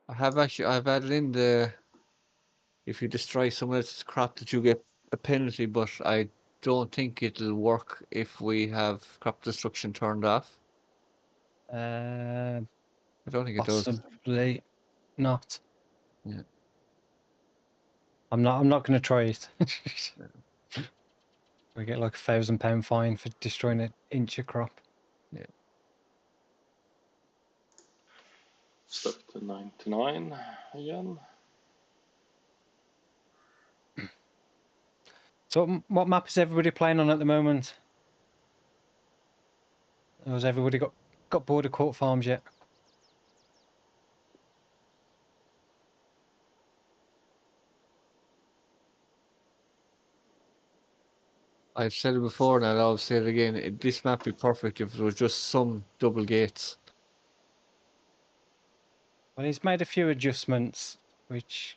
I've added in the if you destroy someone else's crop that you get a penalty, but I don't think it'll work if we have crop destruction turned off. Uh, I don't think it does. possibly not. Yeah. I'm not going to try it. We get like £1,000 fine for destroying an inch of crop. Yeah. Step to 99 again. So what map is everybody playing on at the moment? Or has everybody got bored of Court Farms yet? I've said it before and I'll always say it again. This map would be perfect if it was just some double gates. Well, he's made a few adjustments, which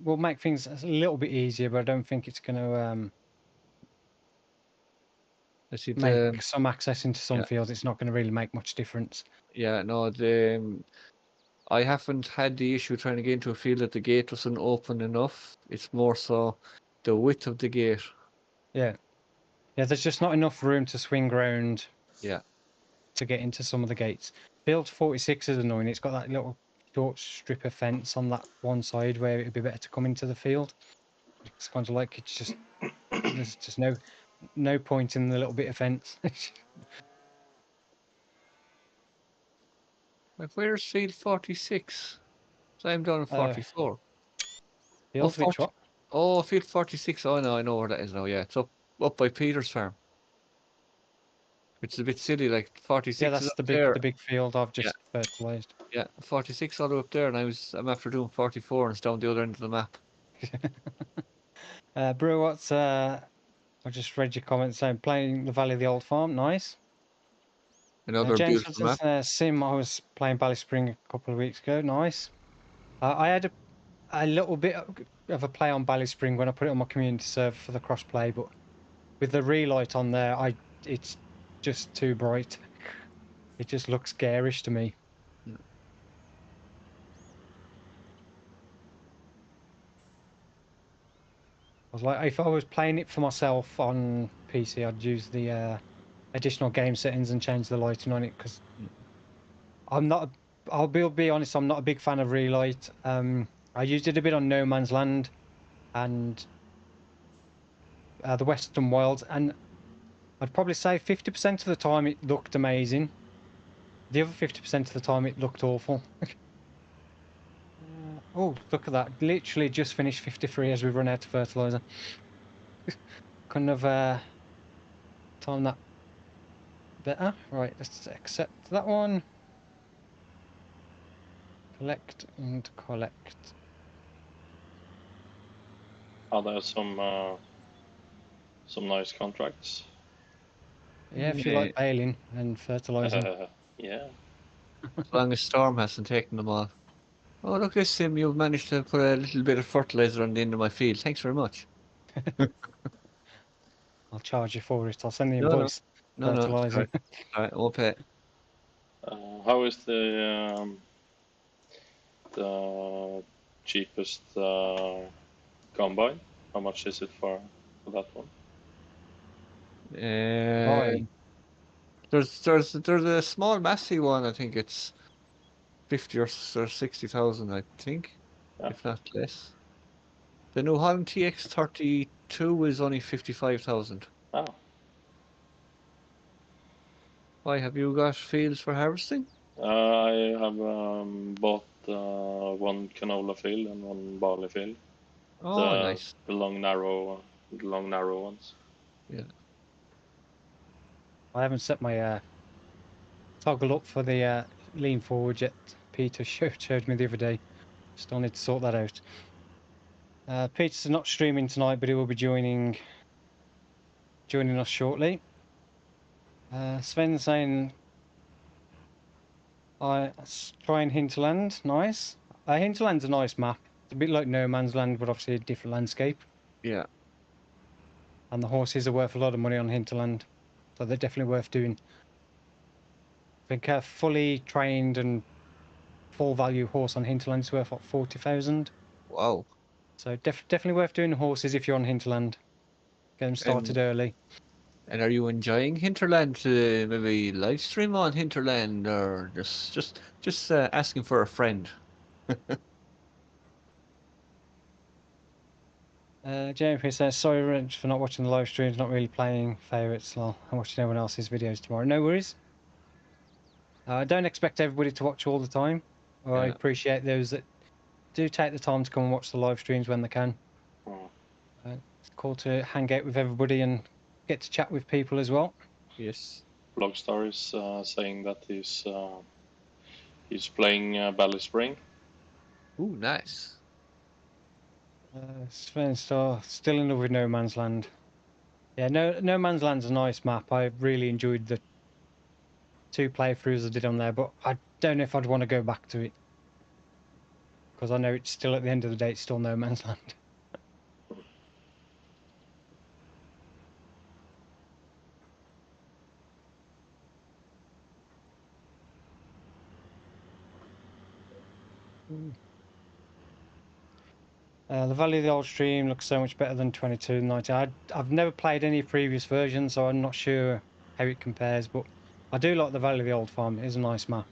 will make things a little bit easier, but I don't think it's going to I see make some access into some yeah. fields. It's not going to really make much difference. Yeah, no, I haven't had the issue trying to get into a field that the gate wasn't open enough. It's more so the width of the gate. Yeah. Yeah, there's just not enough room to swing round. Yeah. To get into some of the gates. Field 46 is annoying. It's got that little short strip of fence on that one side where it'd be better to come into the field. It's kind of like it's just there's just no point in the little bit of fence. Like, where's field 46? So I'm down at 44. Field which 40. what? Oh, field 46. Oh, no, I know where that is now. Yeah, it's up by Peter's farm. Which is a bit silly. Like 46 Yeah, is that's up there. the big field I've just fertilized. Yeah, 46 all the way up there, and I'm after doing 44, and it's down the other end of the map. Brew, what's I just read your comment saying playing the Valley of the Old Farm, nice. Another James beautiful map. says, Sim, I was playing Bally Spring a couple of weeks ago, nice. I had a little bit of a play on Bally Spring when I put it on my community server for the crossplay, but with the relight on there, it's just too bright. It just looks garish to me. Yeah. I was like, if I was playing it for myself on PC, I'd use the additional game settings and change the lighting on it because I'm not. I'll be honest. I'm not a big fan of relight. I used it a bit on No Man's Land and the Western Wilds, and I'd probably say 50% of the time it looked amazing. The other 50% of the time it looked awful. Oh, look at that. Literally just finished 53 as we run out of fertilizer. Couldn't have timed that better. Right, let's accept that one. Collect and collect. Are there some nice contracts? Yeah, if you like baling and fertilizing. Yeah. As long as Storm hasn't taken them all. Oh, look at this, Sim. You've managed to put a little bit of fertilizer on the end of my field. Thanks very much. I'll charge you for it. I'll send the No, invoice. no, Fertilizing. all right, we'll pay. How is the cheapest combine? How much is it for that one? There's a small massy one. I think it's 50 or 60,000. I think, if not less. The New Holland TX32 is only 55,000. Oh. Why have you got fields for harvesting? I have bought one canola field and one barley field. Oh, nice. The long narrow ones. Yeah. I haven't set my toggle up for the lean forward yet. Peter showed me the other day. Still need to sort that out. Peter's not streaming tonight, but he will be joining us shortly. Sven's saying, I trying Hinterland, nice. Hinterland's a nice map. It's a bit like No Man's Land, but obviously a different landscape. Yeah. And the horses are worth a lot of money on Hinterland, so they're definitely worth doing. I think fully trained and full value horse on Hinterland is worth, what, 40,000? Wow. So definitely worth doing horses if you're on Hinterland. Get them started early. And are you enjoying Hinterland to maybe live stream on Hinterland, or just asking for a friend? Jennifer says, sorry Rich, for not watching the live streams, not really playing favourites. Well, I'm watching everyone else's videos tomorrow. No worries. I don't expect everybody to watch all the time. I Yeah. appreciate those that do take the time to come and watch the live streams when they can. It's cool to hang out with everybody and get to chat with people as well. Yes. Blogstar is saying that he's playing Bally Spring. Ooh, nice. Sven Star still in love with No Man's Land. Yeah, No Man's Land's a nice map. I really enjoyed the 2 playthroughs I did on there, but I don't know if I'd want to go back to it, because I know it's still, at the end of the day, it's still No Man's Land. The Valley of the Old Stream looks so much better than 2290. I've never played any previous versions, so I'm not sure how it compares, but I do like the Valley of the Old Farm. It is a nice map.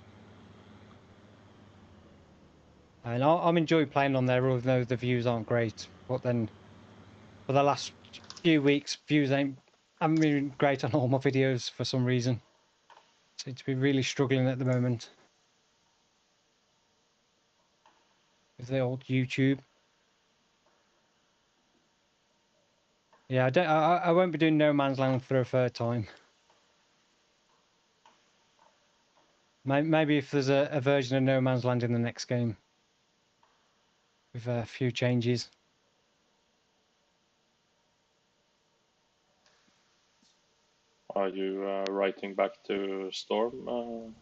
And I'm enjoying playing on there, even though the views aren't great. But then, for the last few weeks, views haven't been great on all my videos for some reason. Seem to be really struggling at the moment with the old YouTube. Yeah, I won't be doing No Man's Land for a 3rd time. Maybe if there's a version of No Man's Land in the next game with a few changes. Are you writing back to Storm?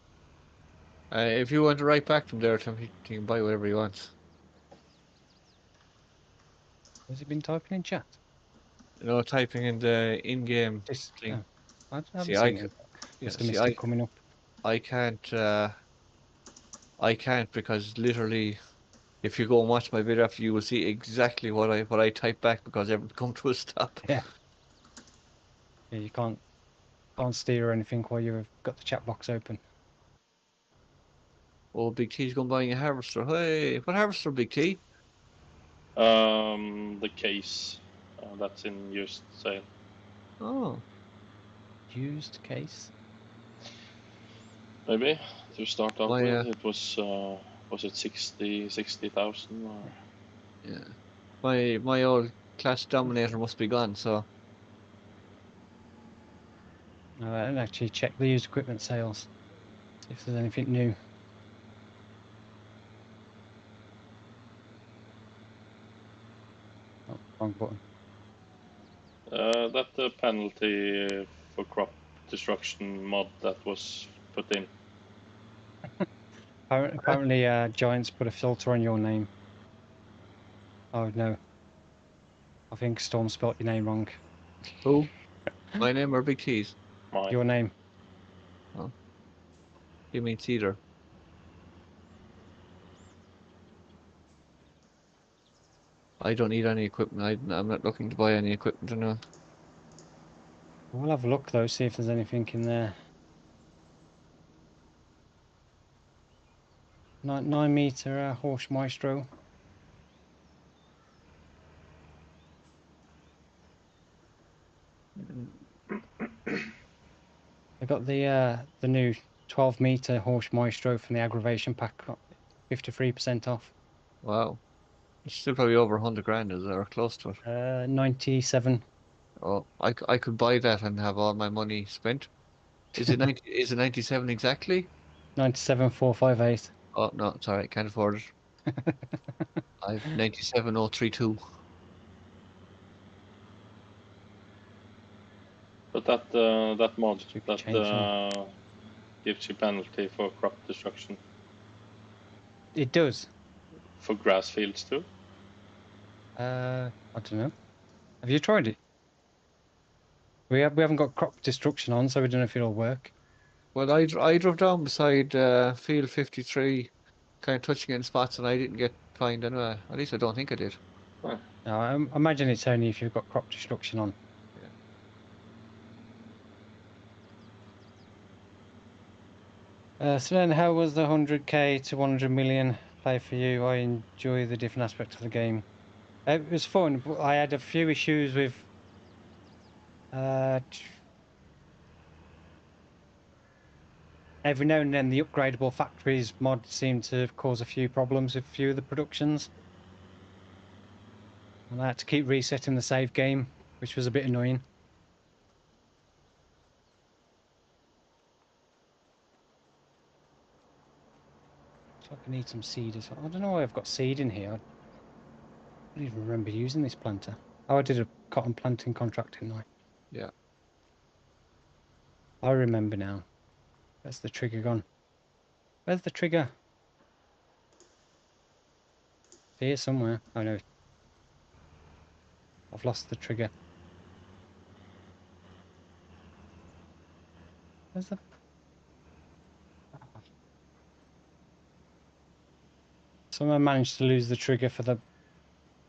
If you want to write back to him there, Tim, he can buy whatever he wants. Has he been typing in chat? No, typing in the in-game thing. I haven't See, seen it. yeah, Must have see, missed it coming up. I can't because literally, if you go and watch my video after, you will see exactly what I type back because everything come to a stop. Yeah. Yeah, you can't steer or anything while you've got the chat box open. Oh, Big T's going buying a harvester. Hey, what harvester, Big T? The case that's in used sale. Oh, Used case? Maybe to start out my with, it was it 60,000 or? yeah, my old class dominator must be gone. So No, I didn't actually check the used equipment sales. See if there's anything new. Oh, wrong button. That the penalty for crop destruction mod that was put in. Apparently, Giants put a filter on your name. Oh no, I think Storm spelt your name wrong. who? My name or Big T's? Mine. Your name. Oh, you mean Cedar? I don't need any equipment. I'm not looking to buy any equipment or no. We'll have a look though, see if there's anything in there. 9 meter horse maestro. I got the new 12-meter horse maestro from the aggravation pack, 53% off. Wow, it's still probably over 100 grand, is it, or close to it? 97. Oh, I could buy that and have all my money spent. Is it 90? Is it 97 exactly? 97,458. Oh no, sorry, can't afford it. I've 97,032. But that mod Stupid change, that gives you penalty for crop destruction It does. for grass fields too. I don't know. Have you tried it? We haven't got crop destruction on, so we don't know if it'll work. Well, I drove down beside Field 53 kind of touching it in spots, and I didn't get fined anyway. At least I don't think I did. Huh. No, I imagine it's only if you've got crop destruction on. So then, how was the 100k to 100 million play for you? I enjoy the different aspects of the game. It was fun, but I had a few issues with every now and then the upgradable factories mod seemed to cause a few problems with a few of the productions. And I had to keep resetting the save game, which was a bit annoying. Looks like I need some seed as well. I don't know why I've got seed in here. I don't even remember using this planter. Oh, I did a cotton planting contract, didn't I? Yeah. I remember now. Where's the trigger gone? Where's the trigger? It's here somewhere. Oh no. I've lost the trigger. Where's the... Someone managed to lose the trigger for the...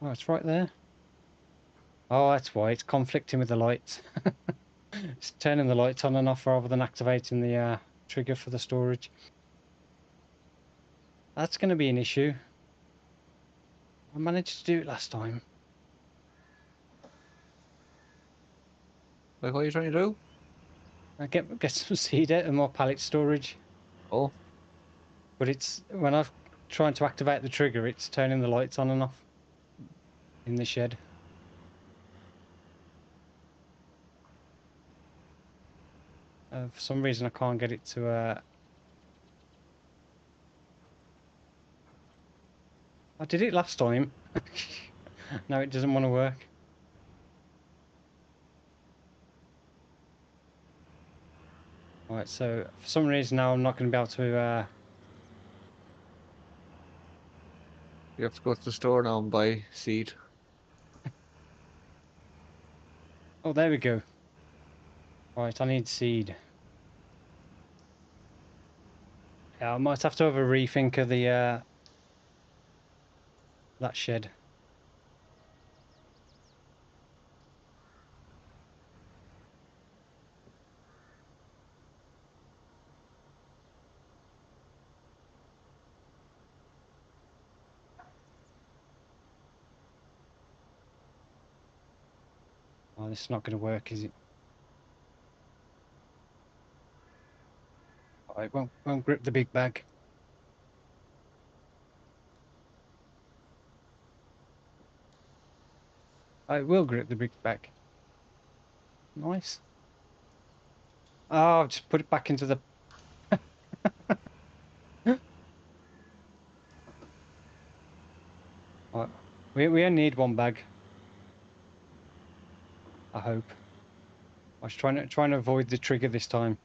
Oh, it's right there. Oh, that's why. It's conflicting with the lights. It's turning the lights on and off rather than activating the trigger for the storage. That's going to be an issue. I managed to do it last time. Like, what are you trying to do? I get some seed out and more pallet storage. Oh. But it's when I'm trying to activate the trigger, it's turning the lights on and off in the shed. For some reason, I can't get it to. I did it last time. No, it doesn't want to work. Right, so for some reason now I'm not going to be able to. You have to go to the store now and buy seed. Oh, there we go. Right, I need seed. Yeah, I might have to have a rethink of the that shed. Oh, this is not going to work, is it? Oh, it won't grip the big bag. Oh, it will grip the big bag. Nice. Oh, I've just put it back into the... Right. We only need one bag. I hope. I was trying to avoid the trigger this time.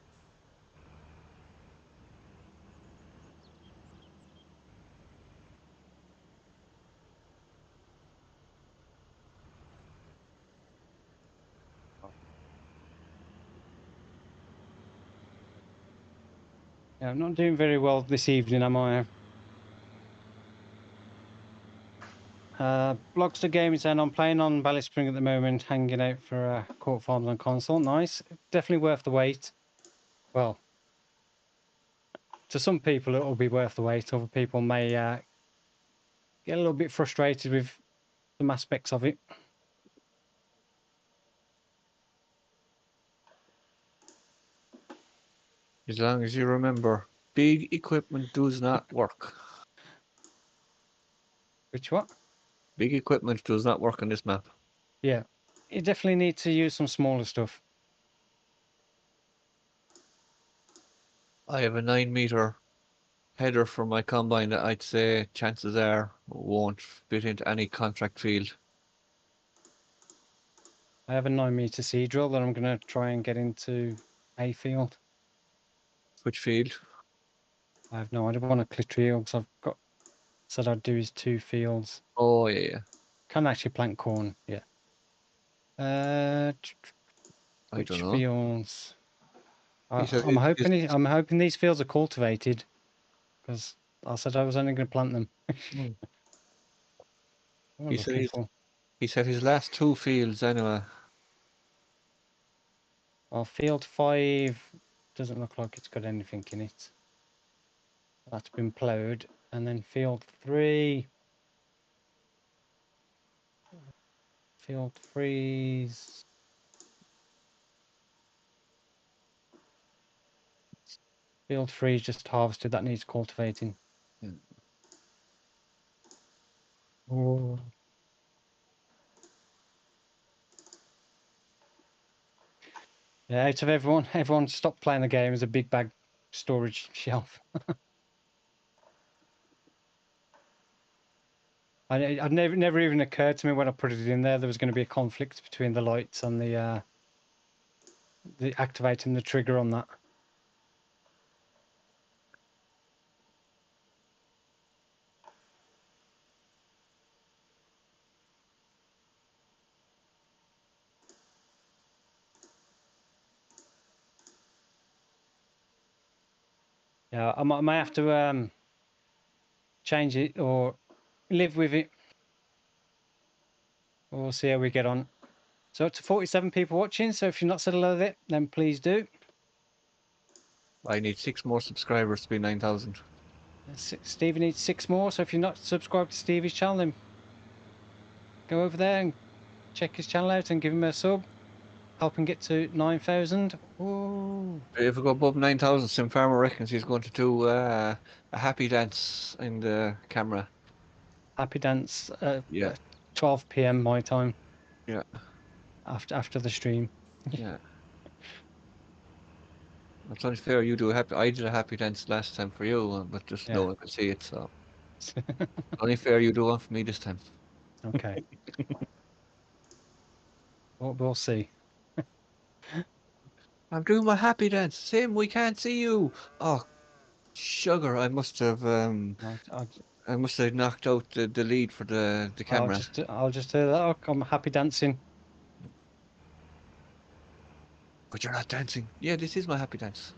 Yeah, I'm not doing very well this evening, am I? Blogster Gaming saying I'm playing on Ballast Spring at the moment, hanging out for Court Farms on console. Nice. Definitely worth the wait. Well, to some people it will be worth the wait. Other people may get a little bit frustrated with some aspects of it. As long as you remember, big equipment does not work. Which what? Big equipment does not work on this map. Yeah. You definitely need to use some smaller stuff. I have a 9-meter header for my combine that I'd say chances are won't fit into any contract field. I have a 9-meter seed drill that I'm going to try and get into a field. Which field? I have no idea. I want a Klatreelg, so I've got said I'd do is 2 fields. Oh yeah. Can actually plant corn, yeah. I Which don't know. fields? He said I'm hoping these fields are cultivated, because I said I was only going to plant them. Mm. What am I He said looking for? he said his last 2 fields anyway. Well, field 5 doesn't look like it's got anything in it. That's been ploughed. And then field 3. Field 3's... Field 3 is just harvested. That needs cultivating. Mm. Oh. Yeah, out of everyone stopped playing the game as a big bag storage shelf. I'd never even occurred to me when I put it in there was going to be a conflict between the lights and the activating the trigger on that. Yeah, I might have to change it or live with it. We'll see how we get on. So up to 47 people watching, so if you're not settled with it, then please do. I need 6 more subscribers to be 9,000. Stevie needs 6 more, so if you're not subscribed to Stevie's channel, then go over there and check his channel out and give him a sub. Help him get to 9,000. Ooh. If we go above 9,000, Sim Farmer reckons he's going to do a happy dance in the camera. Happy dance at Yeah. 12 p.m. my time. Yeah. After the stream. Yeah. It's only fair you do a happy. I did a happy dance last time for you, but just no one could see it, so only fair you do one for me this time. Okay. We'll see. I'm doing my happy dance. Sim, we can't see you. Oh, sugar! I must have I must have knocked out the lead for the camera. I'll just do that. Oh, I'm happy dancing. But you're not dancing. Yeah, this is my happy dance.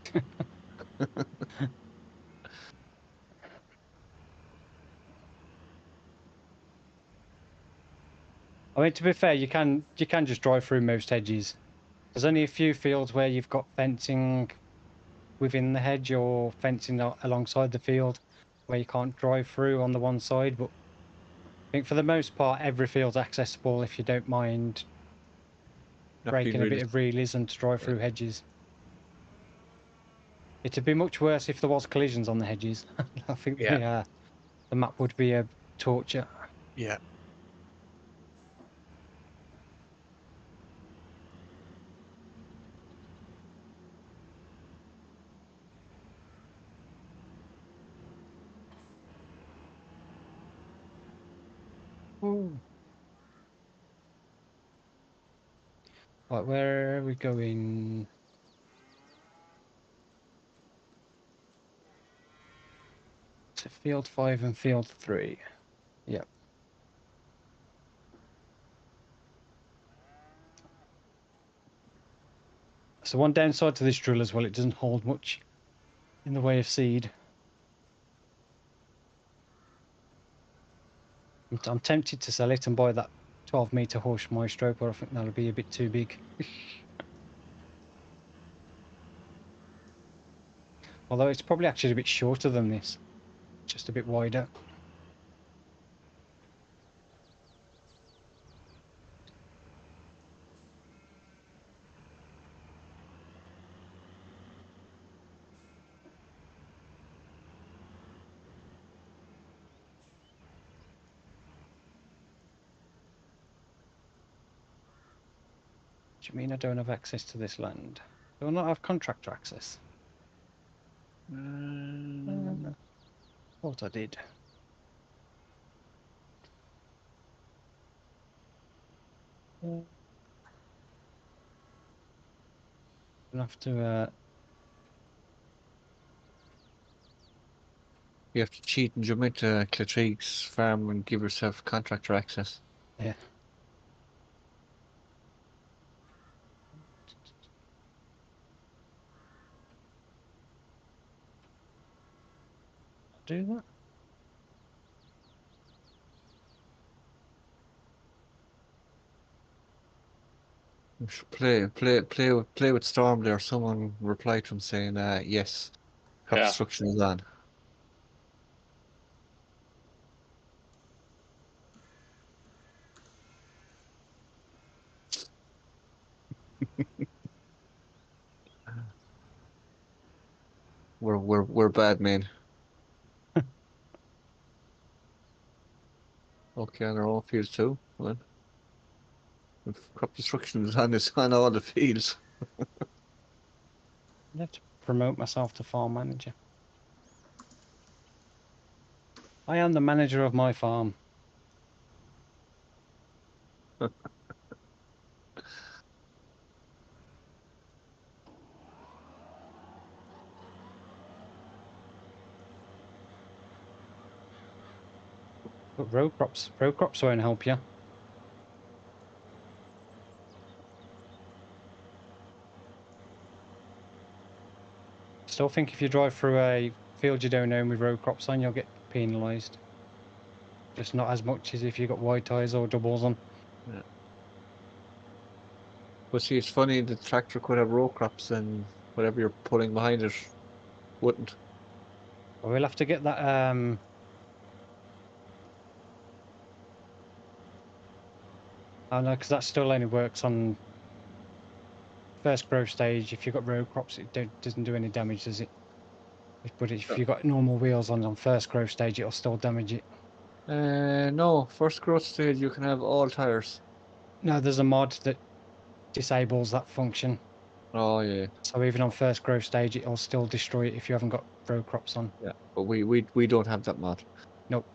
I mean, to be fair, you can just drive through most hedges. There's only a few fields where you've got fencing within the hedge or fencing alongside the field where you can't drive through on the one side. But I think for the most part, every field's accessible if you don't mind breaking a bit of realism to drive through hedges. It'd be much worse if there was collisions on the hedges. I think the map would be a torture. Yeah. Ooh. Right, where are we going? To field 5 and field 3. Yep. So one downside to this drill as well, it doesn't hold much in the way of seed. I'm tempted to sell it and buy that 12-meter horse maestro, but I think that'll be a bit too big. Although it's probably actually a bit shorter than this, just a bit wider. Do you mean I don't have access to this land? Do I not have contractor access? Thought I did. I'll have to... You have to cheat and jump into Klatreelg's farm and give yourself contractor access. Yeah. Do that? We should play with Storm there. Someone replied to him saying, yes, crop Yeah. destruction is on. We're bad men. Okay, on our own fields too. Well, if crop destruction is on, it's on all the fields. I have to promote myself to farm manager. I am the manager of my farm. But row crops won't help you. Still think if you drive through a field you don't own with row crops on, you'll get penalised. Just not as much as if you've got wide tyres or doubles on. Yeah. But see, it's funny, the tractor could have row crops and whatever you're pulling behind it wouldn't. But we'll have to get that I know, because that still only works on first growth stage. If you've got row crops, it doesn't do any damage, does it? But if you've got normal wheels on first growth stage, it'll still damage it. No, first growth stage you can have all tires. No, there's a mod that disables that function. Oh yeah. So even on first growth stage, it'll still destroy it if you haven't got row crops on. Yeah, but we don't have that mod. Nope.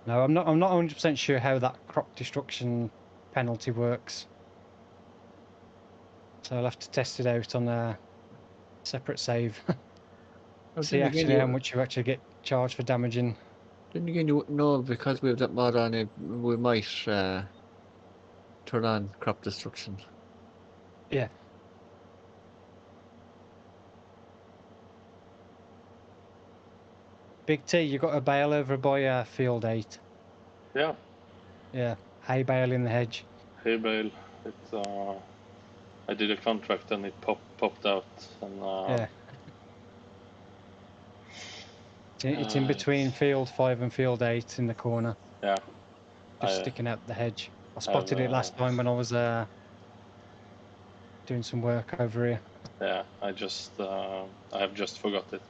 No, I'm not 100% sure how that crop destruction penalty works. So I'll have to test it out on a separate save. See actually how much you actually get charged for damaging. Then again, you wouldn't know because we have that mod on it. We might turn on crop destruction. Yeah. Big T, you got a bale over by field 8. Yeah. Yeah, hay bale in the hedge. Hay bale. I did a contract and it popped out. And Yeah. It's in between field 5 and field 8 in the corner. Yeah. Just sticking out the hedge. I spotted it last time when I was doing some work over here. Yeah, I have just forgot it.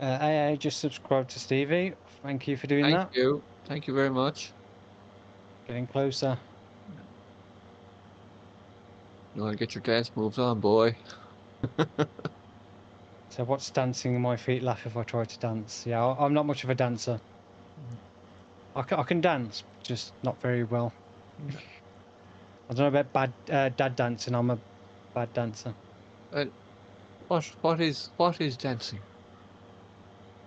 I just subscribed to Stevie. Thank you for doing that. Thank you very much. Getting closer. You want to get your dance moves on, boy. So what's dancing? My feet laugh if I try to dance. Yeah, I'm not much of a dancer. I can dance, just not very well. I don't know about dad dancing. I'm a bad dancer. What is dancing?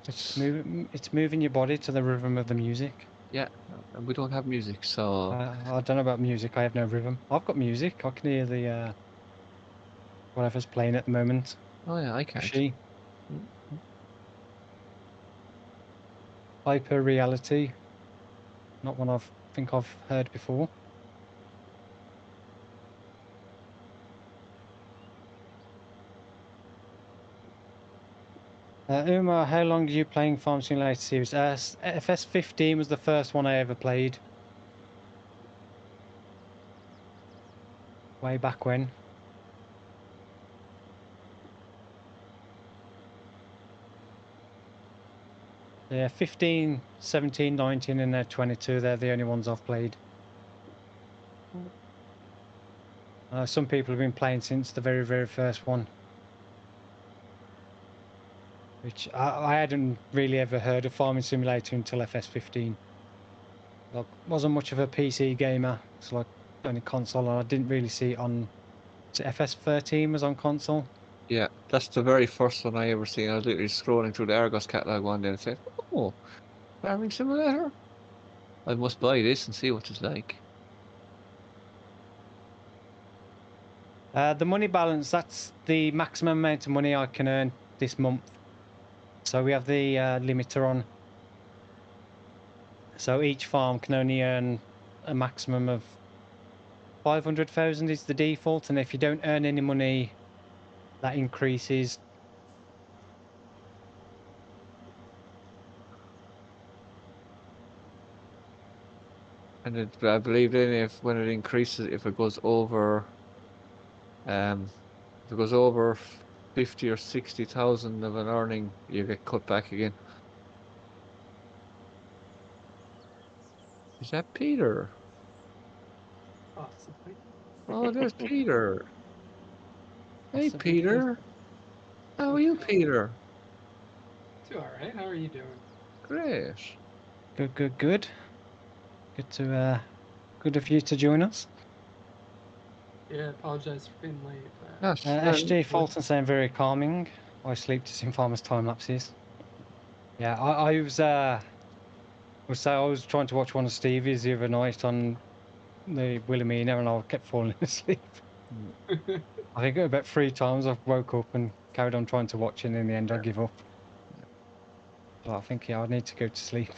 It's moving your body to the rhythm of the music. Yeah, and we don't have music, so I don't know about music. I have no rhythm. I've got music. I can hear the whatever's playing at the moment. oh yeah, I can't. She. Hyper reality. Not one think I've heard before. Umar, how long are you playing Farm Simulator series? FS15 was the first one I ever played. Way back when. Yeah, 15, 17, 19 and now 22. They're the only ones I've played. Some people have been playing since the very, very first one. Which I hadn't really ever heard of Farming Simulator until FS15. I wasn't much of a PC gamer. It's like only console, and I didn't really see it on... FS13 was on console? Yeah, that's the very first one I ever seen. I was literally scrolling through the Argos catalog one day and said, "Oh, Farming Simulator. I must buy this and see what it's like." The money balance, that's the maximum amount of money I can earn this month. So we have the limiter on. So each farm can only earn a maximum of 500,000 is the default, and if you don't earn any money, that increases. And I believe then when it increases, if it goes over, if it goes over 50 or 60,000 of an earning, you get cut back again. Is that Peter? Possibly. Oh, there's Peter. Hey, Possibly. Peter. How are you, Peter? Too alright. How are you doing? Great. Good, good, good. Good to good of you to join us. Yeah, I apologize for being late. SG Fulton saying very calming. I sleep to some farmers' time lapses. Yeah, I was trying to watch one of Stevie's the other night on the Wilhelmina, and I kept falling asleep. I think about 3 times I woke up and carried on trying to watch, and in the end I give up. So I think I need to go to sleep.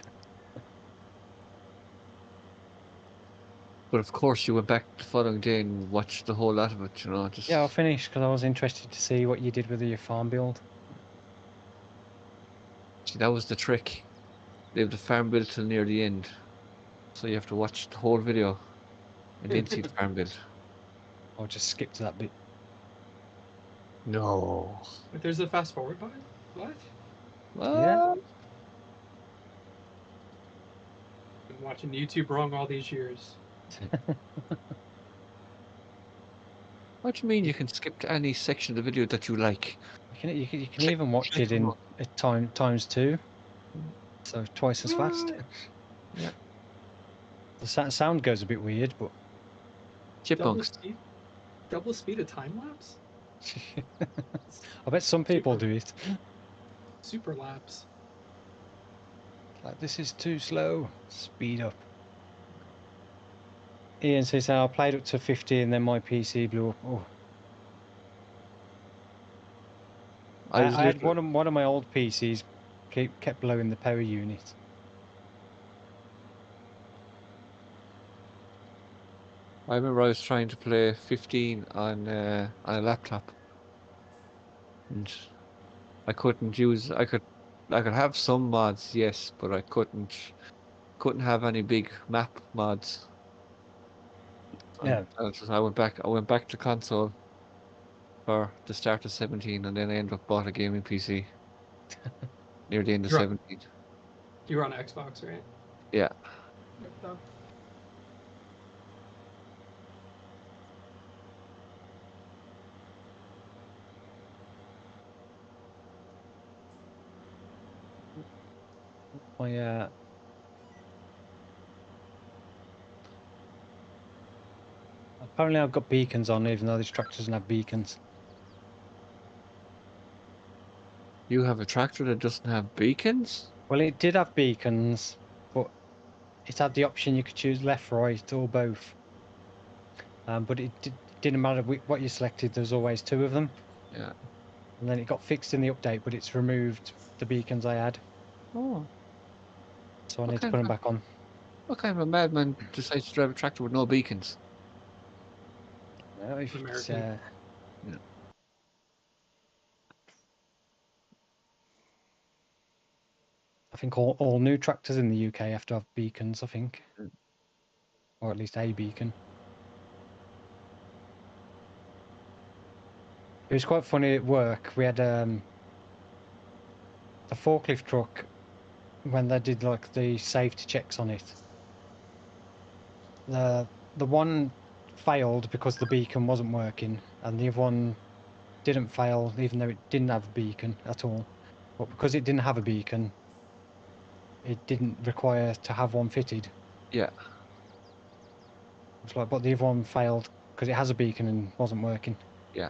But of course, you went back the following day and watched the whole lot of it, you know. Just Yeah, I finished because I was interested to see what you did with your farm build. see, that was the trick. Leave the farm build till near the end, so you have to watch the whole video and then see the farm build. I'll just skip to that bit. No. But there's a fast forward button? What? Yeah. Been watching YouTube wrong all these years. What do you mean you can skip to any section of the video that you like? You can even watch it in times 2, so twice as fast. Yeah. The sound goes a bit weird, but Chipmunks. Double speed of time lapse? I bet some people do it. Super lapse. Like, this is too slow. Speed up. Ian says, I played up to 50 and then my PC blew up. Oh. I had one of my old PCs kept blowing the power unit. I remember I was trying to play 15 on a laptop, and I couldn't use. I could have some mods, yes, but I couldn't have any big map mods. Yeah. I went back to console for the start of 17, and then I ended up bought a gaming PC near the end of 17. You were on Xbox, right? Yeah. No. Apparently I've got beacons on, even though this tractor doesn't have beacons. You have a tractor that doesn't have beacons? Well, it did have beacons, but it had the option you could choose left, right, or both. But it didn't matter what you selected, there's always 2 of them. Yeah. And then it got fixed in the update, but it's removed the beacons I had. Oh. So I need to put them back on. What kind of a madman decides to drive a tractor with no beacons? No, if it's, yeah. I think all new tractors in the UK have to have beacons, I think. Or at least a beacon. It was quite funny at work. We had a forklift truck when they did like the safety checks on it. The one failed because the beacon wasn't working, and the other one didn't fail even though it didn't have a beacon at all. But because it didn't have a beacon, it didn't require to have one fitted. Yeah. It's like, but the other one failed because it has a beacon and wasn't working. Yeah.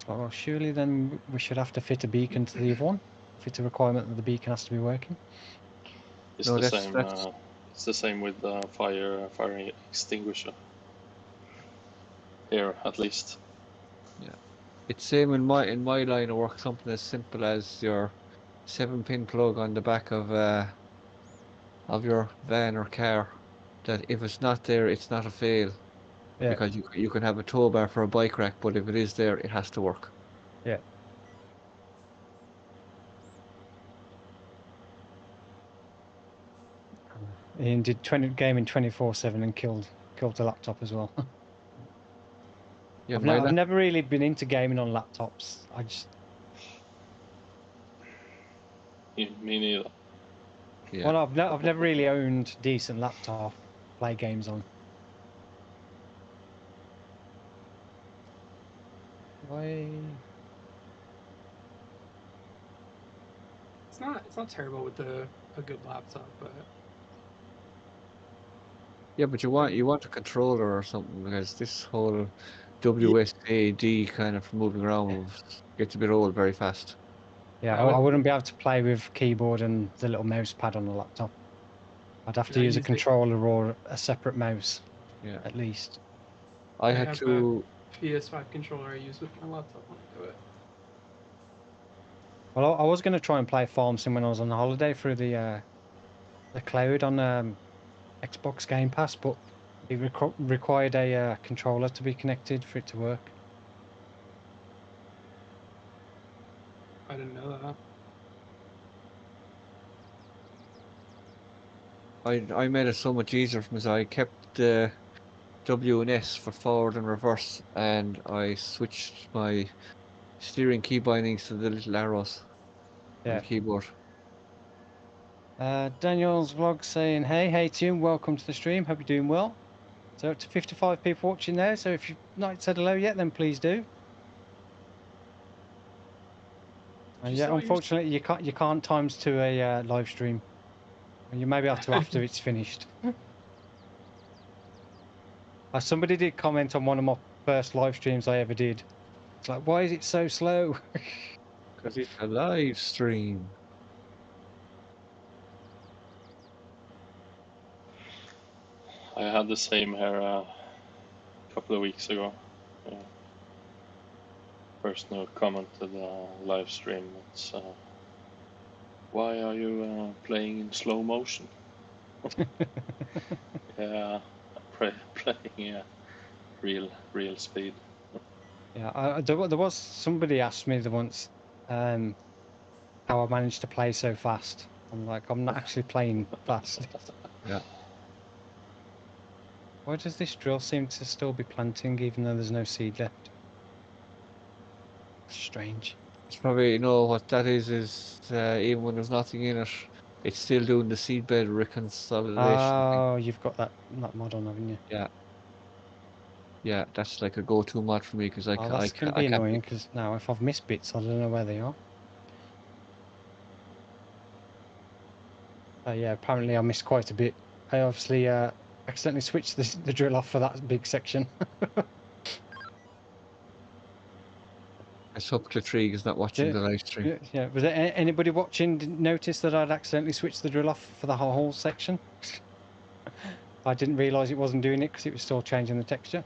Like, well, surely then we should have to fit a beacon to the other one. If it's a requirement that the beacon has to be working. It's the same. It's the same with fire extinguisher. Here, at least. Yeah. It's same in my line of work. Something as simple as your 7-pin plug on the back of your van or car. That if it's not there, it's not a fail. Yeah. Because you can have a tow bar for a bike rack, but if it is there, it has to work. Yeah. Ian did gaming 24/7 and killed the laptop as well. Yeah, I've never really been into gaming on laptops. Me neither. Yeah. Well, I've never really owned decent laptop to play games on. It's not terrible with a good laptop, but Yeah, but you want a controller or something, because this whole WSAD kind of moving around gets a bit old very fast. Yeah, I wouldn't be able to play with keyboard and the little mouse pad on the laptop. I'd have to use a controller or a separate mouse. Yeah. At least. I had have to. a PS5 controller I use with my laptop when I do it. Well, I was going to try and play Farm Sim when I was on holiday through the cloud on Xbox Game Pass, but it required a controller to be connected for it to work. I didn't know that. I made it so much easier for me. I kept the W and S for forward and reverse, and I switched my steering key bindings to the little arrows on the keyboard. Daniel's vlog saying, hey Tim, welcome to the stream. Hope you're doing well. So up to 55 people watching there. So if you've not said hello yet, then please do. Yeah, unfortunately, you can't times to a live stream. You may be able to after it's finished. Somebody did comment on one of my first live streams I ever did. It's like, why is it so slow? Because it's a live stream. I had the same here a couple of weeks ago. Person who commented live stream. It's why are you playing in slow motion? Yeah, playing real speed. Yeah, there was somebody asked me once how I managed to play so fast. I'm like, I'm not actually playing fast. Yeah. Why does this drill seem to still be planting even though there's no seed left? Strange. It's probably, you know, what that is even when there's nothing in it, it's still doing the seedbed reconciliation thing. Oh, you've got that mod on, haven't you? Yeah. Yeah, that's like a go-to mod for me, because I that's going to be annoying, because now if I've missed bits, I don't know where they are. Yeah, apparently I missed quite a bit. I obviously accidentally switched the drill off for that big section. I hope Klatreelg is not watching the live stream. Yeah. Was there anybody watching didn't notice that I'd accidentally switched the drill off for the whole section? I didn't realise it wasn't doing it because it was still changing the texture.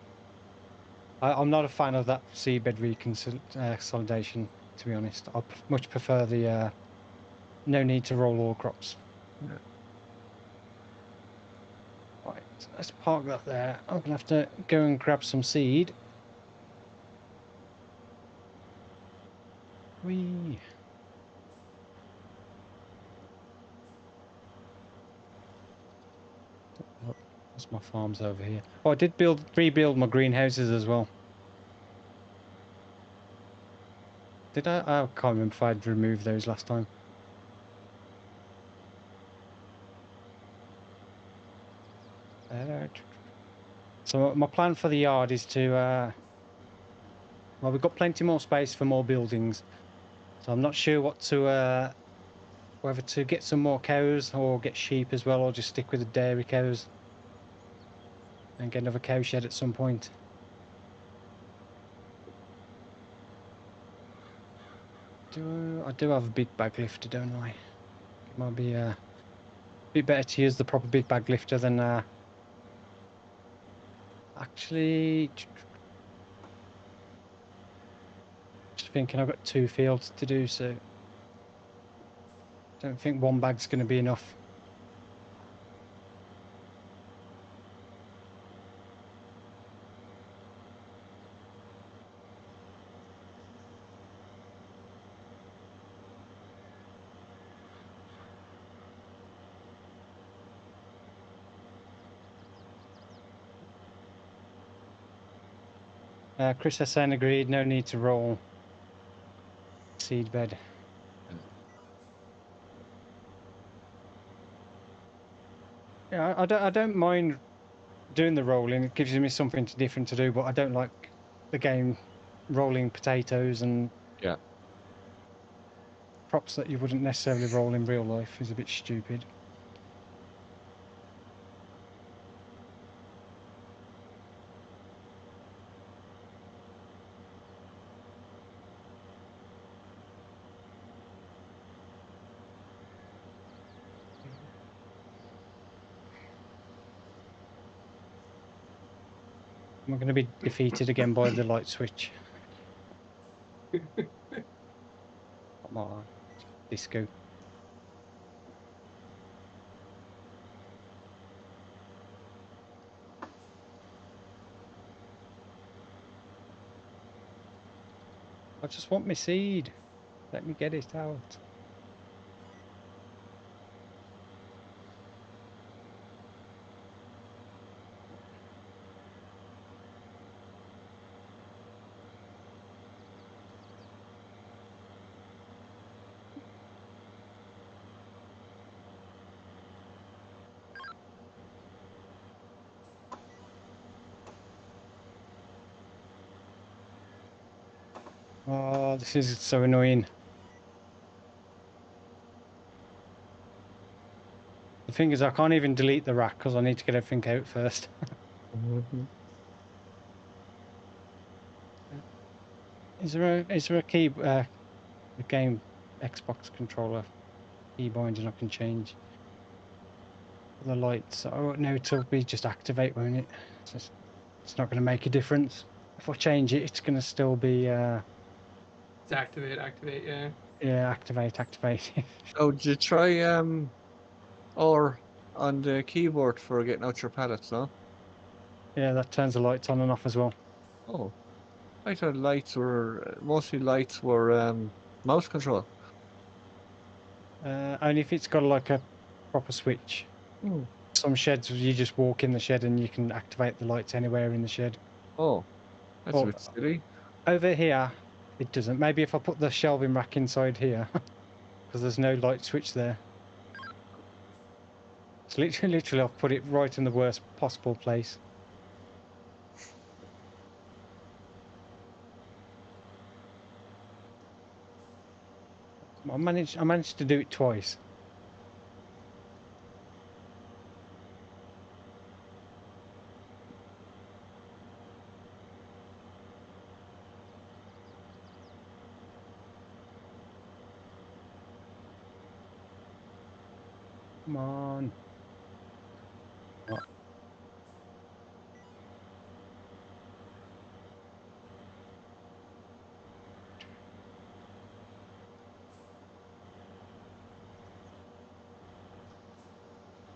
I'm not a fan of that seabed reconsolidation, to be honest. I much prefer the no need to roll all crops. Yeah. Right, so let's park that there. I'm going to have to go and grab some seed. Whee! Oh, that's my farms over here. Oh, I did rebuild my greenhouses as well. Did I? I can't remember if I'd removed those last time. So my plan for the yard is to, well, we've got plenty more space for more buildings. So I'm not sure what to, whether to get some more cows or get sheep as well, or just stick with the dairy cows and get another cow shed at some point. I do have a big bag lifter, don't I? It might be a bit better to use the proper big bag lifter than actually. thinking I've got 2 fields to do, so don't think 1 bag's going to be enough. Chris Hassan agreed, no need to roll seed bed. Yeah, I don't mind doing the rolling. It gives me something different to do, but I don't like the game rolling potatoes and crops that you wouldn't necessarily roll in real life. Is a bit stupid. I'm going to be defeated again by the light switch. Come on, disco. I just want my seed. Let me get it out. Oh, this is so annoying. The thing is, I can't even delete the rack because I need to get everything out first. Is there a key, a game Xbox controller key binding I can change? The lights, I won't know till we just activate, won't it? It's not going to make a difference. If I change it, it's going to still be. It's activate, yeah. Yeah, activate. Oh, did you try or on the keyboard for getting out your pallets, no? Yeah, that turns the lights on and off as well. Oh, I thought mostly lights were mouse control. Only if it's got like a proper switch. Some sheds, you just walk in the shed and you can activate the lights anywhere in the shed. Oh, that's a bit silly. Over here, it doesn't. Maybe if I put the shelving rack inside here, because there's no light switch there. It's literally I've put it right in the worst possible place. I managed to do it twice. Come on.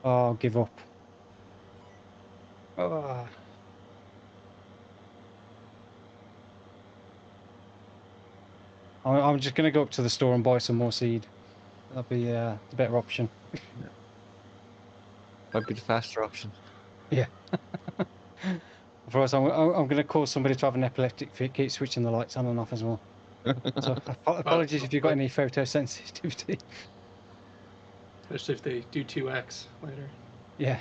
Oh, give up. Oh. I'm just going to go up to the store and buy some more seed. That'll be the better option. Yeah. Might be the faster option. Yeah. Otherwise, I'm going to cause somebody to have an epileptic fit, keep switching the lights on and off as well. So apologies if you've got any photosensitivity. Especially if they do 2x later. Yeah.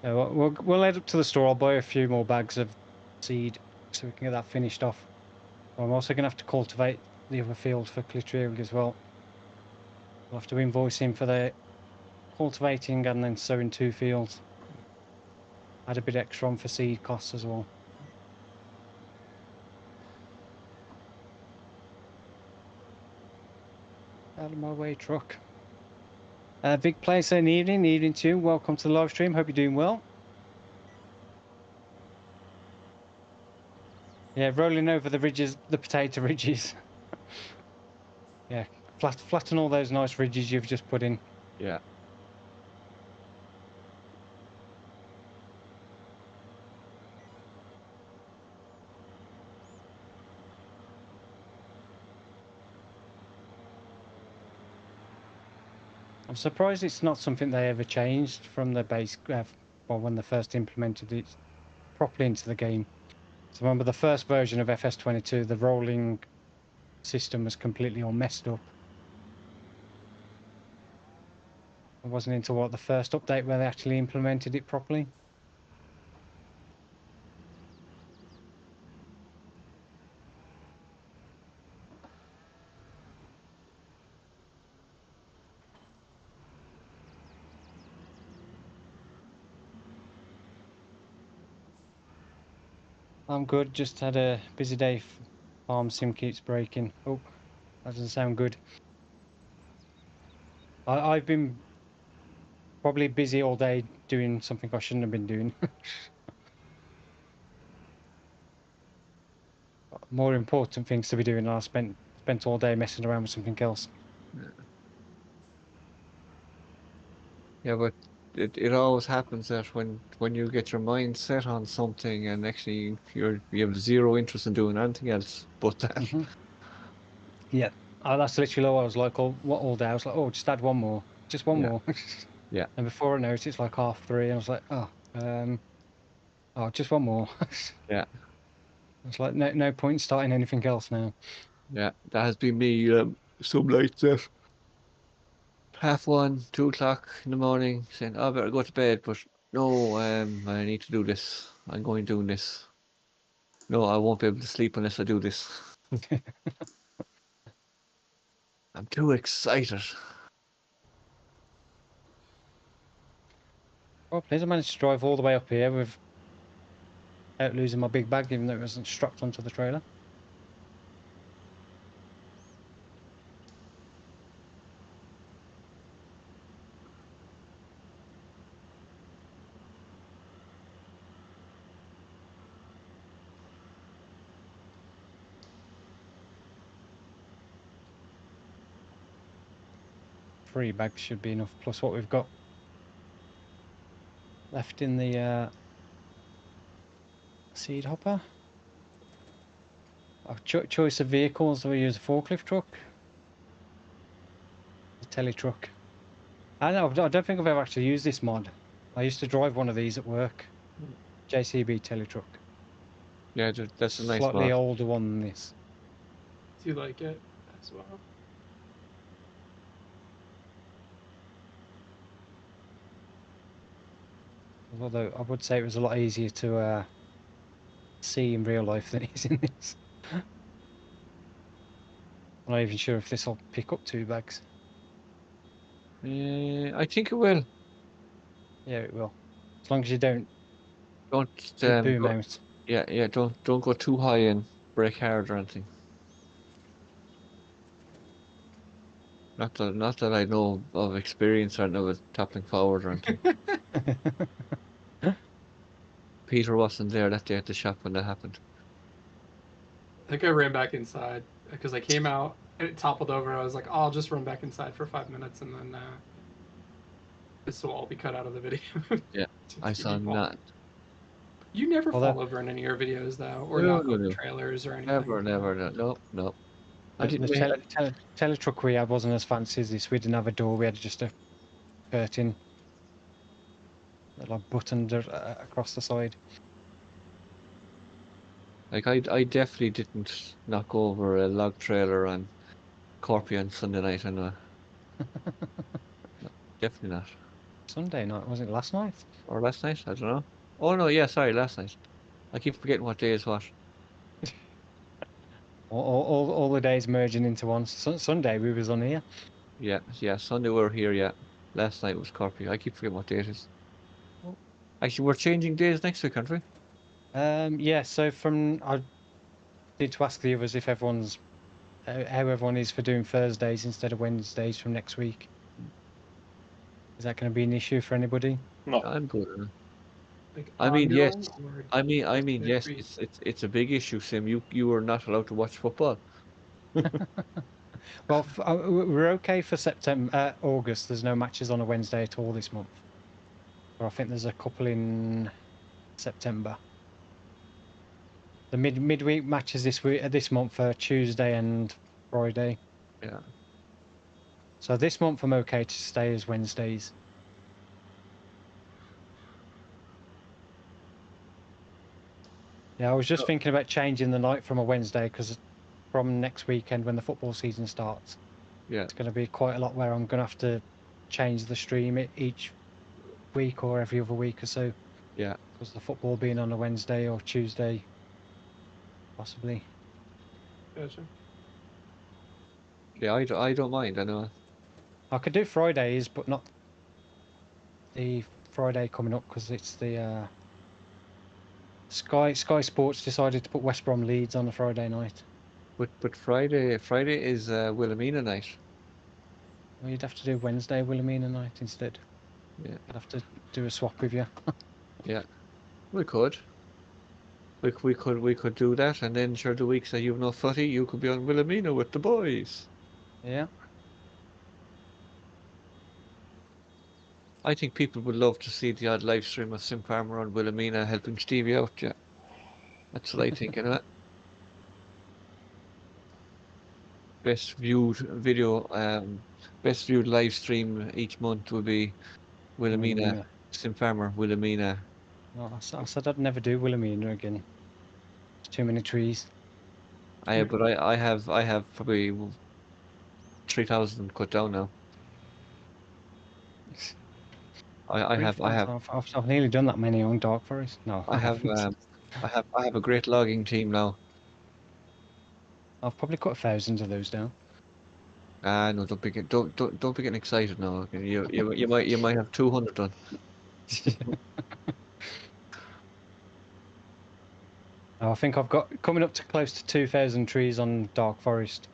Yeah, we'll head up to the store. I'll buy a few more bags of seed so we can get that finished off. I'm also going to have to cultivate the other field for Klatreelg as well. We'll have to invoice him for the cultivating and then sowing 2 fields. Had a bit extra on for seed costs as well. Out of my way, truck. Big play saying evening to you. Welcome to the live stream. Hope you're doing well. Yeah, rolling over the ridges, the potato ridges. Yeah, flatten all those nice ridges you've just put in. Yeah. I'm surprised it's not something they ever changed from the base, well, when they first implemented it properly into the game. So remember the first version of FS22, the rolling system was completely all messed up. It wasn't until what, the first update where they actually implemented it properly. I'm good, just had a busy day. Farm sim keeps breaking. Oh, that doesn't sound good. I've been probably busy all day doing something I shouldn't have been doing. More important things to be doing, and I spent all day messing around with something else. Yeah, but it always happens that when you get your mind set on something and actually you have zero interest in doing anything else but that. Mm-hmm. Yeah, that's literally what I was like all day. I was like, oh, just add one more, just one more. Yeah. And before I know it, it's like 3:30, and I was like, oh, just one more. Yeah. It's like no point starting anything else now. Yeah, that has been me some nights at 1:30, 2 o'clock in the morning, saying, "Oh, I better go to bed," but no, I need to do this. I'm going doing this. No, I won't be able to sleep unless I do this. I'm too excited. Oh, please, I managed to drive all the way up here without losing my big bag, even though it wasn't strapped onto the trailer. Three bags should be enough, plus what we've got left in the seed hopper. Our choice of vehicles, do we use a forklift truck? A tele truck. I don't think I've ever actually used this mod. I used to drive one of these at work. JCB tele truck. Yeah, that's a nice Slightly mod. older one than this. Do you like it as well? Although I would say it was a lot easier to see in real life than it is in this. I'm not even sure if this will pick up 2 bags. I think it will. Yeah, it will. As long as you don't Don't boom out. Yeah. Don't go too high and brake hard or anything. Not that I know of experience or know with toppling forward or anything. Peter wasn't there that day at the shop when that happened. I think I ran back inside because I came out and it toppled over. I was like, oh, I'll just run back inside for 5 minutes and then this will all be cut out of the video. Yeah, I saw that. You never fall over in any of your videos though, or knock over trailers or anything. Never. No. I didn't. The tele truck we had wasn't as fancy as this. We didn't have a door. We had just a curtain, like buttoned across the side. Like I definitely didn't knock over a log trailer on Corpy on Sunday night anyway. No, definitely not. Sunday night, was it last night? Or last night? I don't know. Oh no, yeah, sorry, last night. I keep forgetting what day is what. All the days merging into one. Sunday we was on here. Yeah, Sunday we were here, yeah. Last night was Corpy. I keep forgetting what day it is. Actually, we're changing days next week, aren't we? Yeah. So I need to ask the others if everyone's how everyone is for doing Thursdays instead of Wednesdays from next week. Is that going to be an issue for anybody? No. I'm good. Like I mean, yes. ongoing or I mean, just yes. every- It's a big issue, Sim. You are not allowed to watch football. Well, we're okay for September, August. There's no matches on a Wednesday at all this month. But I think there's a couple in September. The midweek matches this month are Tuesday and Friday. Yeah. So this month I'm okay to stay as Wednesdays. Yeah, I was just No. thinking about changing the night from a Wednesday because from next weekend when the football season starts, Yeah. it's going to be quite a lot where I'm going to have to change the stream each week or every other week or so. Yeah. Because the football being on a Wednesday or Tuesday, possibly. Gotcha. Yeah. I don't mind. I know. I could do Fridays, but not the Friday coming up because it's the Sky Sports decided to put West Brom Leeds on a Friday night. But Friday is Wilhelmina night. Well, you'd have to do Wednesday Wilhelmina night instead. Yeah. I'd have to do a swap with you. Yeah. We could. We could do that, and then sure the weeks that you've no footy, you could be on Wilhelmina with the boys. Yeah. I think people would love to see the odd live stream of Sim Farmer on Wilhelmina helping Stevie out. Yeah. That's what I think, you know. Best viewed video, best viewed live stream each month will be Wilhelmina, Wilhelmina. Sim Farmer, Wilhelmina. No, I said I'd never do Wilhelmina again. There's too many trees. But I have probably 3,000 cut down now. I have I've nearly done that many on Dark Forest. No, I I have haven't. I have a great logging team now. I've probably cut 1,000 of those down. Ah, no, don't be getting excited now. Okay? You might have 200 done. I think I've got coming up to close to 2,000 trees on Dark Forest.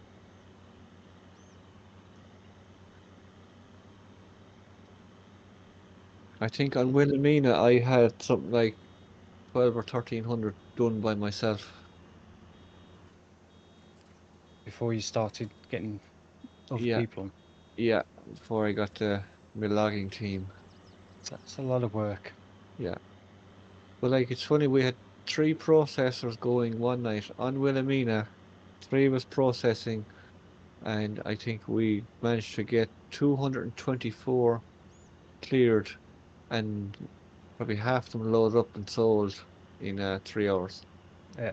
I think on Wilhelmina I had something like 12 or 1,300 done by myself. Before you started getting other Yeah, people on. yeah. Before I got my logging team. So that's a lot of work. Yeah. But like it's funny, we had 3 processors going one night on Wilhelmina. 3 was processing, and I think we managed to get 224 cleared, and probably half them loaded up and sold in 3 hours. Yeah.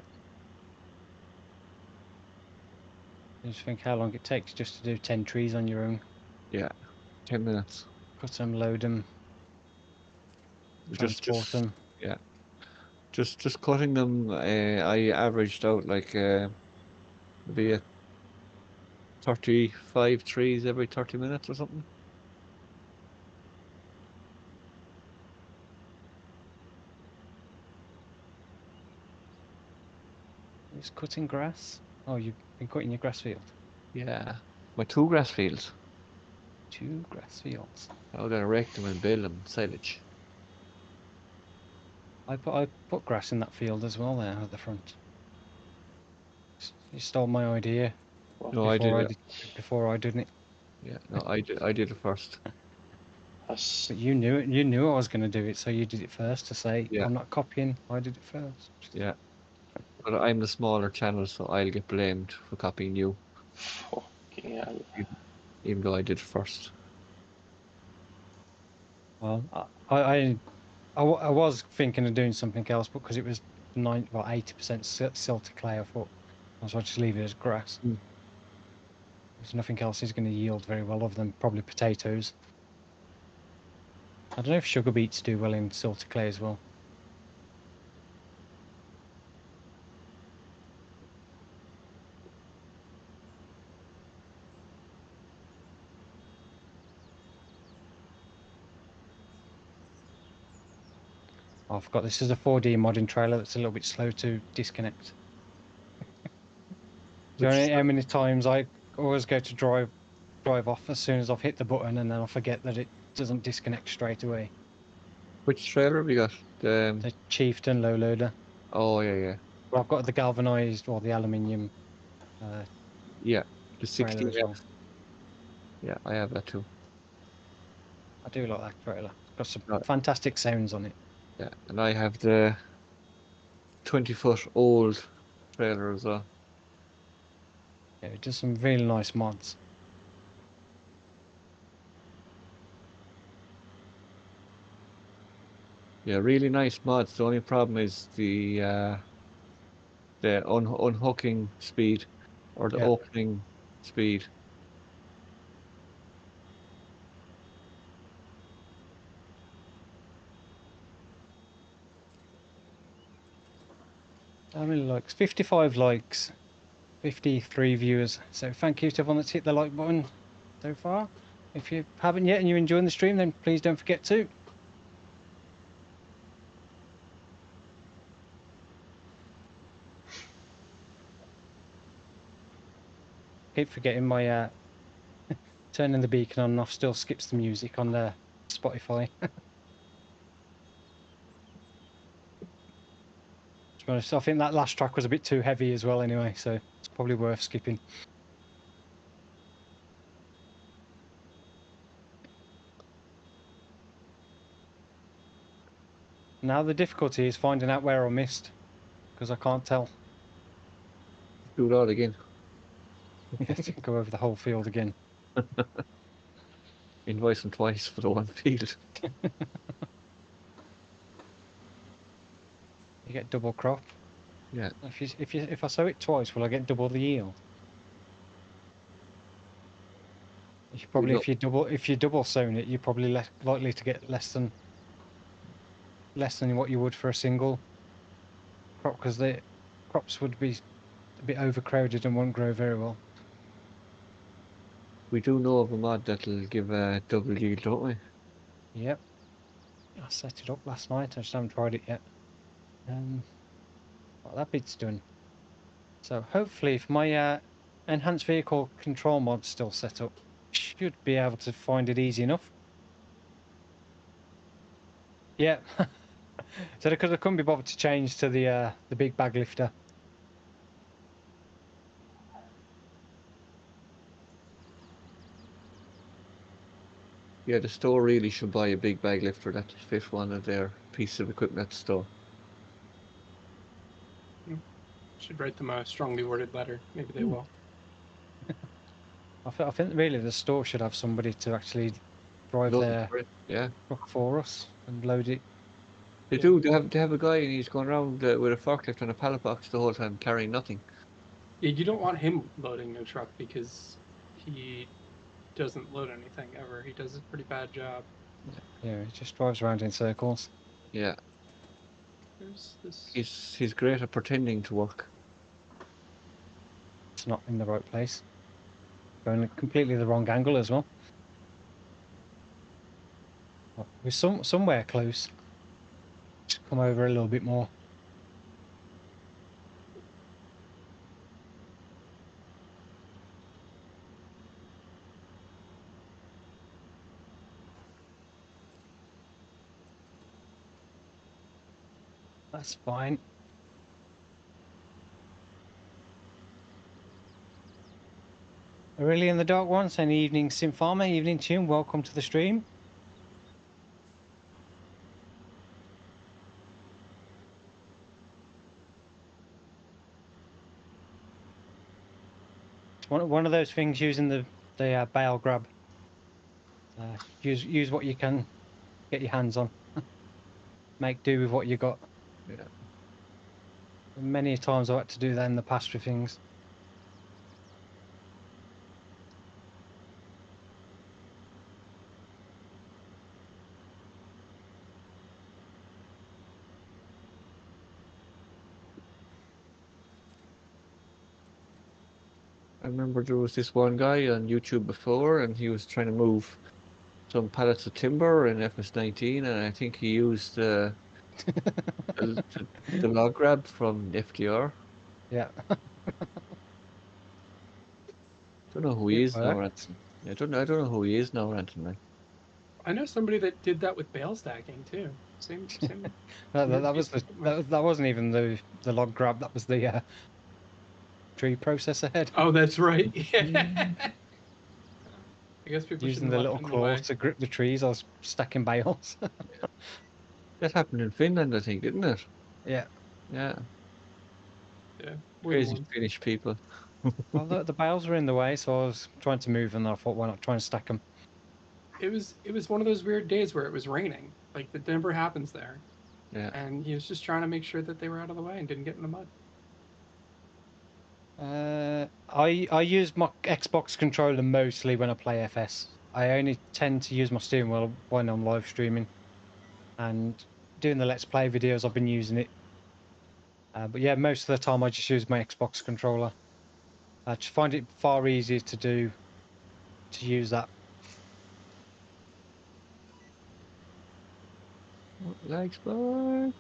You just think how long it takes just to do 10 trees on your own. Yeah, 10 minutes. Cut them, load them, transport them. Yeah, just cutting them. I averaged out like maybe 35 trees every 30 minutes or something. Just cutting grass. Oh, you've been cutting your grass field. Yeah, my 2 grass fields. 2 grass fields. I gotta rake them and bale them silage. I put grass in that field as well there at the front. You stole my idea No, I did it. before I did it. Yeah, no, I did it first. Has But you knew it. You knew I was going to do it, so you did it first to say Yeah. I'm not copying. I did it first. Yeah, but I'm the smaller channel, so I'll get blamed for copying you, fucking hell. even though I did it first. Well, I was thinking of doing something else, but because it was 80% silty clay, I thought I was just leave it as grass. Mm. There's nothing else is going to yield very well other than probably potatoes. I don't know if sugar beets do well in silty clay as well. I forgot this is a 4D modding trailer that's a little bit slow to disconnect. Do you know how many times I always go to drive off as soon as I've hit the button, and then I forget that it doesn't disconnect straight away. Which trailer have we got? The Chieftain low loader. Oh yeah. Well, I've got the galvanized or the aluminium. Yeah, the trailer 16. as well. Yeah, I have that too. I do like that trailer. It's got some Right. fantastic sounds on it. Yeah, and I have the 20-foot old trailer as well. Yeah, it does some really nice mods. Yeah, really nice mods. The only problem is the unhooking speed or the opening speed. How many likes? 55 likes, 53 viewers. So thank you to everyone that's hit the like button so far. If you haven't yet and you're enjoying the stream, then please don't forget to. Keep forgetting my turning the beacon on and off still skips the music on the Spotify. To be honest, I think that last track was a bit too heavy as well anyway, so it's probably worth skipping. Now the difficulty is finding out where I missed, because I can't tell. Do that again. Go over the whole field again. Invoice them twice for the one field. You get double crop. Yeah. If I sow it twice, will I get double the yield? If you double sown it, you're probably likely to get less than what you would for a single crop, because the crops would be a bit overcrowded and won't grow very well. We do know of a mod that'll give a double yield, don't we? Yep. I set it up last night. I just haven't tried it yet. What that bit's doing. So hopefully, if my enhanced vehicle control mod's still set up, should be able to find it easy enough. Yeah. So because I couldn't be bothered to change to the big bag lifter. Yeah, the store really should buy a big bag lifter that'll fit one of their pieces of equipment at the store. Should write them a strongly worded letter. Maybe they will. I think really the store should have somebody to actually drive their truck for us and load it. They do. They have a guy and he's going around with a forklift and a pallet box the whole time carrying nothing. Yeah, you don't want him loading a truck because he doesn't load anything ever. He does a pretty bad job. Yeah, he just drives around in circles. Yeah. There's this. He's great at pretending to work. It's not in the right place. Going completely the wrong angle as well. We're somewhere close. Just come over a little bit more. That's fine. Really in the dark ones, and evening Sim Farmer, evening tune, welcome to the stream. It's one of those things using the bale grab. Use what you can get your hands on. Make do with what you got. Yeah. Many times I've had to do that in the past with things. I remember there was this one guy on YouTube before, and he was trying to move some pallets of timber in FS19, and I think he used The, the log grab from FDR. Yeah. Don't know who he is now, Work. Ransom. I don't know who he is now, Ransom. Like. I know somebody that did that with bale stacking too. Same. That was the that wasn't even the log grab. That was the tree processor head. Oh, that's right. Yeah. I guess people Using shouldn't the have little left it in the way. claws to grip the trees. I was stacking bales. That happened in Finland, I think, didn't it? Yeah. Yeah. Yeah. We're the Crazy ones. Finnish people. Well, the bales were in the way, so I was trying to move, and I thought, why not try and stack them? It was one of those weird days where it was raining. Like that never happens there. Yeah. And he was just trying to make sure that they were out of the way and didn't get in the mud. I use my Xbox controller mostly when I play FS. I only tend to use my steering wheel when I'm live streaming, and doing the Let's Play videos. I've been using it, but yeah, most of the time I just use my Xbox controller. I just find it far easier to use that. Legs, boy.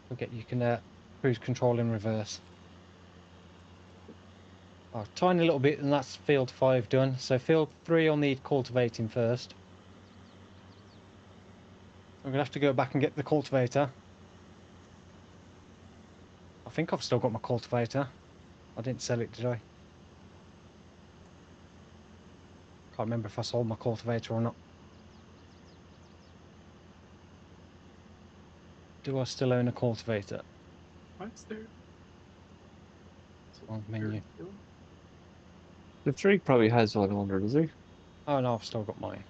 Forget you can cruise control in reverse. Oh, tiny little bit, and that's field 5 done. So field 3 I'll need cultivating first. I'm gonna have to go back and get the cultivator. I think I've still got my cultivator. I didn't sell it, did I? Can't remember if I sold my cultivator or not. Do I still own a cultivator? What's there? On menu. The Drake probably has one under, does he? Oh no, I've still got mine.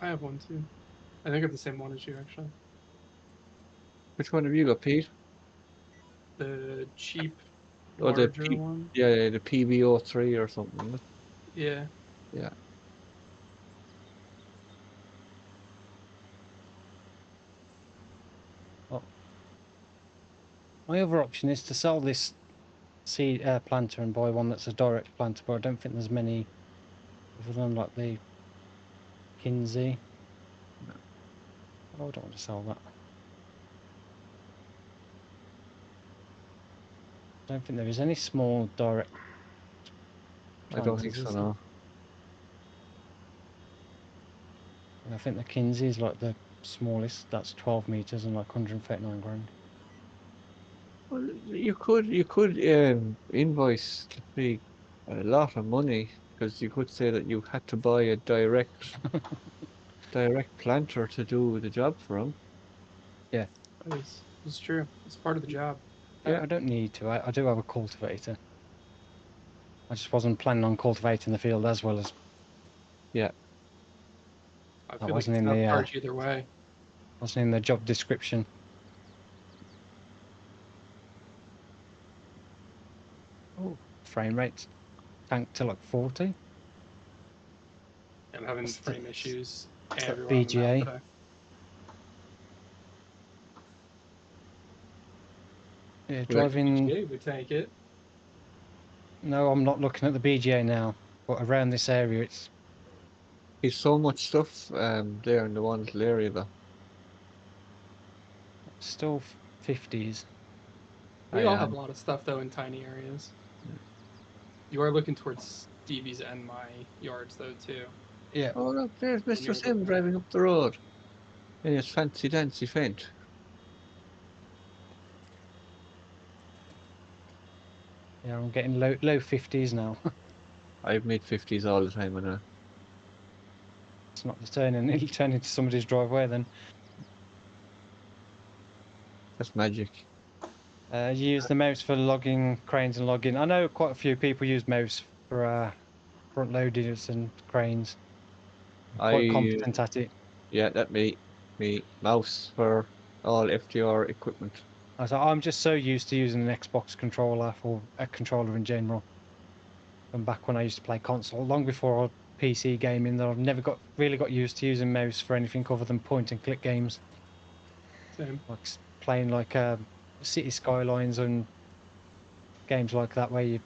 I have one too. I think I have the same one as you actually. Which one have you got, Pete? The cheap, Oh, the larger one. yeah, the PBO3 or something. Isn't it? Yeah. Yeah. Oh. My other option is to sell this seed planter and buy one that's a direct planter, but I don't think there's many other than like the Kinsey. No. Oh, I don't want to sell that. I don't think there is any small direct I don't think planters, so, is there? no. I think the Kinsey is like the smallest. That's 12 meters and like 139 grand. Well, you could invoice the big a lot of money because you could say that you had to buy a direct planter to do the job for him. Yeah. It's true. It's part of the job. Yeah. I don't need to. I do have a cultivator. I just wasn't planning on cultivating the field as well as. Yeah. I That feel like wasn't it's in enough the charge either way. wasn't in the job description. Oh, frame rates tanked to like 40. I'm having What's frame that- issues what's that everywhere on the map BGA? today. Yeah, Right. driving. BGA would tank it. No, I'm not looking at the BGA now. But around this area, it's There's so much stuff there in the one little area though. still 50s. We I all have am. a lot of stuff though in tiny areas. Yeah. You are looking towards Stevie's and my yards though too. Yeah. Oh look, there's When Mr. you're Sim looking- driving up the road in his fancy dancy Fent. Yeah, I'm getting low 50s now. I've made 50s all the time and It's not the turning. It'll turn into somebody's driveway then. that's magic. You use the mouse for logging cranes and logging. I know quite a few people use mouse for front loaders and cranes. I'm quite competent at it. Yeah, that me mouse for all FDR equipment. I'm just so used to using an Xbox controller for a controller in general. From back when I used to play console, long before PC gaming, that I've never really got used to using mouse for anything other than point and click games. Same. Like playing like City Skylines and games like that where you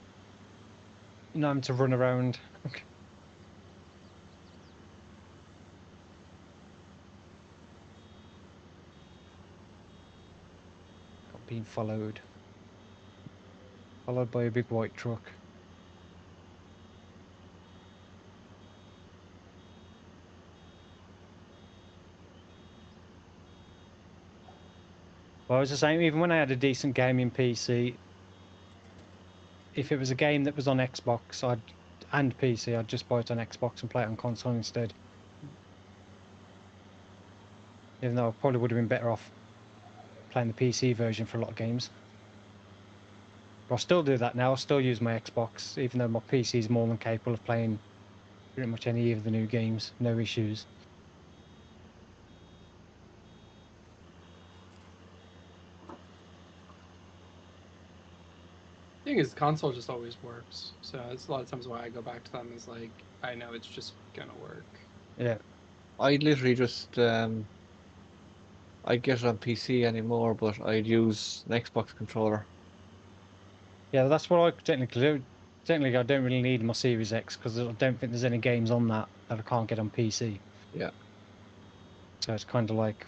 know having to run around. being followed by a big white truck. Well, I was the same, even when I had a decent gaming PC, if it was a game that was on Xbox and PC, I'd just buy it on Xbox and play it on console instead. Even though I probably would have been better off playing the PC version for a lot of games. But I still do that now. I still use my Xbox, even though my PC is more than capable of playing pretty much any of the new games, no issues. The thing is, the console just always works. So it's a lot of times why I go back to them is like, I know it's just gonna work. Yeah. I literally just I get it on PC anymore, but I'd use an Xbox controller. Yeah, that's what I technically do. Technically, I don't really need my Series X because I don't think there's any games on that I can't get on PC. Yeah. So it's kind of like,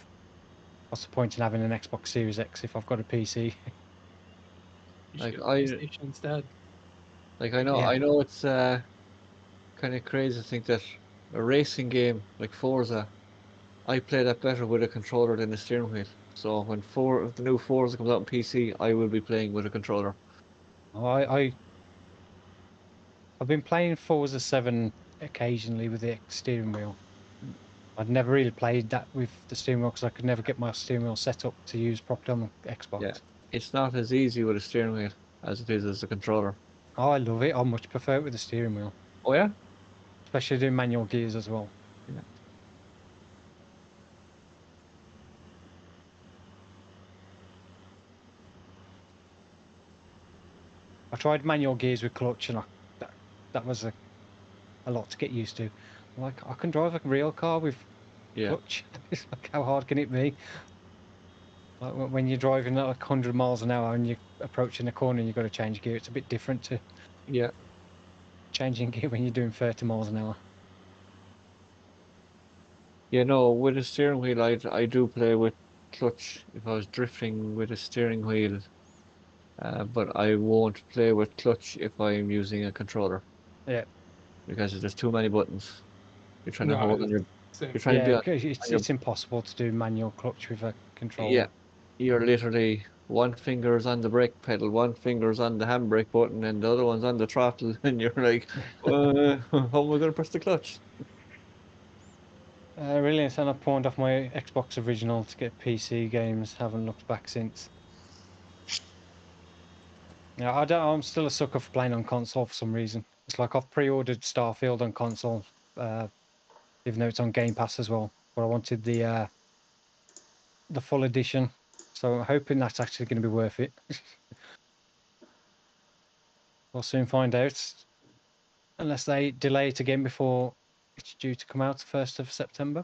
what's the point in having an Xbox Series X if I've got a PC? You should Like get a I PlayStation instead. like Yeah. I know it's kind of crazy to think that a racing game like Forza, I play that better with a controller than a steering wheel. So when the new Forza comes out on PC, I will be playing with a controller. I've been playing Forza 7 occasionally with the steering wheel. I'd never really played that with the steering wheel because I could never get my steering wheel set up to use properly on the Xbox. Yeah, it's not as easy with a steering wheel as it is as a controller. Oh, I love it. I much prefer it with the steering wheel, Oh yeah? especially doing manual gears as well. Yeah. I tried manual gears with clutch, and that was a lot to get used to. Like, I can drive a real car with clutch. It's like, how hard can it be? Like when you're driving at like 100 miles an hour and you're approaching a corner and you've got to change gear, it's a bit different to changing gear when you're doing 30 miles an hour. Yeah, no, with a steering wheel, I do play with clutch if I was drifting with a steering wheel, but I won't play with clutch if I'm using a controller. Yeah. Because there's too many buttons. You're trying to No, hold on it's your. same. You're trying to be Yeah, on. 'cause On your it's impossible to do manual clutch with a controller. yeah, you're literally one finger's on the brake pedal, one finger's on the handbrake button, and the other one's on the throttle, and you're like, how am I going to press the clutch? Really, and I pawned off my Xbox original to get PC games. Haven't looked back since. Yeah, I'm still a sucker for playing on console for some reason. It's like I've pre-ordered Starfield on console, even though it's on Game Pass as well. But I wanted the full edition, so I'm hoping that's actually going to be worth it. We'll soon find out, unless they delay it again before it's due to come out 1st of September.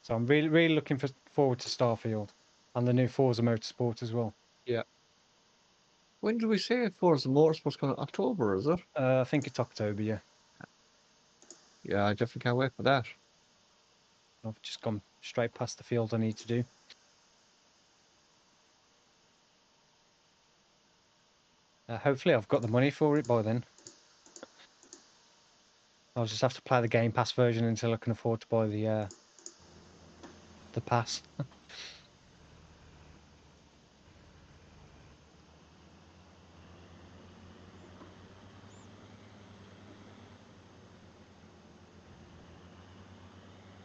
So I'm really looking forward to Starfield and the new Forza Motorsport as well. Yeah. When do we say Forza Motorsport's coming? October, is it? I think it's October, yeah. Yeah, I definitely can't wait for that. I've just gone straight past the field I need to do. Hopefully I've got the money for it by then. I'll just have to play the Game Pass version until I can afford to buy the pass.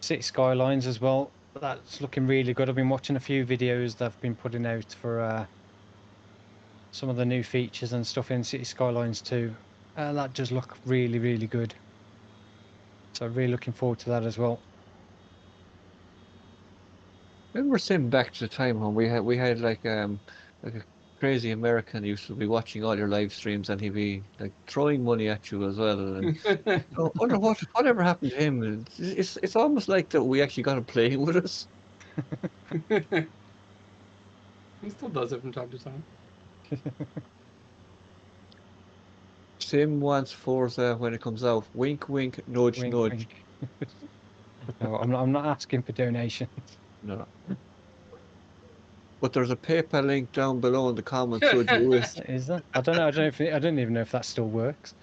City Skylines as well. That's looking really good. I've been watching a few videos that have been putting out for some of the new features and stuff in City Skylines 2. That does look really good. So really looking forward to that as well. Remember saying back to the time when we had like a crazy American used to be watching all your live streams and he'd be like throwing money at you as well. And I wonder whatever happened to him. It's almost like that we actually got him playing with us. He still does it from time to time. Sim wants Forza when it comes out. Wink, wink, nudge, Wink, nudge. wink. No, I'm not asking for donations. No. But there's a PayPal link down below in the comments. So do it. Is there? I don't know. I don't even know if that still works.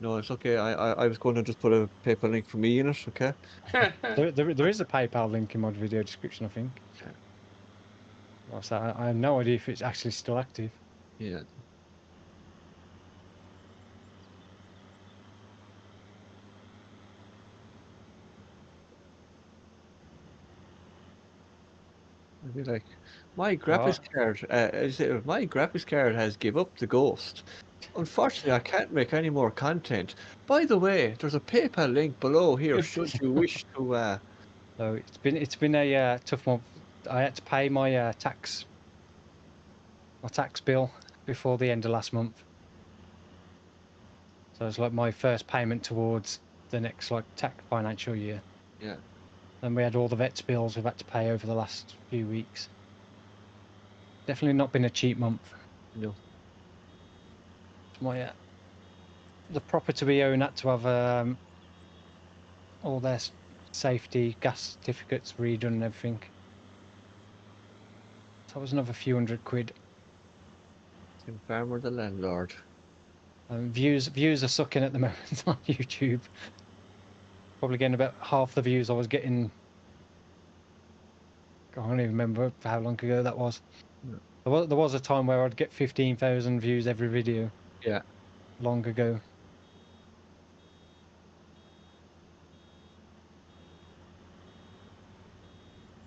No, it's okay. I was going to just put a PayPal link for me in it. Okay. There is a PayPal link in my video description, I think. Yeah. Well, so I have no idea if it's actually still active. Yeah. I'd be like, my graphics card. My graphics card has give up the ghost. Unfortunately, I can't make any more content. By the way, there's a PayPal link below here. Should you wish to? So it's been a tough month. I had to pay my tax bill before the end of last month. So it's like my first payment towards the next tax financial year. Yeah. Then we had all the vets bills we've had to pay over the last few weeks. Definitely not been a cheap month. No. My the property we own had to have all their safety gas certificates redone and everything. So that was another few £100. Tim Farmer, the landlord. Views are sucking at the moment on YouTube. Probably getting about half the views I was getting. I don't even remember how long ago that was. No. There was a time where I'd get 15,000 views every video. Yeah. Long ago.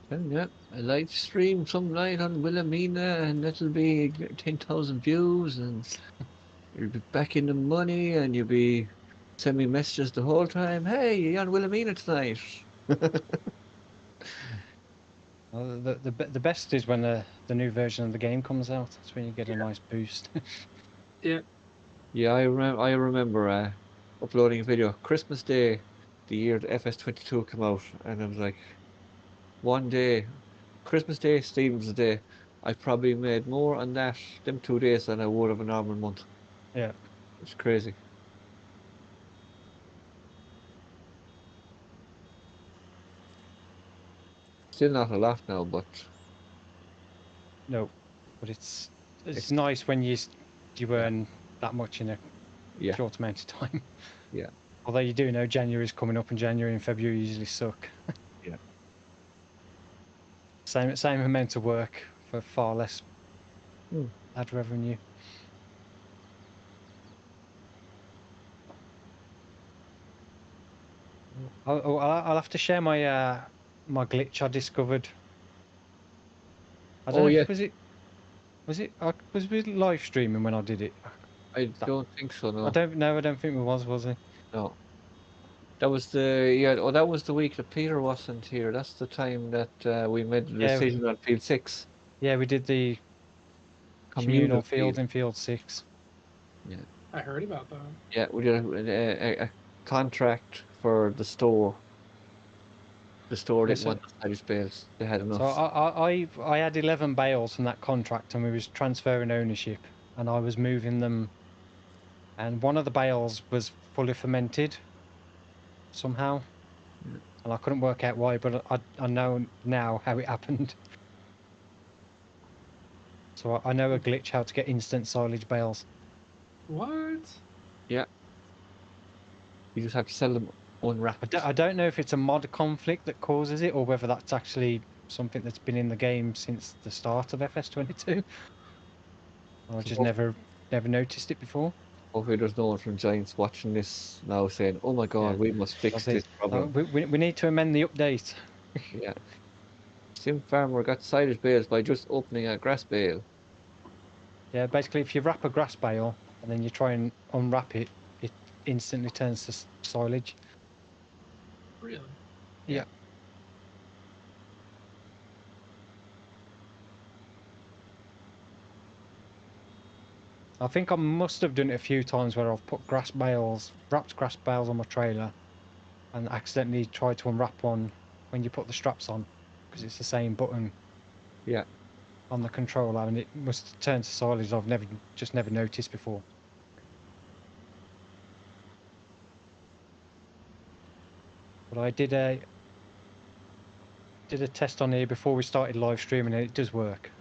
And yeah, a live stream some night on Wilhelmina, and that'll be 10,000 views, and you'll be back in the money, and you'll be sending me messages the whole time. Hey, you're on Wilhelmina tonight. The best is when the new version of the game comes out. That's when you get a nice boost. Yeah. Yeah, I remember uploading a video Christmas Day, the year the FS22 came out, and I was like, one day, Christmas Day, Stephen's Day, I probably made more on them 2 days than I would have a normal month. Yeah. It's crazy. Still not a lot now, but No, but it's nice when you earn that much in a yeah, short amount of time. yeah, Although you do know January's coming up, and January and February usually suck. yeah. Same amount of work for far less ad revenue. I'll have to share my my glitch I discovered. I don't know yeah. was we live streaming when I did it? I don't think so. No, I don't think we was it? no. That was that was the week that Peter wasn't here. That's the time that we made the decision on field 6. Yeah, we did the communal field in field 6. Yeah, I heard about that. yeah, we did a contract for the store. The store didn't want the Irish bales. They had enough. So I had 11 bales from that contract, and we was transferring ownership, and I was moving them, and one of the bales was fully fermented somehow, and I couldn't work out why, but I know now how it happened. So I know a glitch how to get instant silage bales. What? Yeah. You just have to sell them unwrapped. I don't know if it's a mod conflict that causes it, or whether that's actually something that's been in the game since the start of FS22. I just never noticed it before. Hopefully there's no one from Giants watching this now saying, oh my god, we must fix this problem. We need to amend the update. Yeah. Sim Farmer got silage bales by just opening a grass bale. Yeah, basically if you wrap a grass bale and then you try and unwrap it, it instantly turns to silage. Really? Yeah. I think I must have done it a few times where I've put wrapped grass bales on my trailer and accidentally tried to unwrap one when you put the straps on, because it's the same button. Yeah. On the controller, and it must turn to silage. I've never noticed before. But I did did a test on here before we started live streaming, and it does work.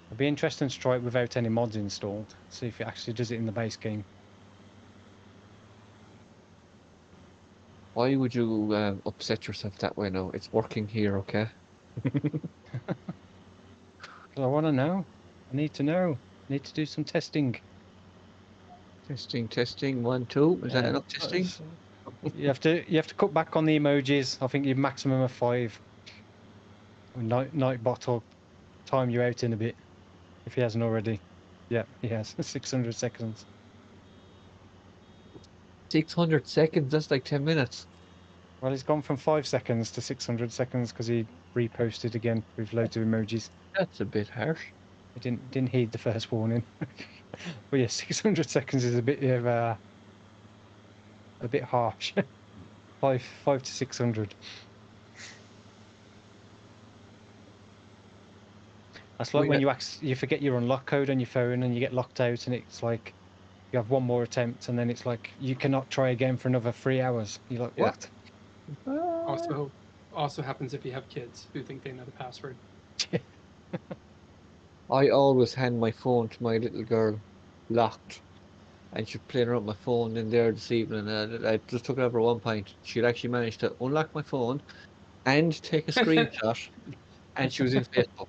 It'd be interesting to try it without any mods installed. See if it actually does it in the base game. Why would you upset yourself that way now? It's working here, okay? I want to know. I need to know. I need to do some testing. Testing, 1, 2. Is that Yeah. enough testing? You have to cut back on the emojis. I think your maximum of 5. Nightbot will time you out in a bit if he hasn't already. Yeah, he has. 600 seconds. 600 seconds, that's like 10 minutes. Well, he's gone from 5 seconds to 600 seconds because he reposted again with loads of emojis. That's a bit harsh. He didn't heed the first warning. But yeah, 600 seconds is a bit of a bit harsh. 5 to 600. That's like when you forget your unlock code on your phone and you get locked out, and it's like you have one more attempt, and then it's like you cannot try again for another 3 hours. You're like, what? Also happens if you have kids who think they know the password. I always hand my phone to my little girl locked, and she's playing around with my phone in there this evening. I just took it over at one point. She'd actually managed to unlock my phone and take a screenshot, and she was in Facebook.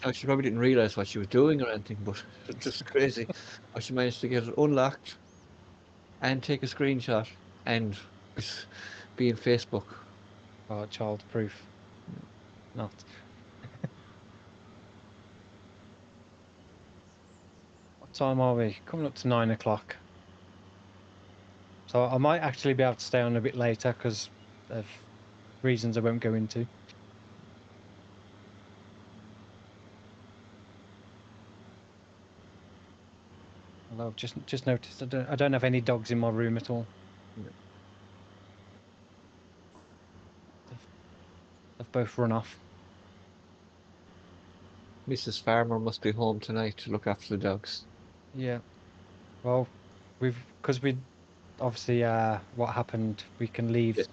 Now, she probably didn't realize what she was doing or anything, but it's just crazy how she managed to get it unlocked and take a screenshot and be in Facebook. Oh, child proof. Not. What time are we? Coming up to 9 o'clock. So I might actually be able to stay on a bit later because of reasons I won't go into. Although I've just noticed I don't have any dogs in my room at all. No. They've both run off. Mrs. Farmer must be home tonight to look after the dogs. Yeah. Well, because we obviously what happened, we can leave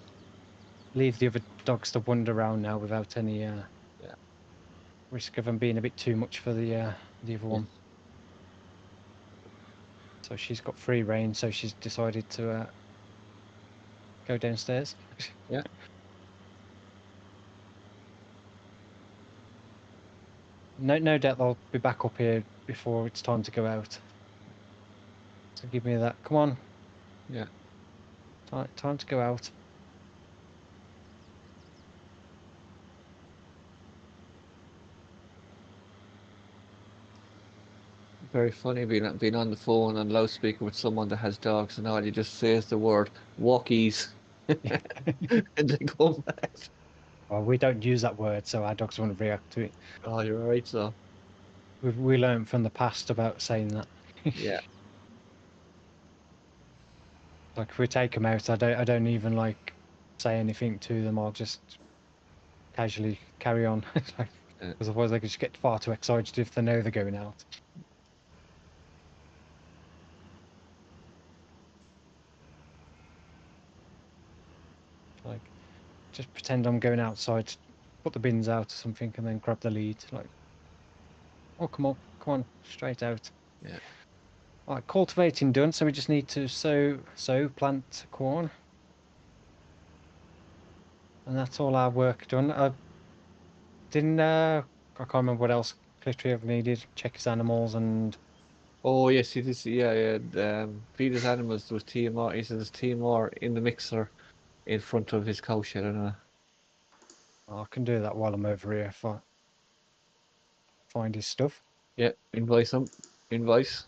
the other dogs to wander around now without any risk of them being a bit too much for the other one. So she's got free reign, so she's decided to go downstairs. Yeah. No doubt they'll be back up here before it's time to go out. So give me that. Come on. Yeah. Time to go out. Very funny being on the phone and loudspeaker with someone that has dogs, and all you just say is the word walkies, and they come back. Well, we don't use that word, so our dogs won't react to it. Oh, you're right, so. We learned from the past about saying that. Yeah. Like if we take them out, I don't even like say anything to them. I'll just casually carry on, because otherwise they could just get far too excited if they know they're going out. Like, just pretend I'm going outside, put the bins out or something, and then grab the lead. Like, oh, come on, straight out. Yeah. All right, cultivating done, so we just need to sow, plant corn. And that's all our work done. I can't remember what else Klatreelg needed. Check his animals and... Oh, yes, it is. Yeah. Feed his animals. There was TMR. He said there's TMR in the mixer in front of his cow shed. I don't know. I can do that while I'm over here if I find his stuff. Yeah, invoice him. Invoice.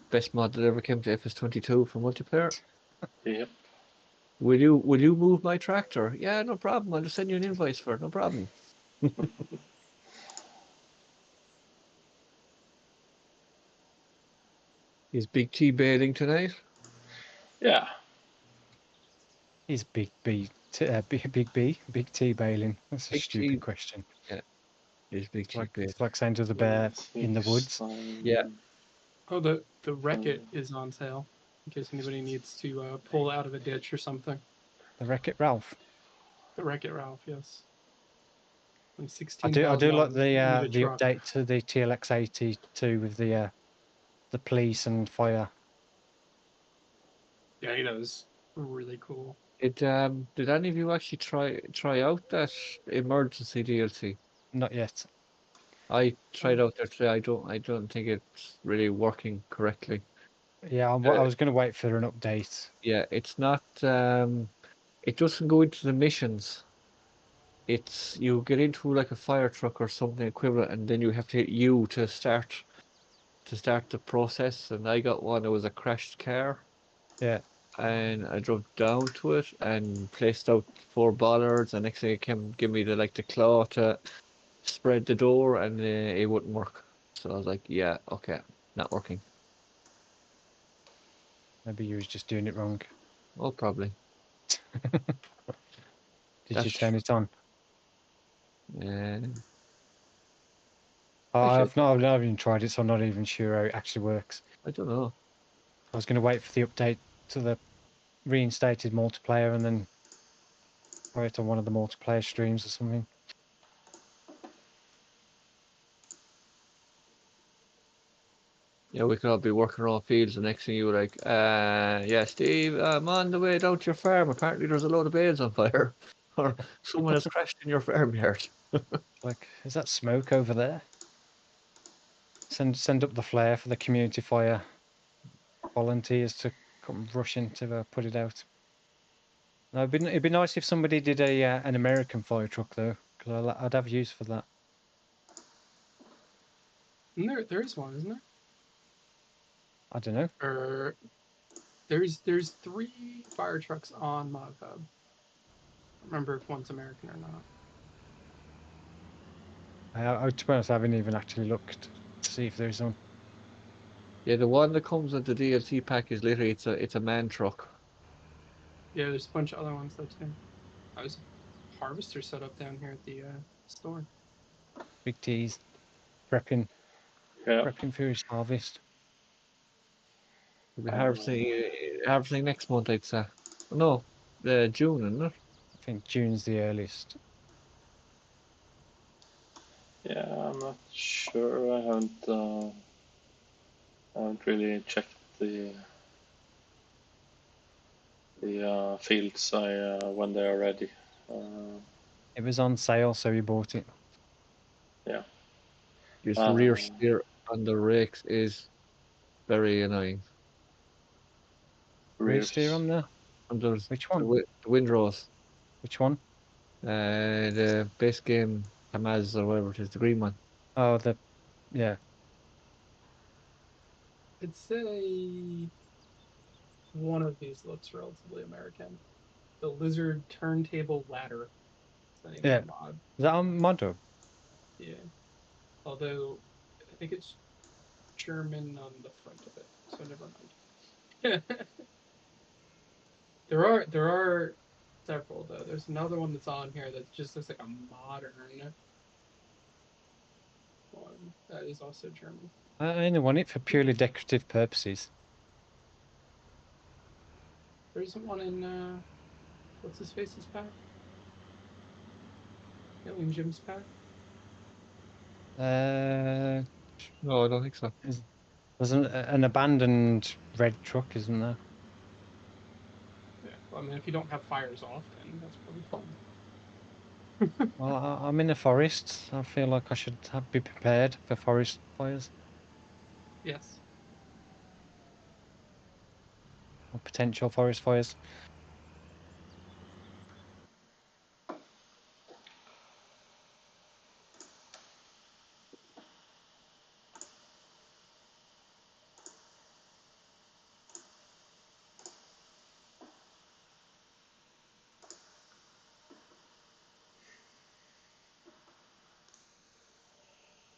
Best mod that ever came to FS22 for multiplayer. Yep. Will you move my tractor? Yeah, no problem. I'll just send you an invoice for it. No problem. Is Big T baling tonight? Yeah. He's Big T bailing. That's a Big stupid T. question. Yeah. It's big cheap bait. It's like saying to the bear in the woods. Yeah. Oh, the Wreck-It is on sale, in case anybody needs to pull out of a ditch or something. The Wreck-It Ralph. The Wreck-It Ralph, yes. And I do like $16,000 the truck. update to the TLX 82 with the police and fire. Yeah, it is really cool. Did any of you actually try out that emergency DLC? Not yet. I tried out there today. I don't think it's really working correctly. Yeah, I was going to wait for an update. Yeah, it's not. It doesn't go into the missions. It's you get into like a fire truck or something equivalent, and then you have to hit U to start the process. And I got one. It was a crashed car. Yeah. And I drove down to it and placed out 4 bollards. And next thing it came, give me the claw to spread the door, and it wouldn't work. So I was like, yeah, okay, not working. Maybe you was just doing it wrong. Oh, probably. Did you turn it on? And I've not even tried it, so I'm not even sure how it actually works. I don't know. I was going to wait for the update to the reinstated multiplayer and then try it on one of the multiplayer streams or something. Yeah, we could all be working around fields. The next thing you were like, yeah, Steve, I'm on the way down to your farm. Apparently, there's a load of bales on fire, or someone has crashed in your farmyard. Like, is that smoke over there? Send up the flare for the community fire volunteers to come rushing to put it out. No, it'd be nice if somebody did an American fire truck though, because I'd have use for that. And there is one, isn't there? I don't know. Or there's 3 fire trucks on ModHub. I don't remember if one's American or not. To be honest, I haven't even actually looked to see if there's one. Yeah, the one that comes with the DLC pack is literally it's a man truck. Yeah, there's a bunch of other ones though too. I was harvester set up down here at the store. Big T's prepping for his harvest. We'll be harvesting next month, I'd say. No, June, isn't it? I think June's the earliest. Yeah, I'm not sure. I haven't really checked the fields when they are ready. It was on sale, so we bought it. Yeah. This rear steer on the rakes is very annoying. Rear steer on there? Which one? The windrows. Which one? The base game Hamaz or whatever it is, the green one. Oh, yeah. I'd say one of these looks relatively American. The Lizard Turntable Ladder. Yeah. Mod. Is that on Modo? Yeah. Although I think it's German on the front of it, so never mind. There are several though. There's another one that's on here that just looks like a modern one that is also German. I only want it for purely decorative purposes. There isn't one in what's his face's pack? In Jim's pack? No, I don't think so. There's an abandoned red truck, isn't there? Yeah, well, I mean, if you don't have fires often, that's probably fun. Well, I'm in a forest. I feel like I should be prepared for forest fires. Yes. Or potential forest fires.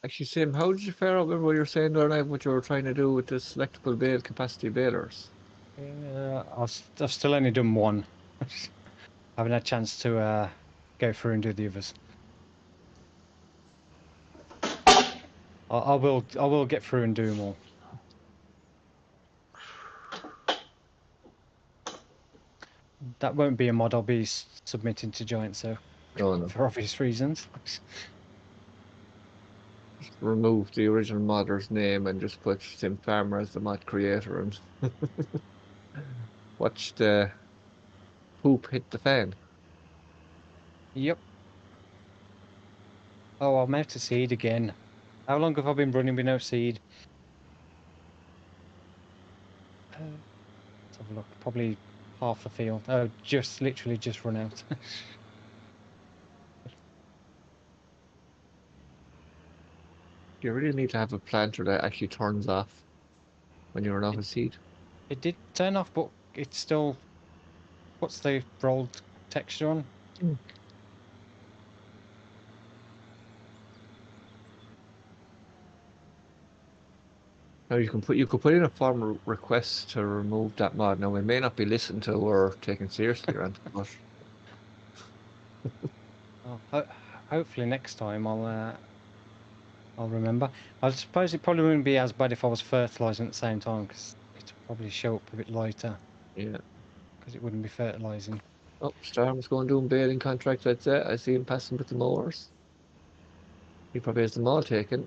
Actually, Sim, how did you fare out? Remember what you were saying the other night, what you were trying to do with the selectable bale capacity balers? I've still only done one. I haven't had a chance to go through and do the others. I will get through and do them all. That won't be a mod I'll be submitting to Giant, so Oh no. for obvious reasons. Remove the original modder's name and just put Tim Farmer as the mod creator and watch the poop hit the fan. Yep. Oh, I'm out of seed again. How long have I been running with no seed? Let's have a look. Probably half the field. Oh, literally just run out. You really need to have a planter that actually turns off when you run off a seed. It did turn off, but it's still... What's the rolled texture on? Now you could put in a form of request to remove that mod. Now it may not be listened to or taken seriously or anything, but Hopefully next time I'll remember. I suppose it probably wouldn't be as bad if I was fertilising at the same time, because it'd probably show up a bit lighter. yeah. Because it wouldn't be fertilising. Oh, Storm's going doing baling contracts, I'd say. I see him passing with the mowers. He probably has them all taken.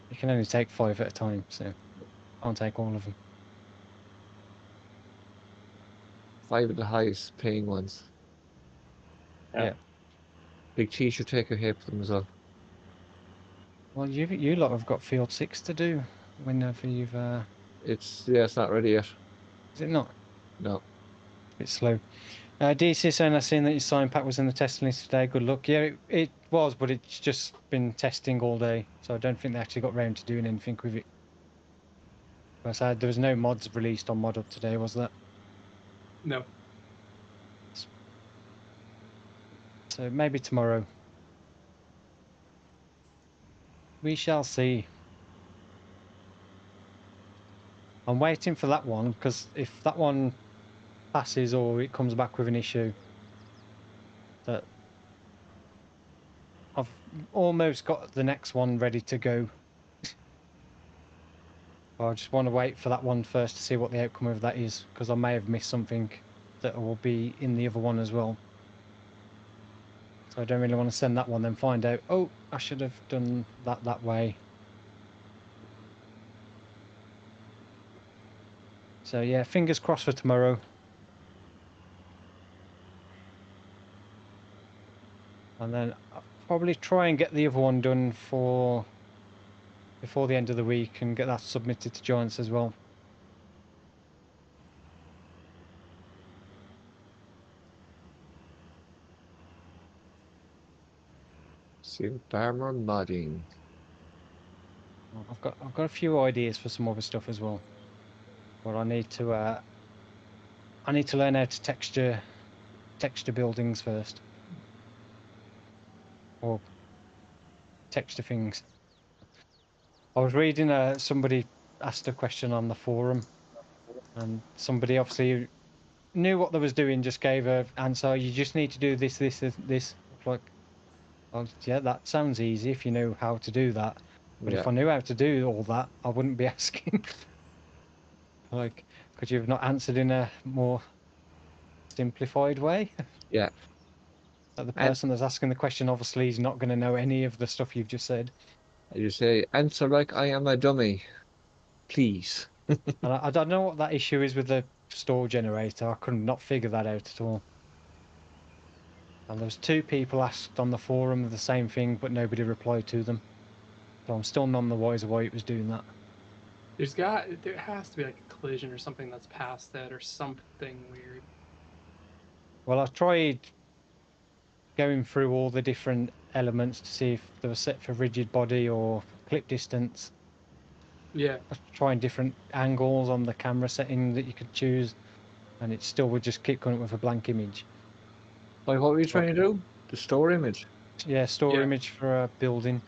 You can only take 5 at a time, so I'll take all of them. 5 of the highest paying ones. Yeah. Big T should take a hit for them as well. Well, you lot have got field 6 to do whenever you've... It's not ready yet. Is it not? No. A bit slow. DC saying I've seen that your sign pack was in the testing list today. Good luck. Yeah, it was, but it's just been testing all day, so I don't think they actually got round to doing anything with it. I said there was no mods released on ModUp today, was there? No. So maybe tomorrow. We shall see. I'm waiting for that one, because if that one passes or it comes back with an issue, that I've almost got the next one ready to go. I just want to wait for that one first to see what the outcome of that is, because I may have missed something that will be in the other one as well. So I don't really want to send that one then find out, oh, I should have done that way. So yeah, fingers crossed for tomorrow. And then I'll probably try and get the other one done before the end of the week and get that submitted to Giants as well. See Farmer modding. I've got a few ideas for some other stuff as well, but I need to learn how to texture buildings first, or texture things. I was reading somebody asked a question on the forum, and somebody obviously knew what they was doing, just gave an answer. You just need to do this, this, this. Like, well, yeah, that sounds easy if you know how to do that. But Yeah. if I knew how to do all that, I wouldn't be asking. Like, could you have not answered in a more simplified way? Yeah. That the person that's asking the question obviously is not going to know any of the stuff you've just said. You say, answer like I am a dummy, please. And I don't know what that issue is with the store generator. I could not figure that out at all. And there was 2 people asked on the forum the same thing, but nobody replied to them. So I'm still none the wiser why it was doing that. There has to be like a collision or something that's past that or something weird. Well, I tried going through all the different elements to see if they were set for rigid body or clip distance. Yeah. I was trying different angles on the camera setting that you could choose, and it still would just keep coming up with a blank image. Like, what were you trying to do? The store image? Yeah, store Yeah. image for a building.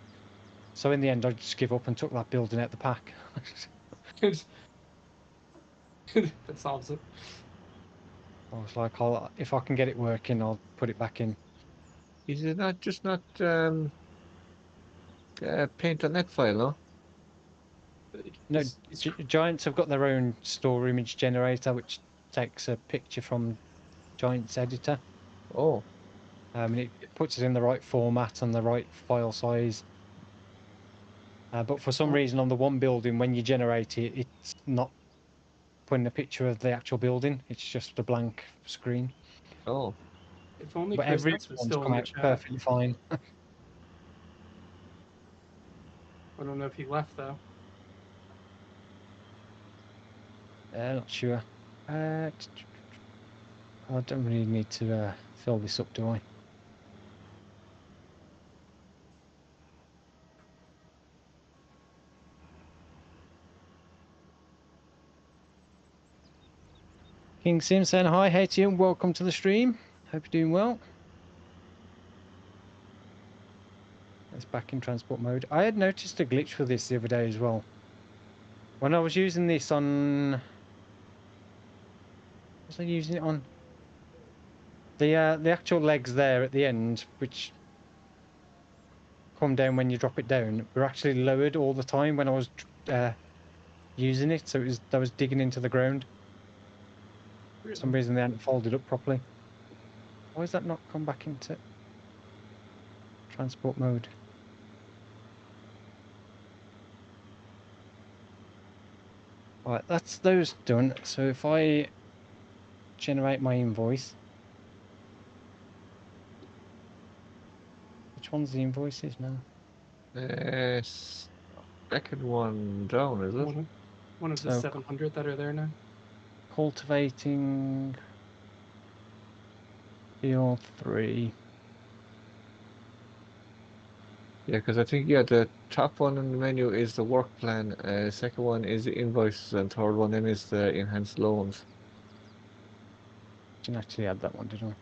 So in the end, I just give up and took that building out the pack. That solves it. I was like, if I can get it working, I'll put it back in. Is it not paint on net file, no? No, It's Giants have got their own store image generator, which takes a picture from Giants editor. Oh, And it puts it in the right format and the right file size. But for some reason, on the one building, when you generate it, it's not putting a picture of the actual building. It's just a blank screen. oh. if only But Chris everyone's was still come in the out chat. perfectly fine. I don't know if he left though. Not sure. I don't really need to fill this up, do I? King Sim saying hi, hey to you, and welcome to the stream. Hope you're doing well. It's back in transport mode. I had noticed a glitch with this the other day as well. When I was using this on... Was I using it on? The actual legs there at the end, which come down when you drop it down, were actually lowered all the time when I was using it, so I was digging into the ground. For some reason they hadn't folded up properly. Why has that not come back into transport mode? Right, that's those done. So if I generate my invoice, which one's the invoices now? Second one down, is it? One of the So 700 that are there now. cultivating field 3. Yeah, because I think, the top one in the menu is the work plan, second one is the invoices, and third one then is the enhanced loans. Didn't actually add that one, did I?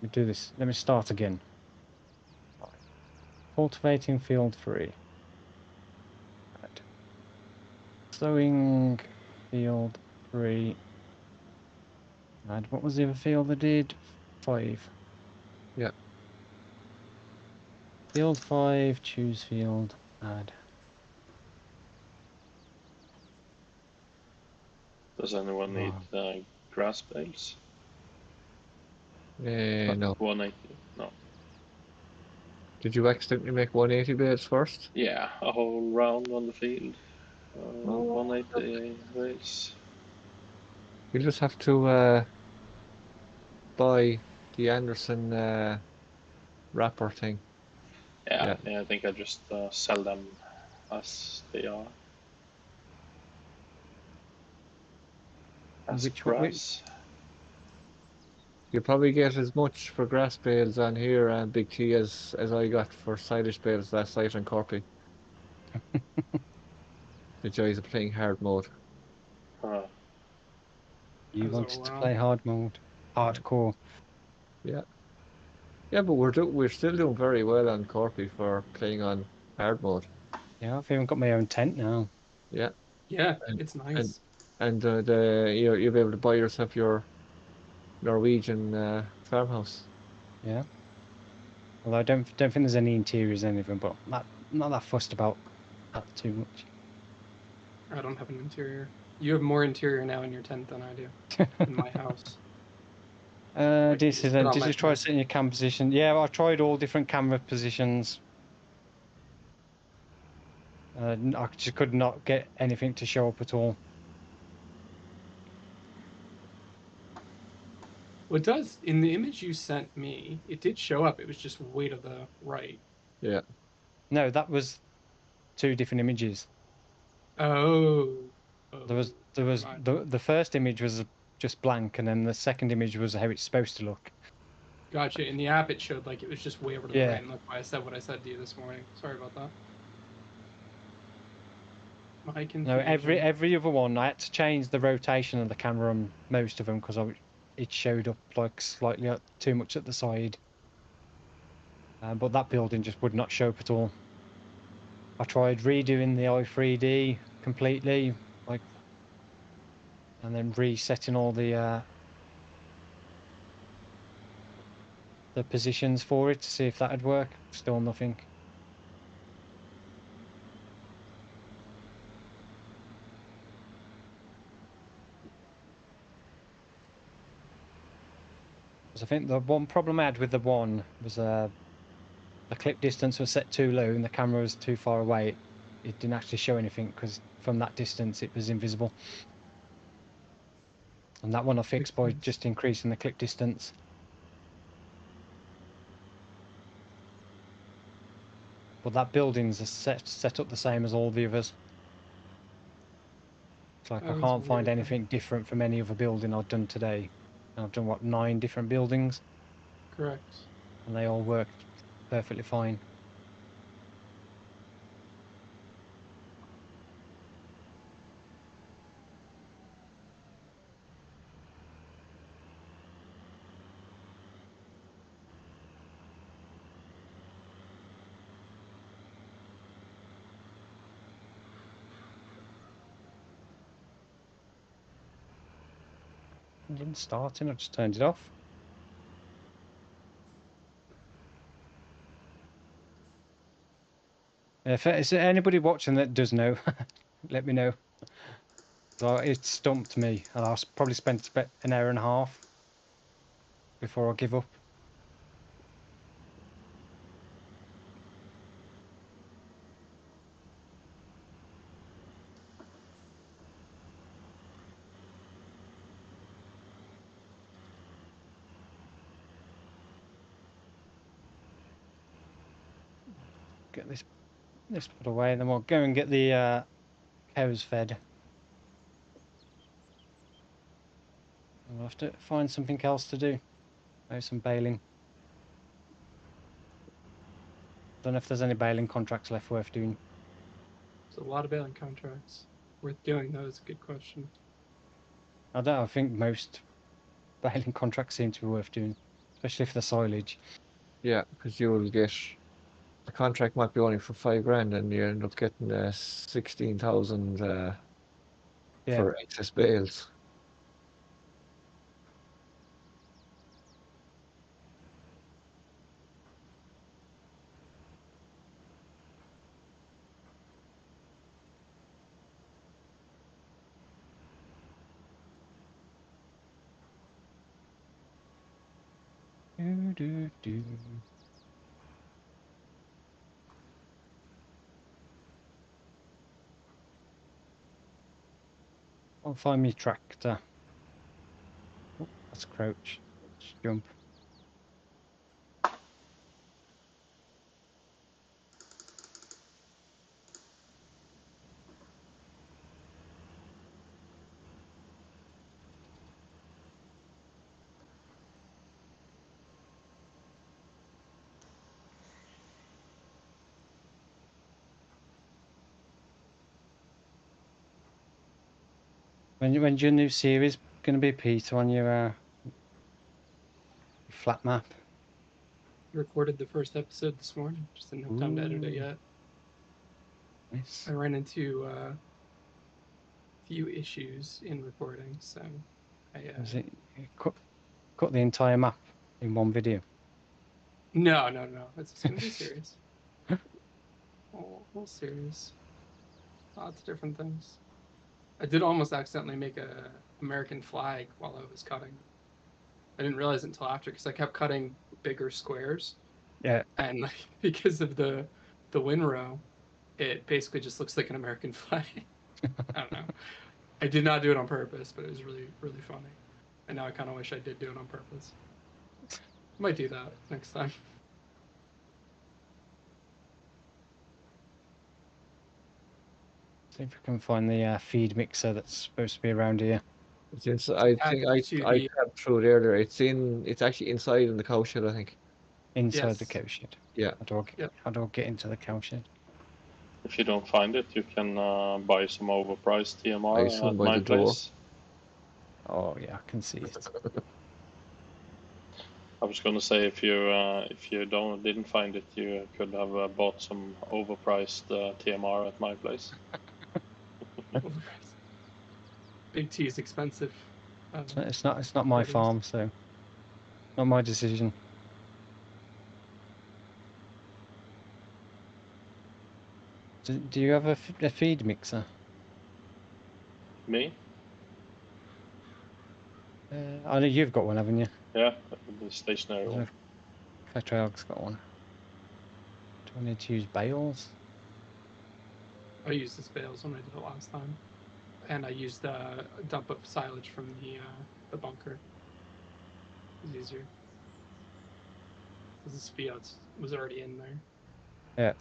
Let me do this. Let me start again. Cultivating field 3. Right. Sowing field 3. And what was the other field I did? 5. Yeah. Field 5, choose field, add. Does anyone need grass bales? No. 180? No. Did you accidentally make 180 bales first? Yeah, a whole round on the field. Oh, 180 bales. You just have to buy the Anderson wrapper thing. Yeah, I think I just sell them as they are. As grass. You probably get as much for grass bales on here and Big T as I got for silage bales last night on Corpy. The joys of playing hard mode. You wanted to play hard mode, hardcore. Yeah. Yeah, but we're still doing very well on Corpy for playing on hard mode. Yeah, I've even got my own tent now. Yeah. Yeah, it's nice. And you'll be able to buy yourself your Norwegian farmhouse. Yeah. Although I don't think there's any interiors or anything, but not that fussed about that too much. I don't have an interior. You have more interior now in your tent than I do in my house. Did you try setting your cam position? Yeah, I tried all different camera positions. I just could not get anything to show up at all. Well, it does. In the image you sent me, it did show up. It was just way to the right. Yeah. No, that was 2 different images. Oh. There was the first image was just blank, and then the second image was how it's supposed to look. Gotcha. In the app, it showed like it was just way over to the right, and that's why I said what I said to you this morning. Sorry about that. My confusion. No, every other one, I had to change the rotation of the camera on most of them because it showed up like slightly too much at the side. But that building just would not show up at all. I tried redoing the i3D completely, like and then resetting all the positions for it to see if that'd work. Still nothing. I think the one problem I had with the one was the clip distance was set too low and the camera was too far away. It didn't actually show anything because from that distance it was invisible. And that one I fixed by just increasing the clip distance. But that building's set up the same as all the others. It's like I can't find anything different from any other building I've done today. And I've done, what, 9 different buildings? Correct. And they all worked perfectly fine. It didn't start and I just turned it off. If is there anybody watching that does know, let me know. So it stumped me, and I probably spent about an hour and a half before I give up. Get this put away, and then we'll go and get the cows fed. We'll have to find something else to do. Maybe some baling. Don't know if there's any baling contracts left worth doing. There's a lot of baling contracts worth doing, though. Is a good question. I think most baling contracts seem to be worth doing, especially for the silage. Yeah, because you will get, the contract might be only for $5,000 and you end up getting 16,000 for excess bales. I'll find me tractor. Oh, that's crouch. Let's jump. When's your new series going to be, Peter, on your flat map? Recorded the first episode this morning. Just didn't have time to edit it yet. Nice. I ran into a few issues in recording, so I cut the entire map in one video? No. It's going to be serious. Whole series. Lots of different things. I did almost accidentally make a American flag while I was cutting. I didn't realize it until after because I kept cutting bigger squares. Yeah. And like, because of the windrow, it basically just looks like an American flag. I don't know. I did not do it on purpose, but it was really, really funny. And now I kind of wish I did do it on purpose. Might do that next time. See if we can find the feed mixer that's supposed to be around here. It's I think I tabbed through it earlier. It's actually inside in the cow shed, I think. Inside the cow shed. Yeah. How do I get into the cow shed? If you don't find it, you can buy some overpriced TMR at my place. Oh yeah, I can see it. I was gonna say if you didn't find it, you could have bought some overpriced TMR at my place. Big T is expensive. It's not my That is. farm, so not my decision. Do you have a feed mixer? Me? I know you've got one, haven't you? Yeah, the stationary one. Klatreelg's got one. Do I need to use bales? I used this bales when I did it last time, and I used a dump of silage from the bunker. It was easier because this Fiat was already in there. Yeah.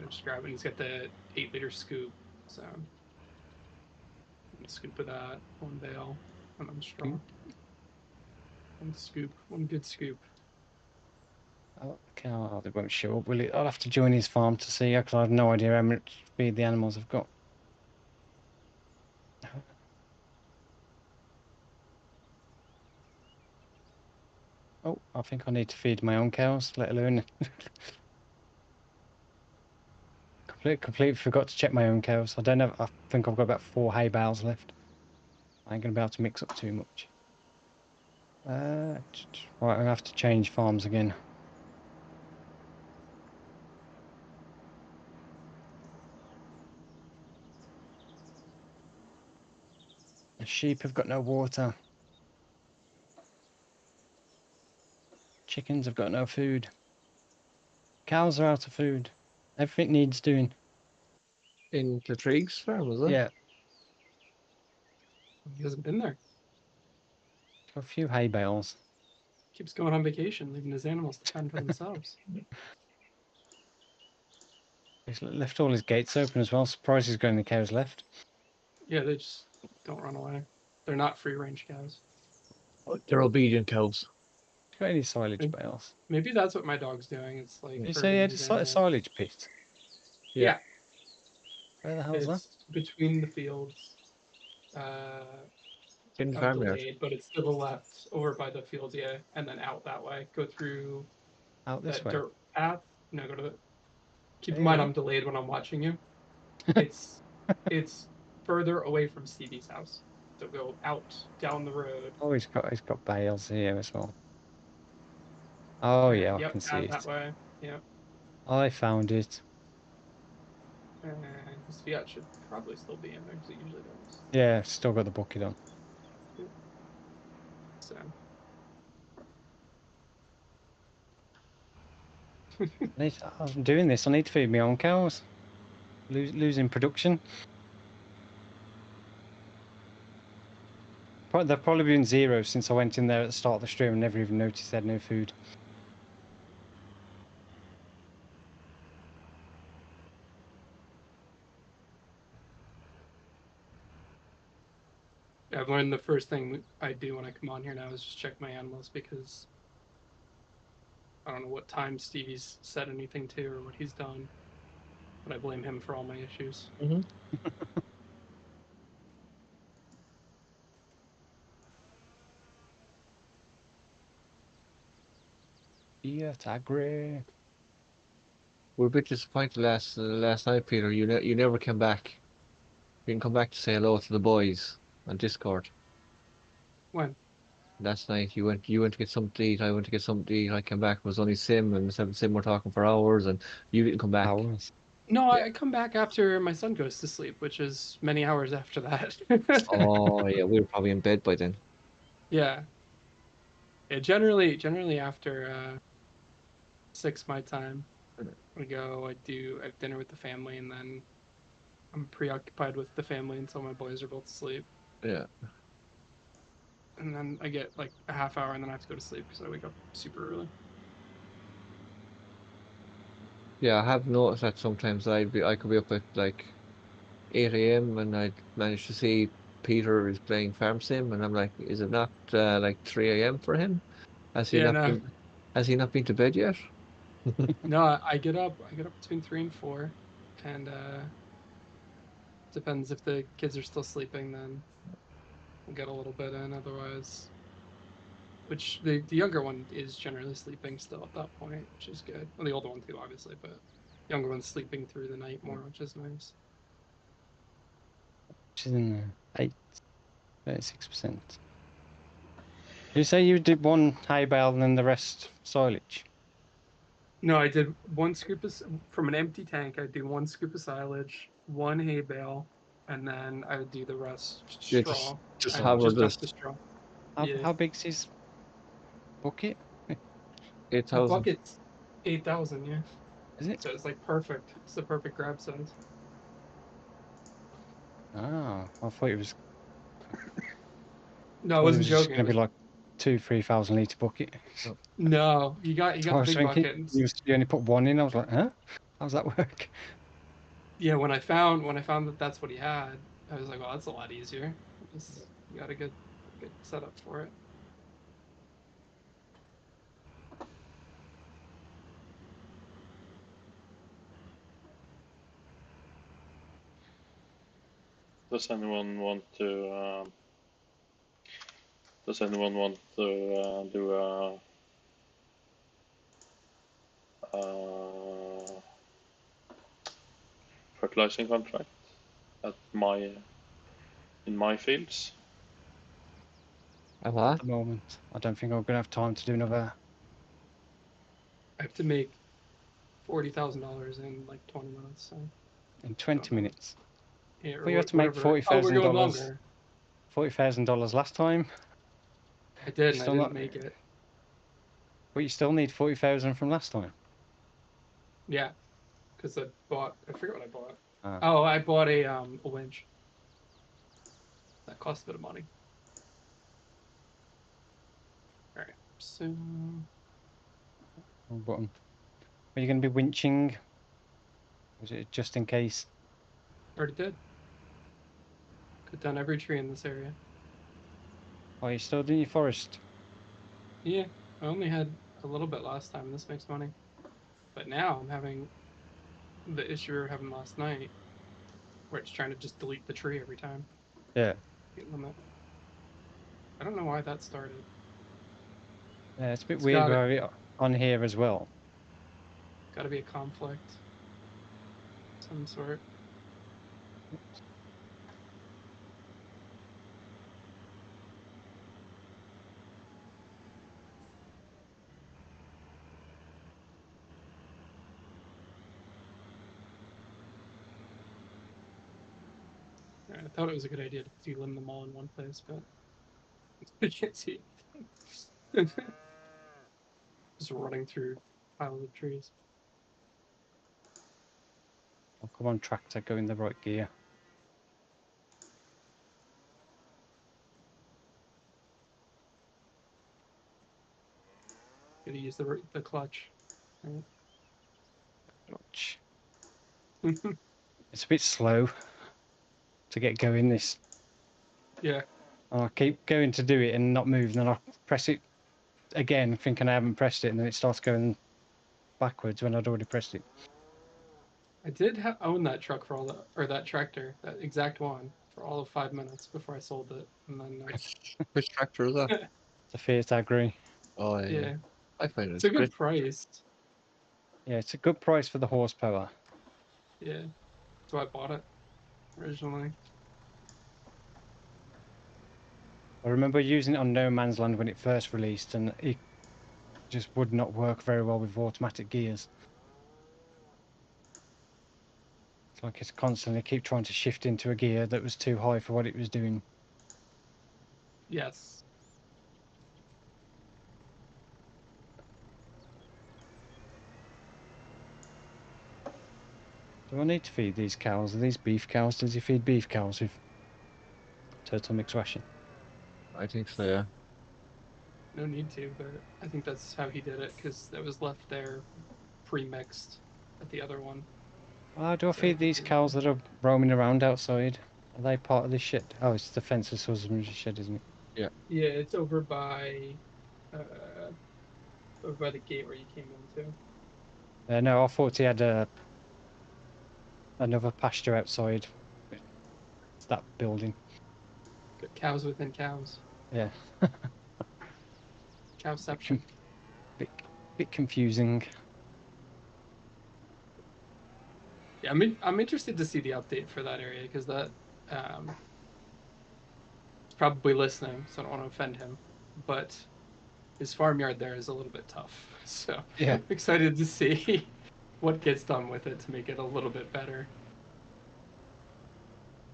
I just grab it. He's got the 8-liter scoop, so scoop of that, one bale, and then straw. One scoop, one good scoop. Okay, they won't show up, will it? I'll have to join his farm to see, because I have no idea how much feed the animals have got. Oh, I think I need to feed my own cows, let alone... Completely forgot to check my own cows. I think I've got about 4 hay bales left. I ain't going to be able to mix up too much. Right, I'm going to have to change farms again. The sheep have got no water. Chickens have got no food. Cows are out of food. Everything needs doing. In Klatreelg's farm, was it? Yeah. He hasn't been there. Got a few hay bales. Keeps going on vacation, leaving his animals to fend for themselves. He's left all his gates open as well. Surprised he's got any cows left. Yeah, they just don't run away. They're not free-range cows. They're obedient cows. Got any silage bales? Maybe that's what my dog's doing. It's like You herding say he had his a animals. silage pit? Yeah. Where the hell's that? It's between the fields. In the I'm farmyard. delayed, but it's to the left, over by the fields, yeah, and then out that way. Go through Out this that way? dirt path. No, go to the. Keep There in you mind, go. I'm delayed when I'm watching you. It's further away from Stevie's house. So go out down the road. Oh, he's got bales here as well. Oh yeah, I Yep, can see down it. that way. Yep. I found it. And his Fiat should probably still be in there because it usually does. Yeah, still got the bucket on. Yep. So. I'm doing this. I need to feed my own cows. Losing production. They've probably been 0 since I went in there at the start of the stream and never even noticed they had no food. I've learned the first thing I do when I come on here now is just check my animals because I don't know what time Stevie's said anything to or what he's done, but I blame him for all my issues. Mm-hmm. Yeah, it's agree. We're a bit disappointed last night, Peter. You never came back. You didn't come back to say hello to the boys on Discord. When? Last night you went to get something to eat. I went to get something to eat. I came back. It was only Sim and Sim were talking for hours, and you didn't come back. Hours. No, Yeah. I come back after my son goes to sleep, which is many hours after that. Oh yeah, we were probably in bed by then. Yeah. Yeah, generally after 6 my time, I have dinner with the family, and then I'm preoccupied with the family until my boys are both asleep. Yeah. And then I get like a half hour, and then I have to go to sleep because I wake up super early. Yeah, I have noticed that sometimes I could be up at like 8 a.m. and I'd manage to see Peter is playing Farm Sim, and I'm like, is it not like 3 a.m. for him? Has he Yeah, not no, been has he not been to bed yet? no, I get up. I get up between 3 and 4, and depends if the kids are still sleeping. Then we'll get a little bit in. Otherwise, which the younger one is generally sleeping still at that point, which is good. Well, the older one too, obviously, but younger one's sleeping through the night more, which is nice. Which is in 36%. You say you did one hay bale and then the rest silage? No, I did one scoop of from an empty tank. I do one scoop of silage, one hay bale, and then I would do the rest Yeah, straw. just I have her just dump this the straw. How, Yeah. how big's his bucket? The 8,000. bucket's 8,000, yeah. Is it? So it's like perfect. It's the perfect grab size. Ah, I thought it was. No, I It wasn't was just joking. going to be like 2,000-3,000 litre bucket. No, you got I the was big thinking bucket. you only put one in. I was like, huh? How does that work? Yeah, when I found that that's what he had, I was like, well, that's a lot easier. You got a good setup for it. Does anyone want to? Does anyone want to do a fertilizing contract at in my fields? And At what? the moment, I don't think I'm going to have time to do another. I have to make $40,000 in like 20 minutes. So In 20 minutes. yeah, Well, you had to make whatever. Oh, we're going $40,000. longer. $40,000 last time. I did, and I Still didn't not. make it. But you still need 40,000 from last time. Yeah, because I forget what I bought. Ah. Oh, I bought a winch. That cost a bit of money. All right, so Button. Are you going to be winching? Was it just in case? already did. Cut down every tree in this area. Are you still doing your forest? Yeah, I only had a little bit last time. This makes money, but now I'm having the issue we were having last night, where it's trying to just delete the tree every time. Yeah. Limit. I don't know why that started. Yeah, it's a bit It's weird got it. where it on here as well. Got to be a conflict, some sort. I thought it was a good idea to delimb them all in one place, but I can't see anything. Just running through piles of trees. Oh, come on, tractor, go in the right gear. Gotta use the clutch. Right? Clutch. It's a bit slow to get going, this. Yeah. I keep going to do it and not move, and then I press it again, thinking I haven't pressed it, and then it starts going backwards when I'd already pressed it. I did own that truck for or that tractor, that exact one, for all of 5 minutes before I sold it, and then Which tractor is that? It's a Fiat Agri. Oh, yeah. yeah, I find it's it's a good great. price. Yeah, it's a good price for the horsepower. Yeah, so I bought it originally. I remember using it on No Man's Land when it first released, and it just would not work very well with automatic gears. It's like it's constantly keep trying to shift into a gear that was too high for what it was doing. Yes. Do I need to feed these cows? Are these beef cows? Does he feed beef cows with turtle mix ration? I think so, yeah. No need to, but I think that's how he did it, because that was left there pre-mixed at the other one. How do I So feed these cows that are roaming around outside? Are they part of this shed? Oh, it's the fences husbandry shed, isn't it? Yeah, it's over by the gate where you came into. No, I thought he had another pasture outside. It's that building. Got cows within cows. Yeah. Cowception. Bit confusing. Yeah, I'm interested to see the update for that area, because that probably listening, so I don't want to offend him. But his farmyard there is a little bit tough. So Yeah. I'm excited to see what gets done with it to make it a little bit better.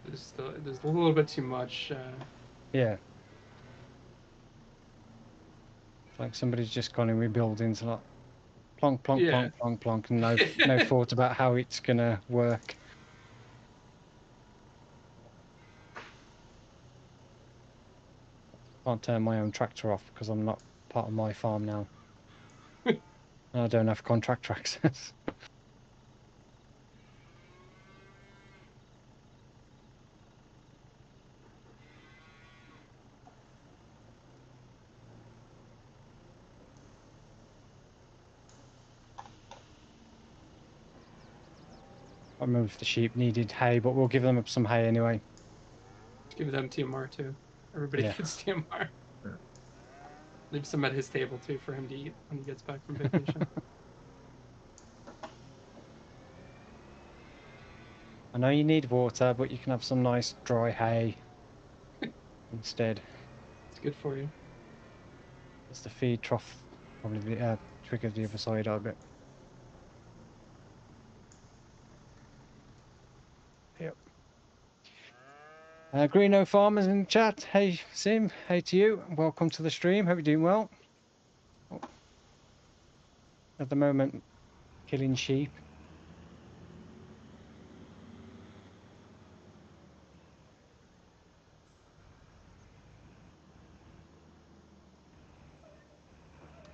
There's a little bit too much. Yeah. It's like somebody's just gone and rebuilding to like plonk, plonk, Yeah. plonk, plonk, plonk, and no thought about how it's gonna work. Can't turn my own tractor off because I'm not part of my farm now. And I don't have contractor access. I remember if the sheep needed hay, but we'll give them some hay anyway. Give them TMR too. Everybody Yeah. gets TMR. Yeah. Leave some at his table too for him to eat when he gets back from vacation. I know you need water, but you can have some nice dry hay instead. It's good for you. It's the feed trough probably the triggers the other side of it. Yep. Greeno Farmers in the chat. Hey Sim, hey to you. Welcome to the stream. Hope you're doing well. At the moment, killing sheep.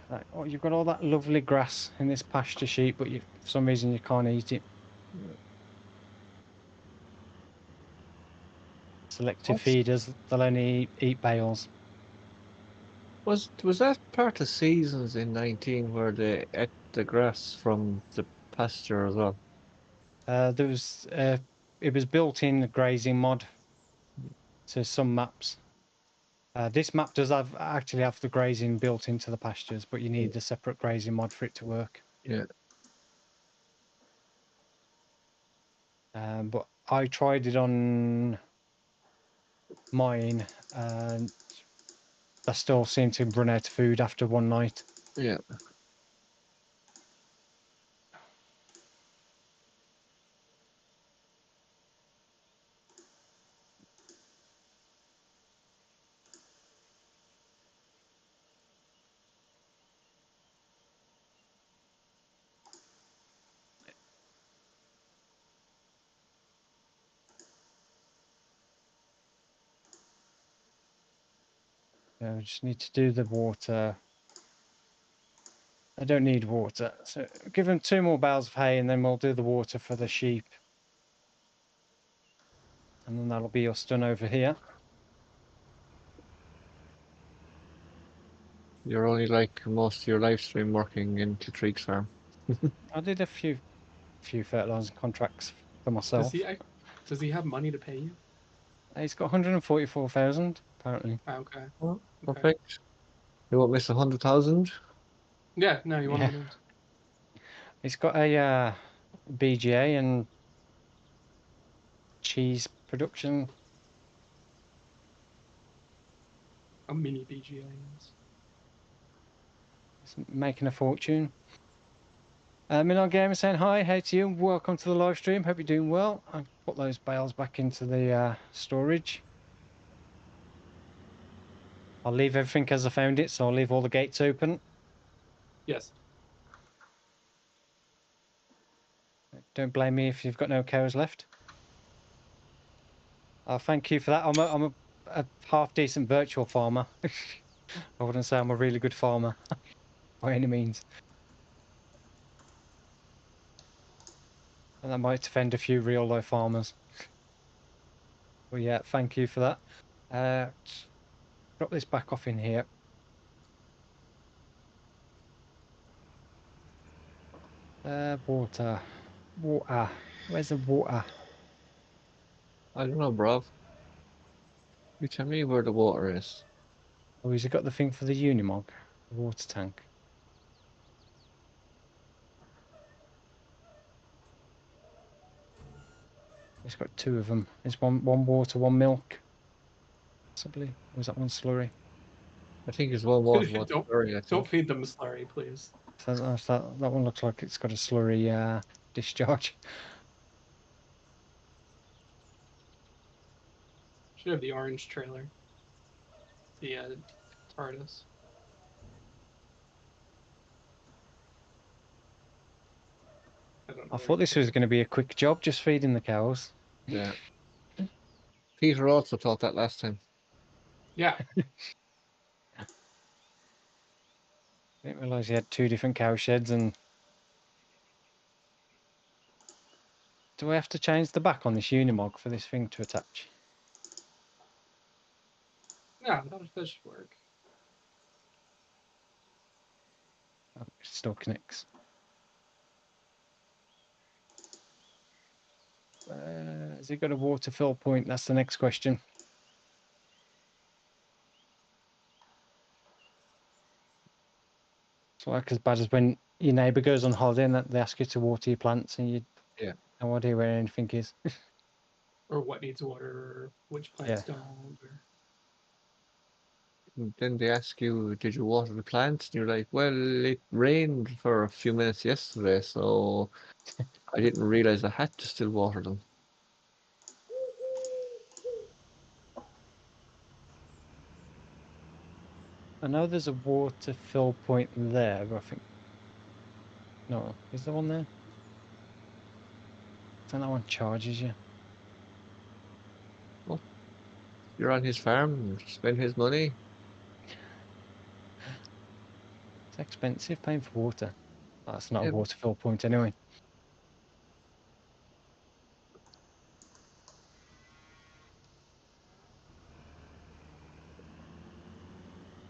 Like, oh, you've got all that lovely grass in this pasture sheep, but for some reason you can't eat it. Selective feeders, they'll only eat bales. Was that part of seasons in 19 where they ate the grass from the pasture as well? There was it was built in the grazing mod to some maps. This map does actually have the grazing built into the pastures, but you need the separate grazing mod for it to work. Yeah. But I tried it on mine, and I still seem to run out of food after one night. Yeah. I just need to do the water. I don't need water, so give them 2 more bales of hay, and then we'll do the water for the sheep. And then that'll be us done over here. You're only like most of your live stream working in Klatreelg's farm. I did a few fertilizer contracts for myself. Does he have money to pay you? He's got 144,000 apparently. Okay. Oh, Okay. perfect. You won't miss 100,000. Yeah, no, you want Yeah. to names. He's got a BGA and cheese production. A mini BGA. Yes. He's making a fortune. Minon Gamer saying hi, hey to you, welcome to the live stream. Hope you're doing well. I'll put those bales back into the storage. I'll leave everything as I found it, so I'll leave all the gates open. Yes. Don't blame me if you've got no cows left. Thank you for that. I'm a half decent virtual farmer. I wouldn't say I'm a really good farmer by any means. And that might offend a few real life farmers. Well, yeah, thank you for that. Drop this back off in here. Water. Water. Where's the water? I don't know, bruv. You tell me where the water is. Oh, has he got the thing for the Unimog? The water tank. He's got 2 of them. There's one water, one milk. Possibly. Or was that one slurry? I think it's one water, one Don't- slurry, I Don't think. feed them slurry, please. So that one looks like it's got a slurry discharge. Should have the orange trailer. The TARDIS. I thought this was going to be a quick job, just feeding the cows. Yeah. Peter also thought that last time. Yeah. I didn't realise he had 2 different cow sheds. And do I have to change the back on this Unimog for this thing to attach? Yeah, that should work. Oh, it still connects. Has it got a water fill point? That's the next question. It's like as bad as when your neighbour goes on holiday and they ask you to water your plants and you Yeah. no idea where anything is. Or what needs water, or which plants don't. Or... And then they ask you, did you water the plants? And you're like, well, it rained for a few minutes yesterday, so I didn't realize I had to still water them. I know there's a water fill point there, but I think... No, is there one there? I think that one charges you. Well, you're on his farm, spend his money. It's expensive paying for water. Oh, that's not Yeah, a water fill point anyway.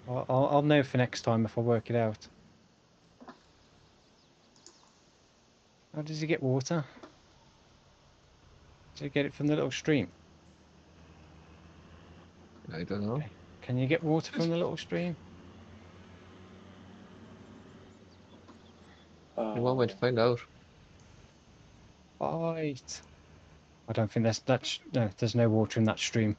I'll know for next time if I work it out. How does he get water? Does he get it from the little stream? I don't know. Okay. Can you get water from the little stream? You want me to find out? Right. I don't think no, there's no water in that stream.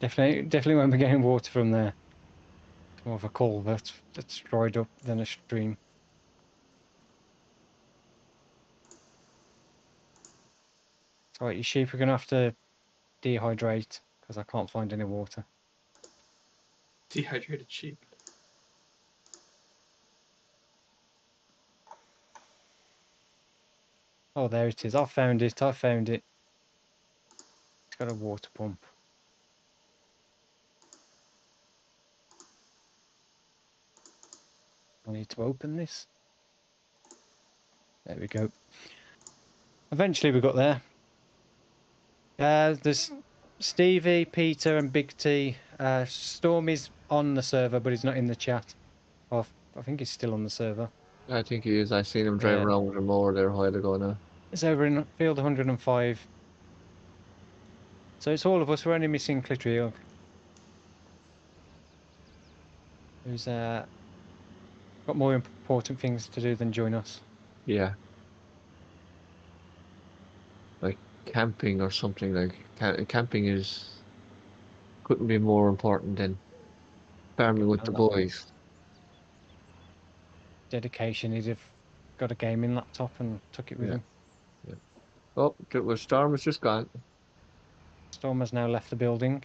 Definitely won't be getting water from there. It's more of a culvert that's dried up than a stream. Right, your sheep are going to have to dehydrate because I can't find any water. Dehydrated sheep. Oh, there it is. I found it. I found it. It's got a water pump. I need to open this. There we go. Eventually we got there. There's Stevie, Peter and Big T. Storm is on the server, but he's not in the chat. Oh, I think he's still on the server. I think he is. I seen him drive around with a mower there a while ago now. It's over in field 105. So it's all of us. We're only missing Klatreelg, who's got more important things to do than join us. Yeah. Like camping or something. Like camping couldn't be more important than farming with the boys. Dedication. He'd have got a gaming laptop and took it with him. Yeah. Oh, Storm has just gone. Storm has now left the building.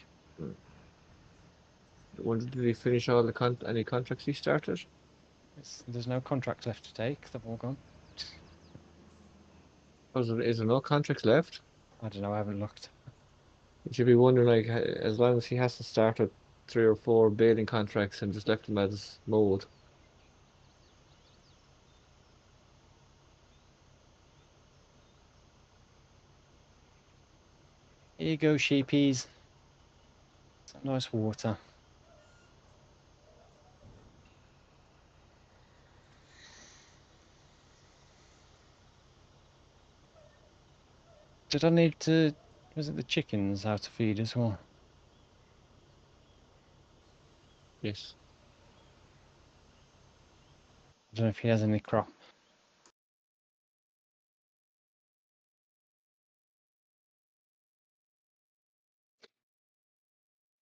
Did he finish all any contracts he started? There's no contracts left to take. They've all gone. Is there no contracts left? I don't know. I haven't looked. You should be wondering, like, as long as he hasn't started 3 or 4 baling contracts and just left them as mold. Here you go, sheepies. Some nice water. Did I need to... Was it the chickens how to feed as well? Yes. I don't know if he has any crop.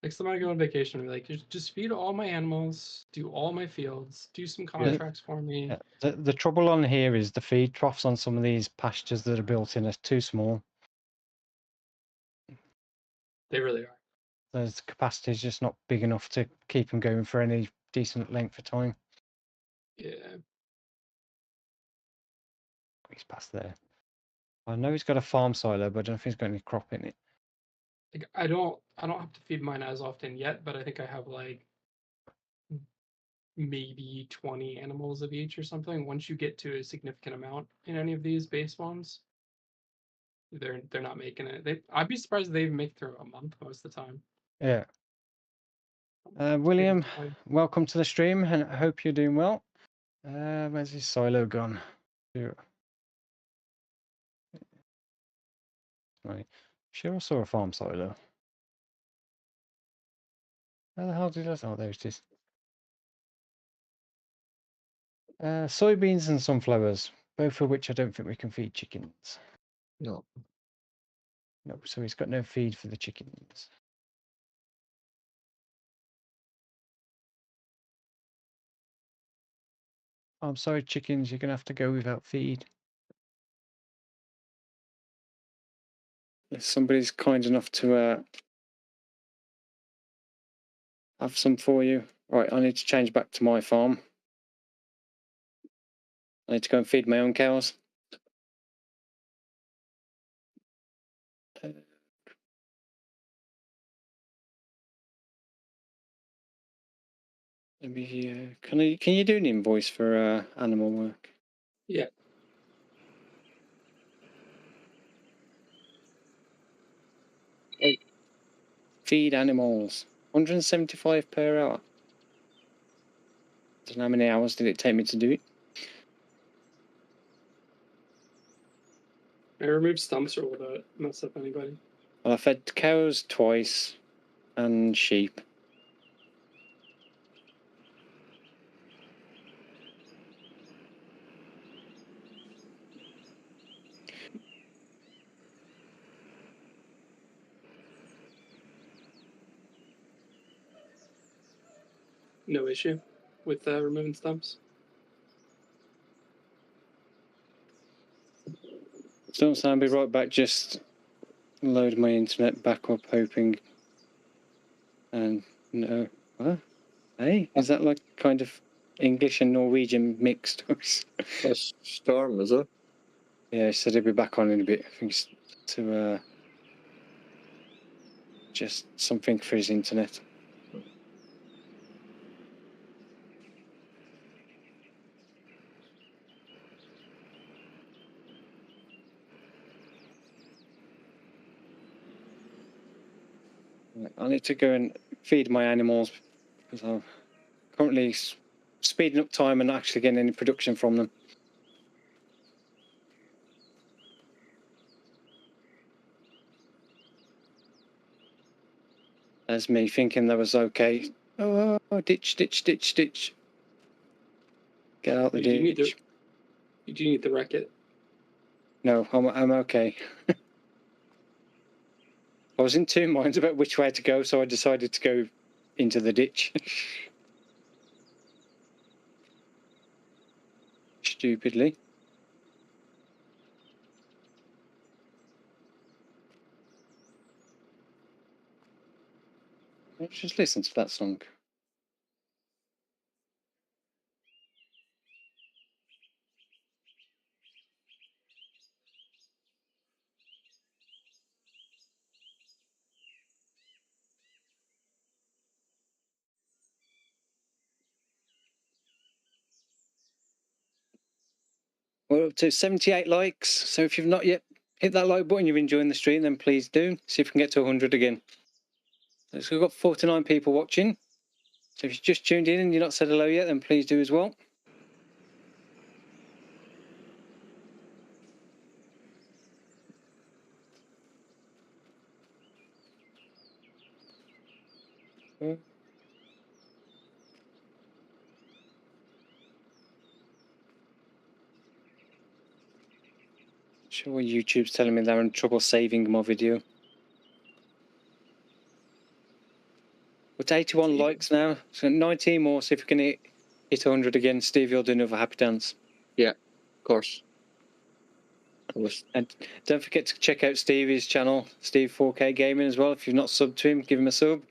Next time I go on vacation, I'll be like, just feed all my animals, do all my fields, do some contracts for me. Yeah. The trouble on here is the feed troughs on some of these pastures that are built in are too small. They really are. The capacity is just not big enough to keep them going for any decent length of time. Yeah. He's past there. I know he's got a farm silo, but I don't know if he's got any crop in it. Like, I don't have to feed mine as often yet, but I think I have like maybe 20 animals of each or something. Once you get to a significant amount in any of these base ones, they're not making it. I'd be surprised if they even make it through a month most of the time. Yeah. William, welcome to the stream, and I hope you're doing well. Where's his silo gone? Right. Sure, I saw a farm silo. Where the hell did I? Oh, there it is. Soybeans and sunflowers, both of which I don't think we can feed chickens. No. No, so he's got no feed for the chickens. I'm sorry, chickens, you're going to have to go without feed. If somebody's kind enough to have some for you. Right, I need to change back to my farm. I need to go and feed my own cows. Maybe can you do an invoice for animal work? Yeah. Feed animals, 175 per hour. I don't know how many hours did it take me to do it. I removed stumps, or will that mess up anybody? Well, I fed cows twice and sheep. No issue with removing stumps. So I'll be right back. Just load my internet back up, hoping. And no, what? Hey, is that like kind of English and Norwegian mixed? That's Storm, is it? Yeah, he said he'll be back on in a bit. I think it's to just something for his internet. I need to go and feed my animals because I'm currently speeding up time and not actually getting any production from them. That's me thinking that was okay. Oh, ditch, ditch, ditch, ditch. Get out the ditch. You do need to wreck it. No, I'm okay. I was in two minds about which way to go, so I decided to go into the ditch. Stupidly. Let's just listen to that song. We're up to 78 likes, so if you've not yet hit that like button, you're enjoying the stream, then please do. See if we can get to 100 again. So we've got 49 people watching. So if you've just tuned in and you've not said hello yet, then please do as well. Sure, YouTube's telling me they're in trouble saving my video. It's 81 likes now. So 19 more. See if we can hit 100 again. Steve, you'll do another happy dance. Yeah, of course. And don't forget to check out Stevie's channel, Stevie4KGaming as well. If you've not subbed to him, give him a sub.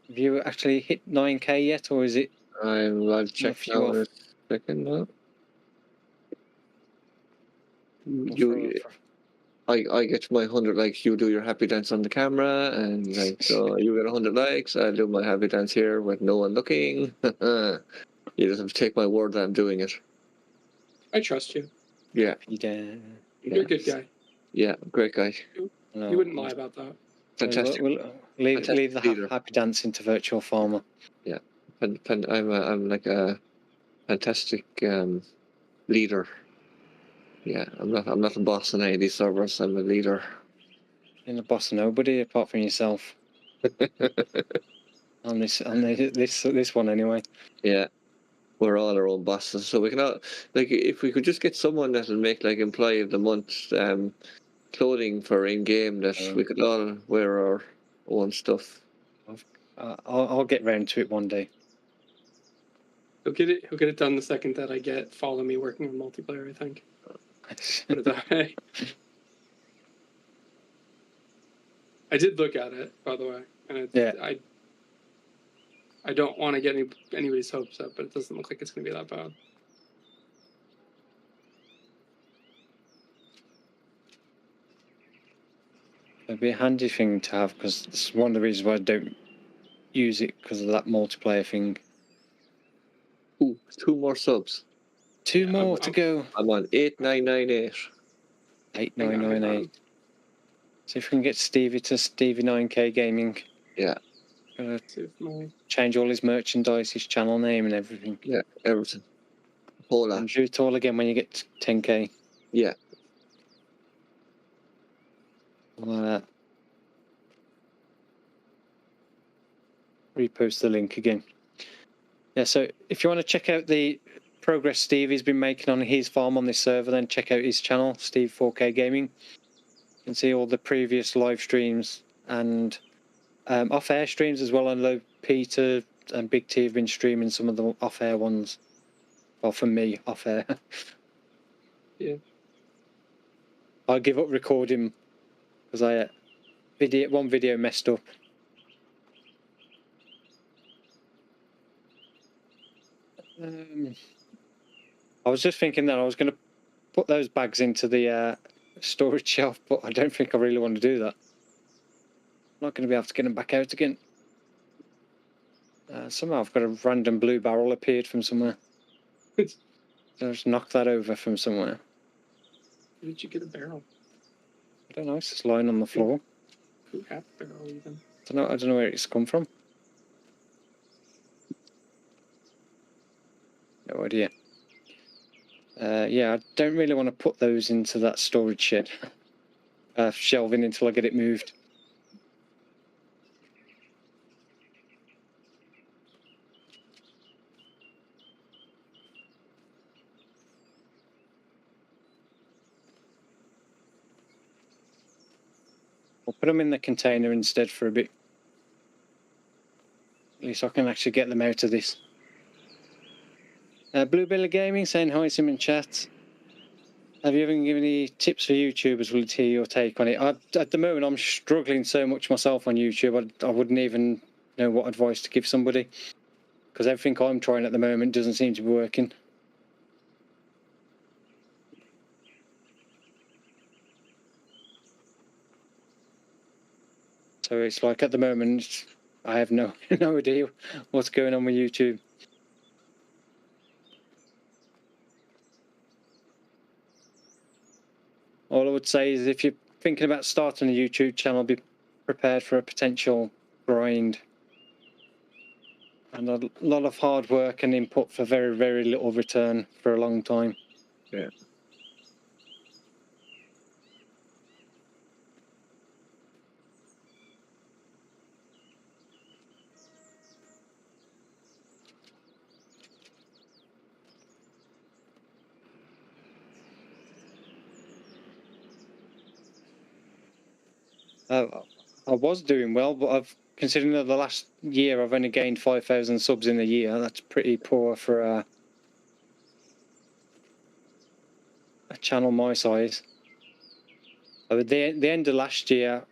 Have you actually hit 9k yet, or is it? I'll check now in a second now. I get my 100 likes, you do your happy dance on the camera, and like, so you get 100 likes, I'll do my happy dance here with no one looking. You just have to take my word that I'm doing it. I trust you. Yeah. You're a good guy. Yeah, great guy. You wouldn't lie about that. Fantastic. We'll leave the happy dance into Virtual Farmer. Yeah, I'm like a fantastic leader. Yeah, I'm not a boss on any of these servers. I'm a leader. You're the boss of nobody apart from yourself. on this one anyway. Yeah, we're all our own bosses, so we can all, like, if we could just get someone that'll make like employee of the month clothing for in game, that we could all wear our own stuff. I'll get round to it one day. He'll get it done the second that I get follow me working on multiplayer, I think. Put it that way. I did look at it, by the way, and I don't want to get anybody's hopes up, but it doesn't look like it's going to be that bad. It'd be a handy thing to have, because it's one of the reasons why I don't use it, because of that multiplayer thing. Ooh, 2 more subs. 2 more to go. I'm on 8998. 8998. See if we can get Stevie to Stevie9KGaming. Yeah. Change all his merchandise, his channel name and everything. Yeah, everything. Whole lot. And do it all again when you get 10k. Yeah. Repost the link again. Yeah, so if you want to check out the progress Stevie's been making on his farm on this server, then check out his channel, Stevie4KGaming. You can see all the previous live streams and off-air streams as well. I know Peter and Big T have been streaming some of the off-air ones. Well, for me, off-air. Yeah. I give up recording because one video messed up. I was just thinking that I was going to put those bags into the storage shelf, but I don't think I really want to do that. I'm not going to be able to get them back out again. Somehow I've got a random blue barrel appeared from somewhere. So just knock that over from somewhere. Where did you get a barrel? I don't know, it's just lying on the floor. Who had the barrel even? I don't know where it's come from. No idea. Yeah, I don't really want to put those into that storage shed. Shelving until I get it moved. I'll put them in the container instead for a bit. At least I can actually get them out of this. Bluebelly Gaming saying hi to him in chat. Have you ever given any tips for YouTubers? Will hear your take on it? At the moment, I'm struggling so much myself on YouTube. I wouldn't even know what advice to give somebody, because everything I'm trying at the moment doesn't seem to be working. So it's like at the moment, I have no idea what's going on with YouTube. All I would say is if you're thinking about starting a YouTube channel, be prepared for a potential grind. And a lot of hard work and input for very, very little return for a long time. Yeah. I was doing well, but I've considering that the last year I've only gained 5,000 subs in a year, that's pretty poor for a channel my size. At the end of last year,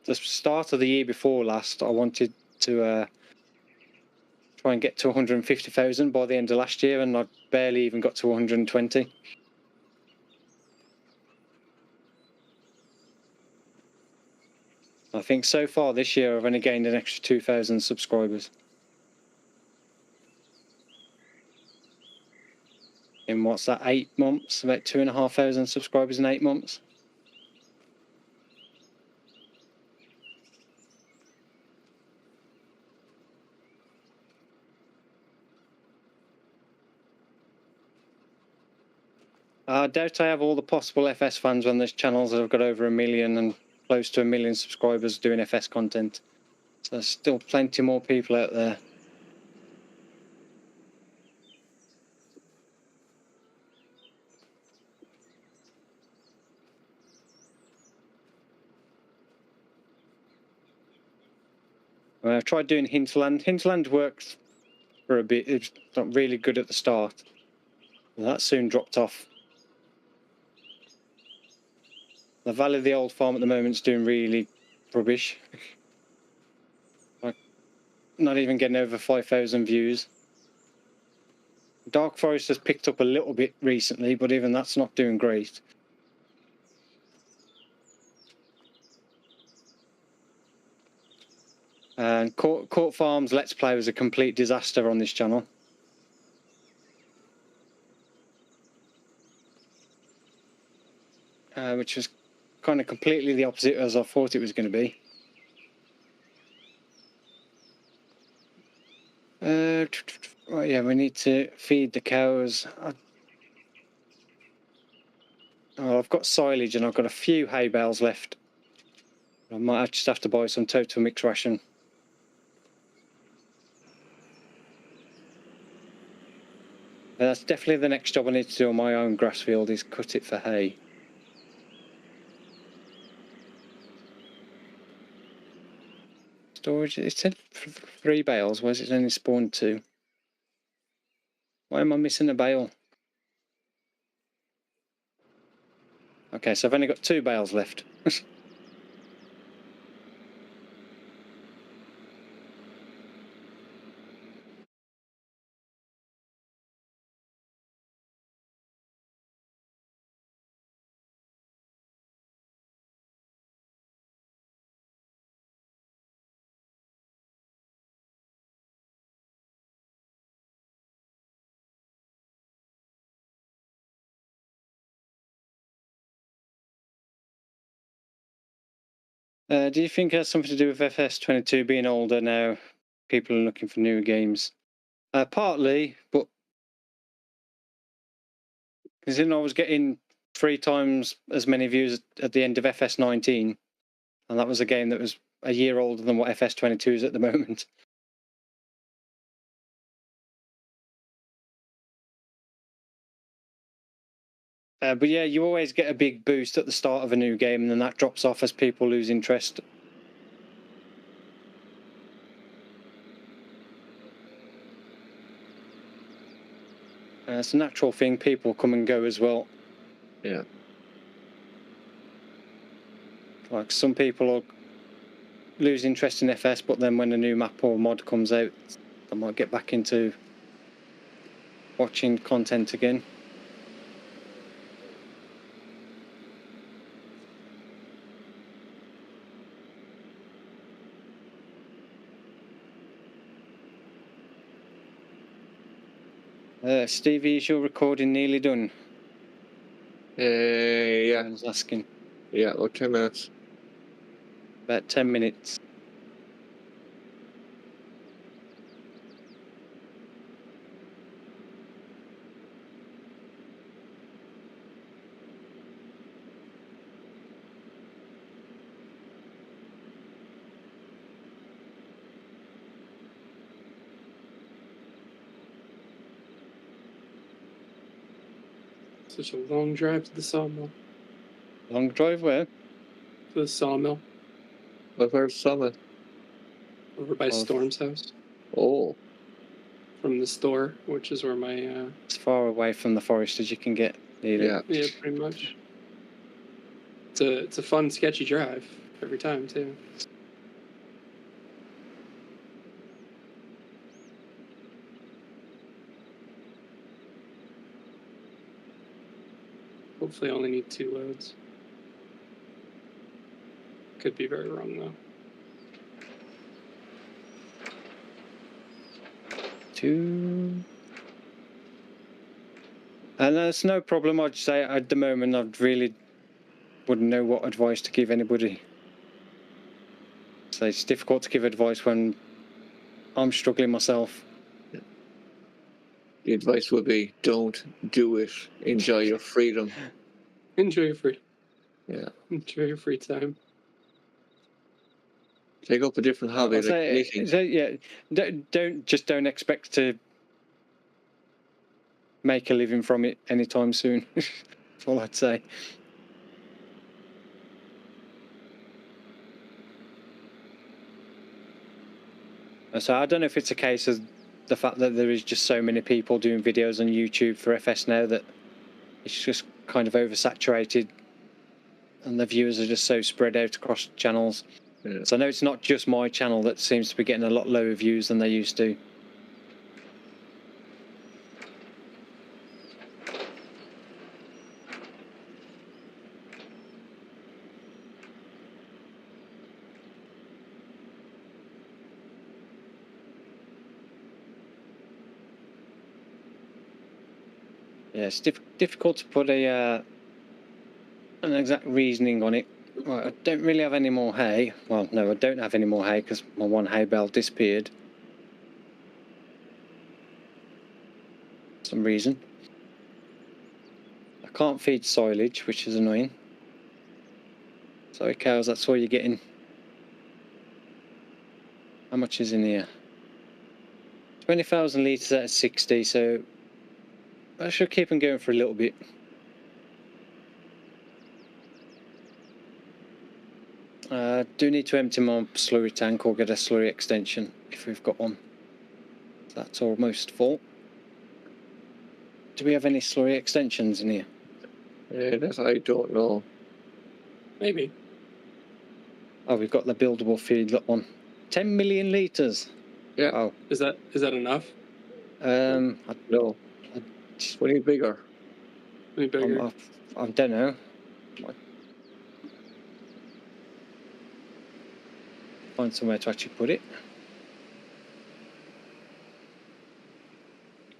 the start of the year before last, I wanted to try and get to 150,000 by the end of last year, and I barely even got to 120. I think so far this year I've only gained an extra 2,000 subscribers. In what's that, 8 months? About 2,500 subscribers in 8 months. I doubt I have all the possible FS fans when there's channels that have got over 1 million and close to 1 million subscribers doing FS content. So there's still plenty more people out there. I've tried doing Hinterland. Hinterland worked for a bit. It's not really good at the start. And that soon dropped off. The Valley of the Old Farm at the moment is doing really rubbish. Like, not even getting over 5,000 views. Dark Forest has picked up a little bit recently, but even that's not doing great. And Court Farms Let's Play was a complete disaster on this channel. Which was kind of completely the opposite as I thought it was going to be. Right, yeah, we need to feed the cows. I've got silage and I've got a few hay bales left. I might just have to buy some total mix ration. That's definitely the next job I need to do on my own grass field, is cut it for hay. Storage, it said 3 bales, where's it only spawned 2? Why am I missing a bale? Okay, so I've only got 2 bales left. Do you think it has something to do with FS22 being older now? People are looking for newer games. Partly, but considering I was getting 3 times as many views at the end of FS19, and that was a game that was a year older than what FS22 is at the moment. But yeah, you always get a big boost at the start of a new game, and then that drops off as people lose interest. It's a natural thing, people come and go as well. Yeah. Like, some people will lose interest in FS, but then when a new map or mod comes out, they might get back into watching content again. Stevie, is your recording nearly done? Yeah. I was asking. Yeah, about 10 minutes. About 10 minutes. Such a long drive to the sawmill. Long drive where? To the sawmill. But where's Summit? Over by Storm's house. Oh. From the store, which is where my... As far away from the forest as you can get. Yeah. Yeah, pretty much. It's a fun, sketchy drive every time, too. Hopefully I only need 2 loads. Could be very wrong, though. 2. And that's no problem. I'd say at the moment I really wouldn't know what advice to give anybody. So it's difficult to give advice when I'm struggling myself. The advice would be, don't do it. Enjoy your freedom. Enjoy your free. Yeah. Enjoy your free time. Take up a different hobby, like knitting. Yeah, don't expect to make a living from it anytime soon. That's all I'd say. So I don't know if it's a case of the fact that there is just so many people doing videos on YouTube for FS now that it's just kind of oversaturated and the viewers are just so spread out across channels. Yeah. So I know it's not just my channel that seems to be getting a lot lower views than they used to. Yeah, it's difficult to put an exact reasoning on it. Right, I don't really have any more hay. Well, no, I don't have any more hay because my one hay bale disappeared. For some reason. I can't feed silage, which is annoying. Sorry cows, that's all you're getting. How much is in here? 20,000 litres out of 60, so I should keep them going for a little bit. Do need to empty my slurry tank or get a slurry extension if we've got one. That's almost full. Do we have any slurry extensions in here? That I don't know. Maybe. Oh, we've got the buildable feedlot one. 10 million litres. Yeah. Oh. Is that enough? No. We need bigger. We need bigger. I don't know. Find somewhere to actually put it.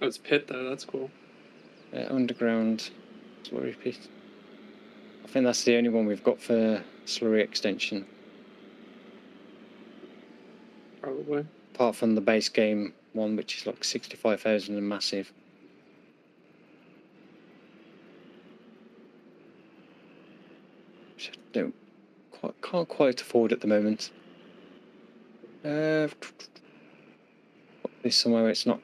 Oh, it's pit though. That's cool. Underground slurry pit. I think that's the only one we've got for slurry extension. Probably. Apart from the base game one, which is like 65,000 and massive. Which I can't quite afford at the moment. Put this somewhere where it's not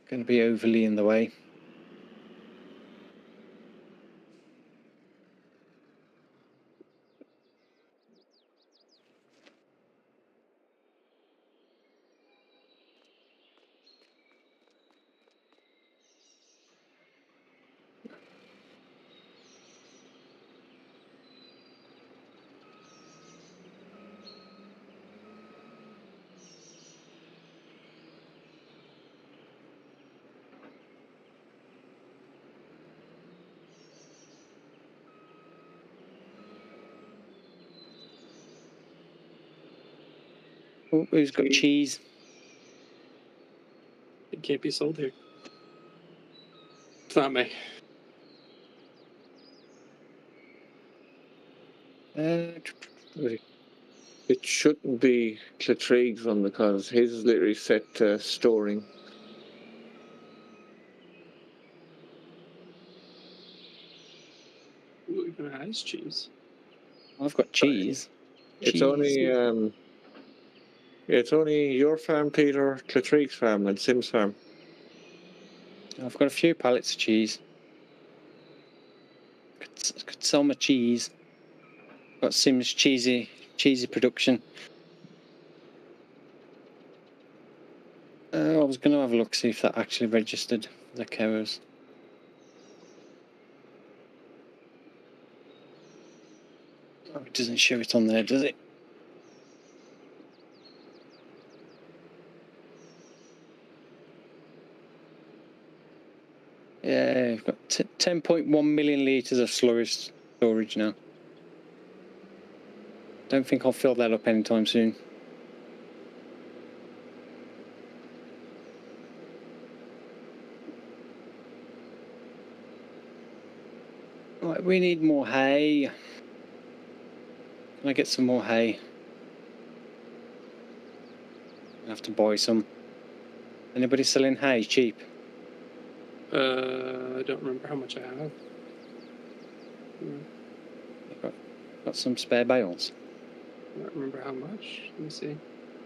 going to be overly in the way. Oh, who's got cheese? It can't be sold here. It's not me. It shouldn't be Klatreelg's one because his is literally set to storing. Ooh, even has cheese. I've got cheese. It's only your farm, Peter, Klatreelg's farm, and Sim's farm. I've got a few pallets of cheese. Could sell my cheese. Got Sim's cheesy cheesy production. I was going to have a look, see if that actually registered the cows. Oh, it doesn't show it on there, does it? Yeah, we've got 10.1 million litres of slurry storage now. Don't think I'll fill that up anytime soon. Right, we need more hay. Can I get some more hay? I have to buy some. Anybody selling hay cheap? I don't remember how much I have. Got some spare bales? I don't remember how much. Let me see.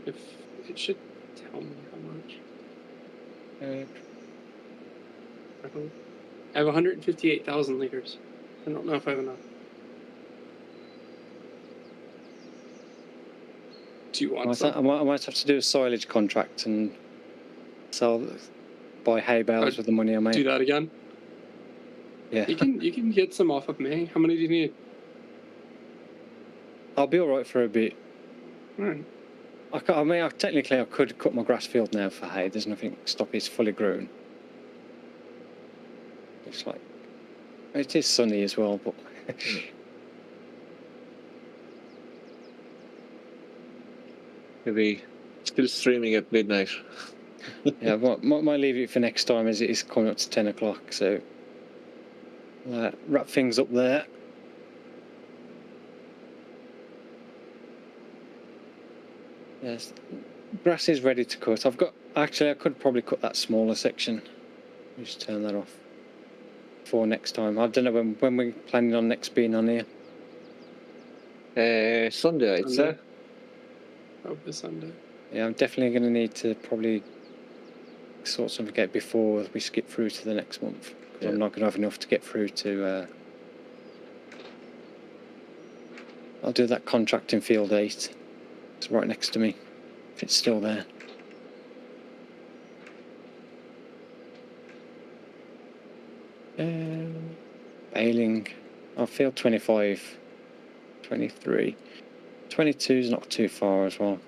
If it should tell me how much. I have 158,000 liters. I don't know if I have enough. Do you want some? I might have to do a silage contract and buy hay bales with the money I make. Do that again? Yeah. You can get some off of me. How many do you need? I'll be alright for a bit. Alright. I mean, technically I could cut my grass field now for hay. There's nothing to stop it's fully grown. It's like, it is sunny as well, but... Maybe still streaming at midnight. Yeah, might leave it for next time as it is coming up to 10 o'clock, so... wrap things up there. Yes, grass is ready to cut. Actually, I could probably cut that smaller section. Just turn that off for next time. I don't know when we're planning on next being on here. Sunday, I'd say. Probably Sunday. Yeah, I'm definitely going to need to probably sort something out before we skip through to the next month. Because I'm not going to have enough to get through to... I'll do that contract in Field 8. It's right next to me, if it's still there. Baling. I feel 25, 23. 22 is not too far as well.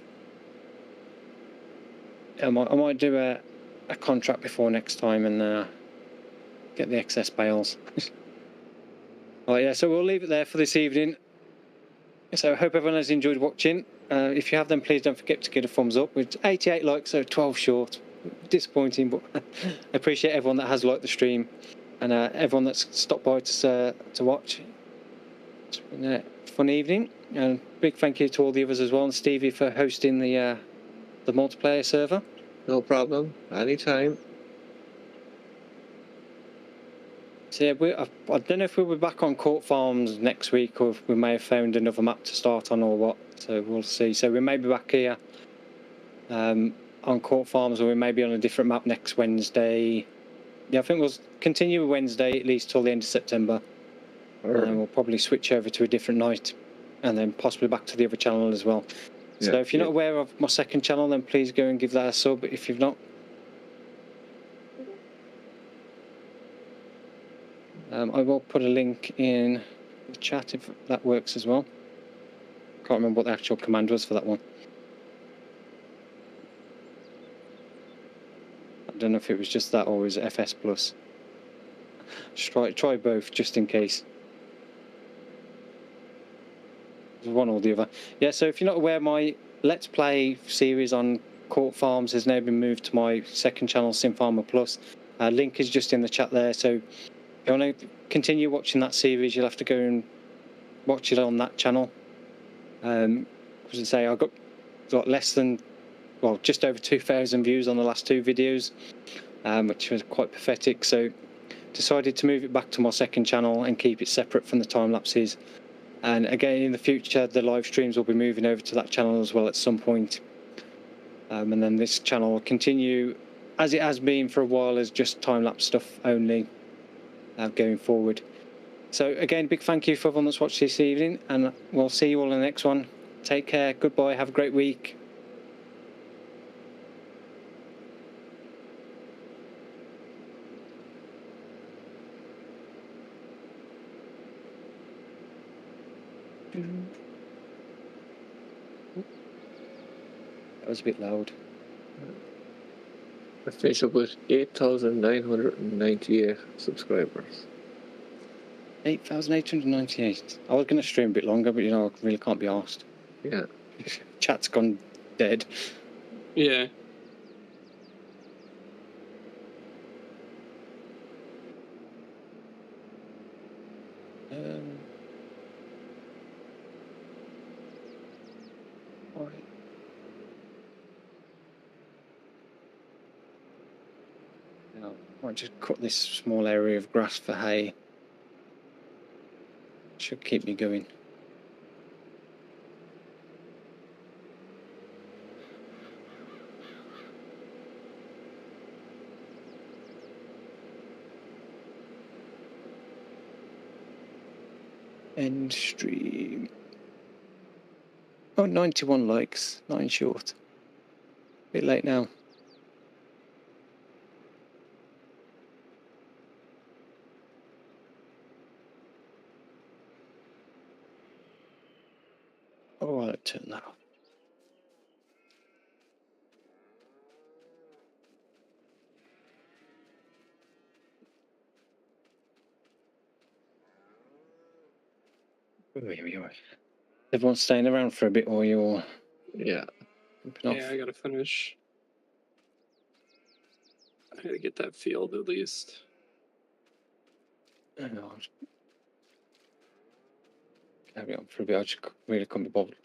I might do a contract before next time and get the excess bales. Right, yeah, so we'll leave it there for this evening. So I hope everyone has enjoyed watching. If you have, then please don't forget to give a thumbs up. With 88 likes, so 12 short. Disappointing, but I appreciate everyone that has liked the stream and everyone that's stopped by to watch. It's been a fun evening, and big thank you to all the others as well, and Stevie for hosting the multiplayer server. No problem, anytime. So yeah, I don't know if we'll be back on Court Farms next week, or if we may have found another map to start on, or what. So we'll see. So we may be back here on Court Farms, or we may be on a different map next Wednesday. Yeah, I think we'll continue with Wednesday at least till the end of September. And then we'll probably switch over to a different night, and then possibly back to the other channel as well. So if you're not aware of my second channel, then please go and give that a sub if you've not. I will put a link in the chat if that works as well. Can't remember what the actual command was for that one. I don't know if it was just that or was it FS plus. Just try both just in case. One or the other. Yeah, so if you're not aware, my Let's Play series on Court Farms has now been moved to my second channel, Sim Farmer Plus. Link is just in the chat there, so if you want to continue watching that series, you'll have to go and watch it on that channel. As I say, I've got less than, well, just over 2,000 views on the last two videos, which was quite pathetic, so decided to move it back to my second channel and keep it separate from the time lapses. And again, in the future, the live streams will be moving over to that channel as well at some point. And then this channel will continue, as it has been for a while, as just time-lapse stuff only going forward. So again, big thank you for everyone that's watched this evening, and we'll see you all in the next one. Take care. Goodbye. Have a great week. That was a bit loud. I finished up with 8,998 subscribers. 8,898. I was going to stream a bit longer, but you know, I really can't be asked. Yeah. Chat's gone dead. Yeah. Alright. Now, I might just cut this small area of grass for hay. Should keep me going. End stream. Oh, 91 likes, 9 short. Bit late now. Oh, I'll turn that off. Everyone's staying around for a bit while you're Yeah. Yeah, I gotta finish. I gotta get that field at least. Carry on for a bit. I just really can't be bothered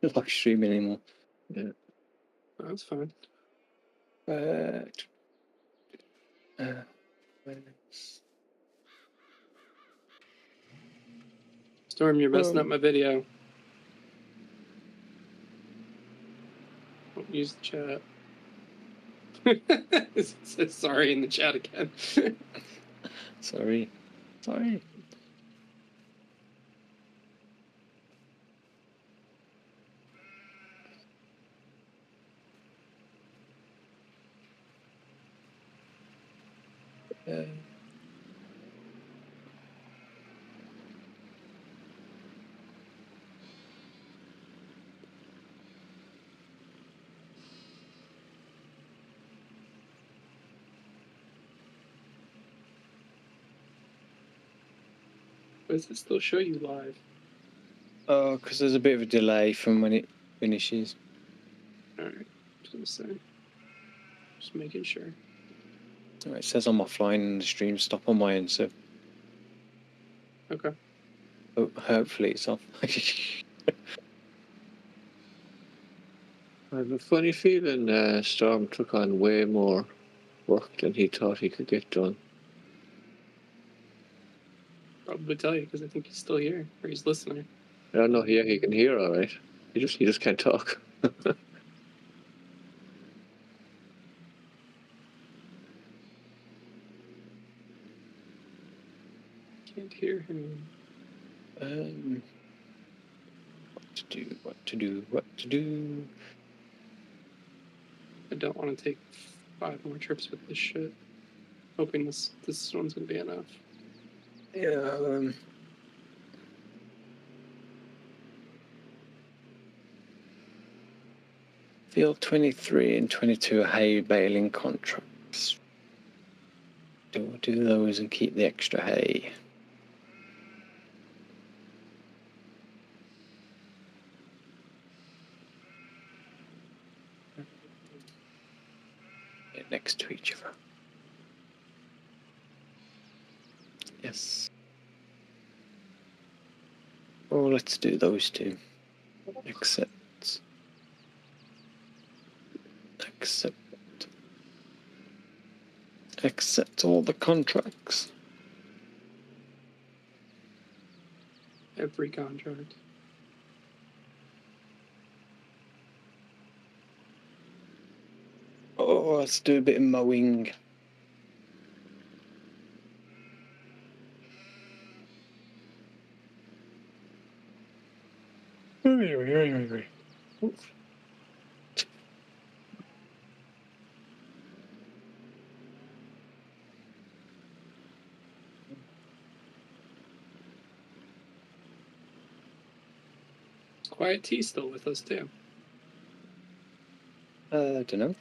live streaming anymore. Yeah. Oh, that's fine. Storm, you're messing up my video. Don't use the chat. It says sorry in the chat again. Sorry. Sorry. Why does it still show you live? Oh, because there's a bit of a delay from when it finishes. Alright, just gonna say. Just making sure. Oh, it says I'm offline and the stream stop on my end, so Okay. hopefully it's off. I have a funny feeling Storm took on way more work than he thought he could get done. Probably tell you because I think he's still here or he's listening. I don't know. Yeah, he can hear all right. He just can't talk. Can't hear him. What to do. I don't want to take 5 more trips with this shit. Hoping this one's gonna be enough. Yeah, Field 23 and 22 are hay baling contracts. Do those and keep the extra hay. Next to each other. Yes. Oh, let's do those two. Accept all the contracts. Every contract. Oh, let's do a bit of mowing. Quiet T still with us too. I don't know.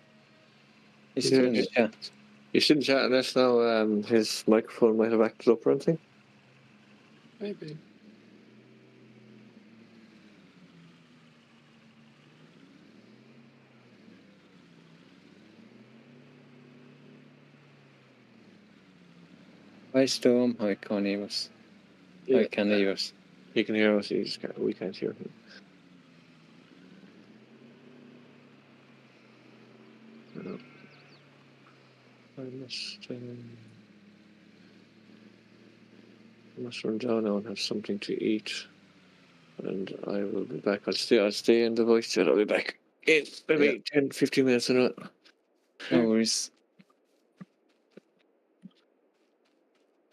He's still in the chat. You shouldn't chat unless now his microphone might have acted up or anything. Maybe. Hi Storm, hi Cornelius. Hi Cornelius. He can hear us, we can't hear him. I must run down now and have something to eat, and I will be back. I'll stay in the voice chat. I'll be back in maybe 10-15 minutes in a minute. No worries.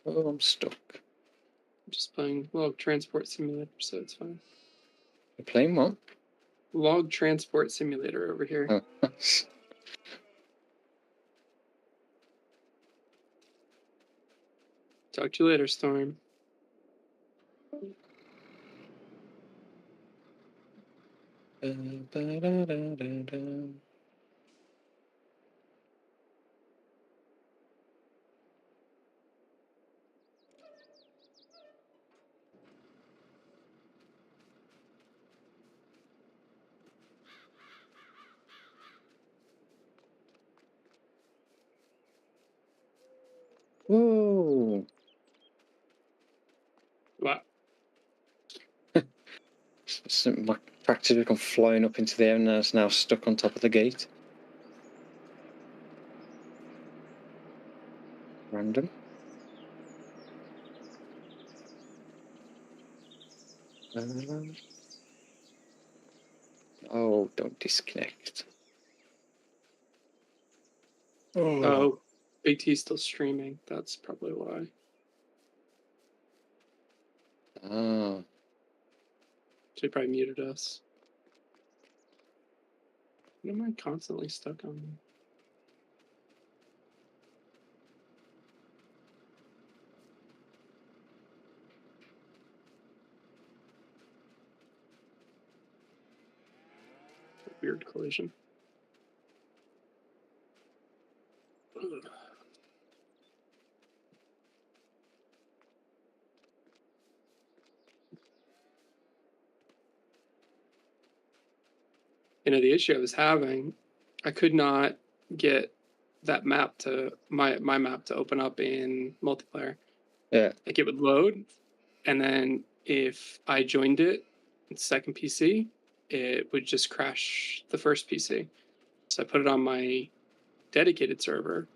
Oh, I'm stuck. I'm just playing Log Transport Simulator, so it's fine. You're playing what? Log Transport Simulator over here. Oh. Talk to you later, Storm. Whoa! What? My tractor's gone flying up into the air and it's now stuck on top of the gate. Random. Oh, don't disconnect. Oh, Big T's still streaming. That's probably why. Oh. So he probably muted us. What am I constantly stuck on? Weird collision. Ugh. You know, the issue I was having, I could not get that map to my map to open up in multiplayer. Yeah. Like it would load, and then if I joined it, second PC, it would just crash the first PC. So I put it on my dedicated server,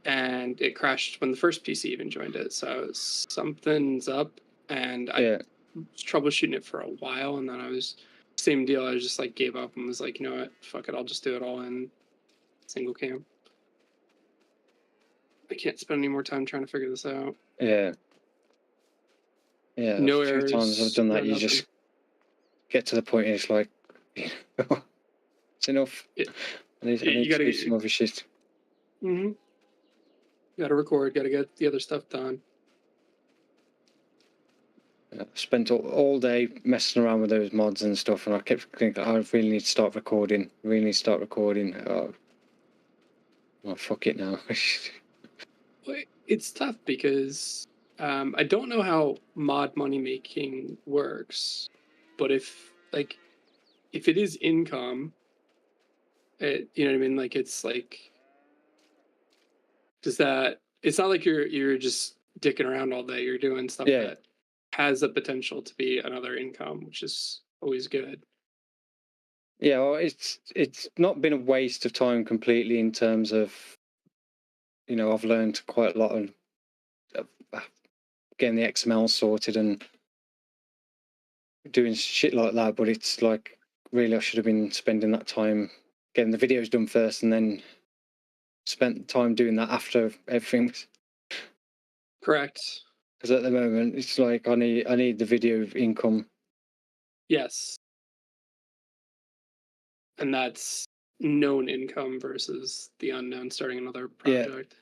and it crashed when the first PC even joined it. So something's up, and I was troubleshooting it for a while, and then I was same deal. I just like gave up and was like, you know what, fuck it, I'll just do it all in single cam. I can't spend any more time trying to figure this out. Yeah. Yeah. No a few errors. times I've done that. No You just get to the point and it's like, it's enough. I need to do some other shit. Mm-hmm. Got to record. Got to get the other stuff done. I spent all day messing around with those mods and stuff, and I kept thinking, I really need to start recording. Oh, fuck it now. It's tough because I don't know how mod money making works, but if it is income, you know what I mean? Like it's like, does that? It's not like you're just dicking around all day. You're doing stuff that has the potential to be another income, which is always good. Yeah, well, it's not been a waste of time completely in terms of, you know, I've learned quite a lot of getting the XML sorted and doing shit like that, but it's like, really I should have been spending that time getting the videos done first and then spent time doing that after everything. Correct. Because at the moment it's like I need the video income Yes. And that's known income versus the unknown starting another Yeah. project.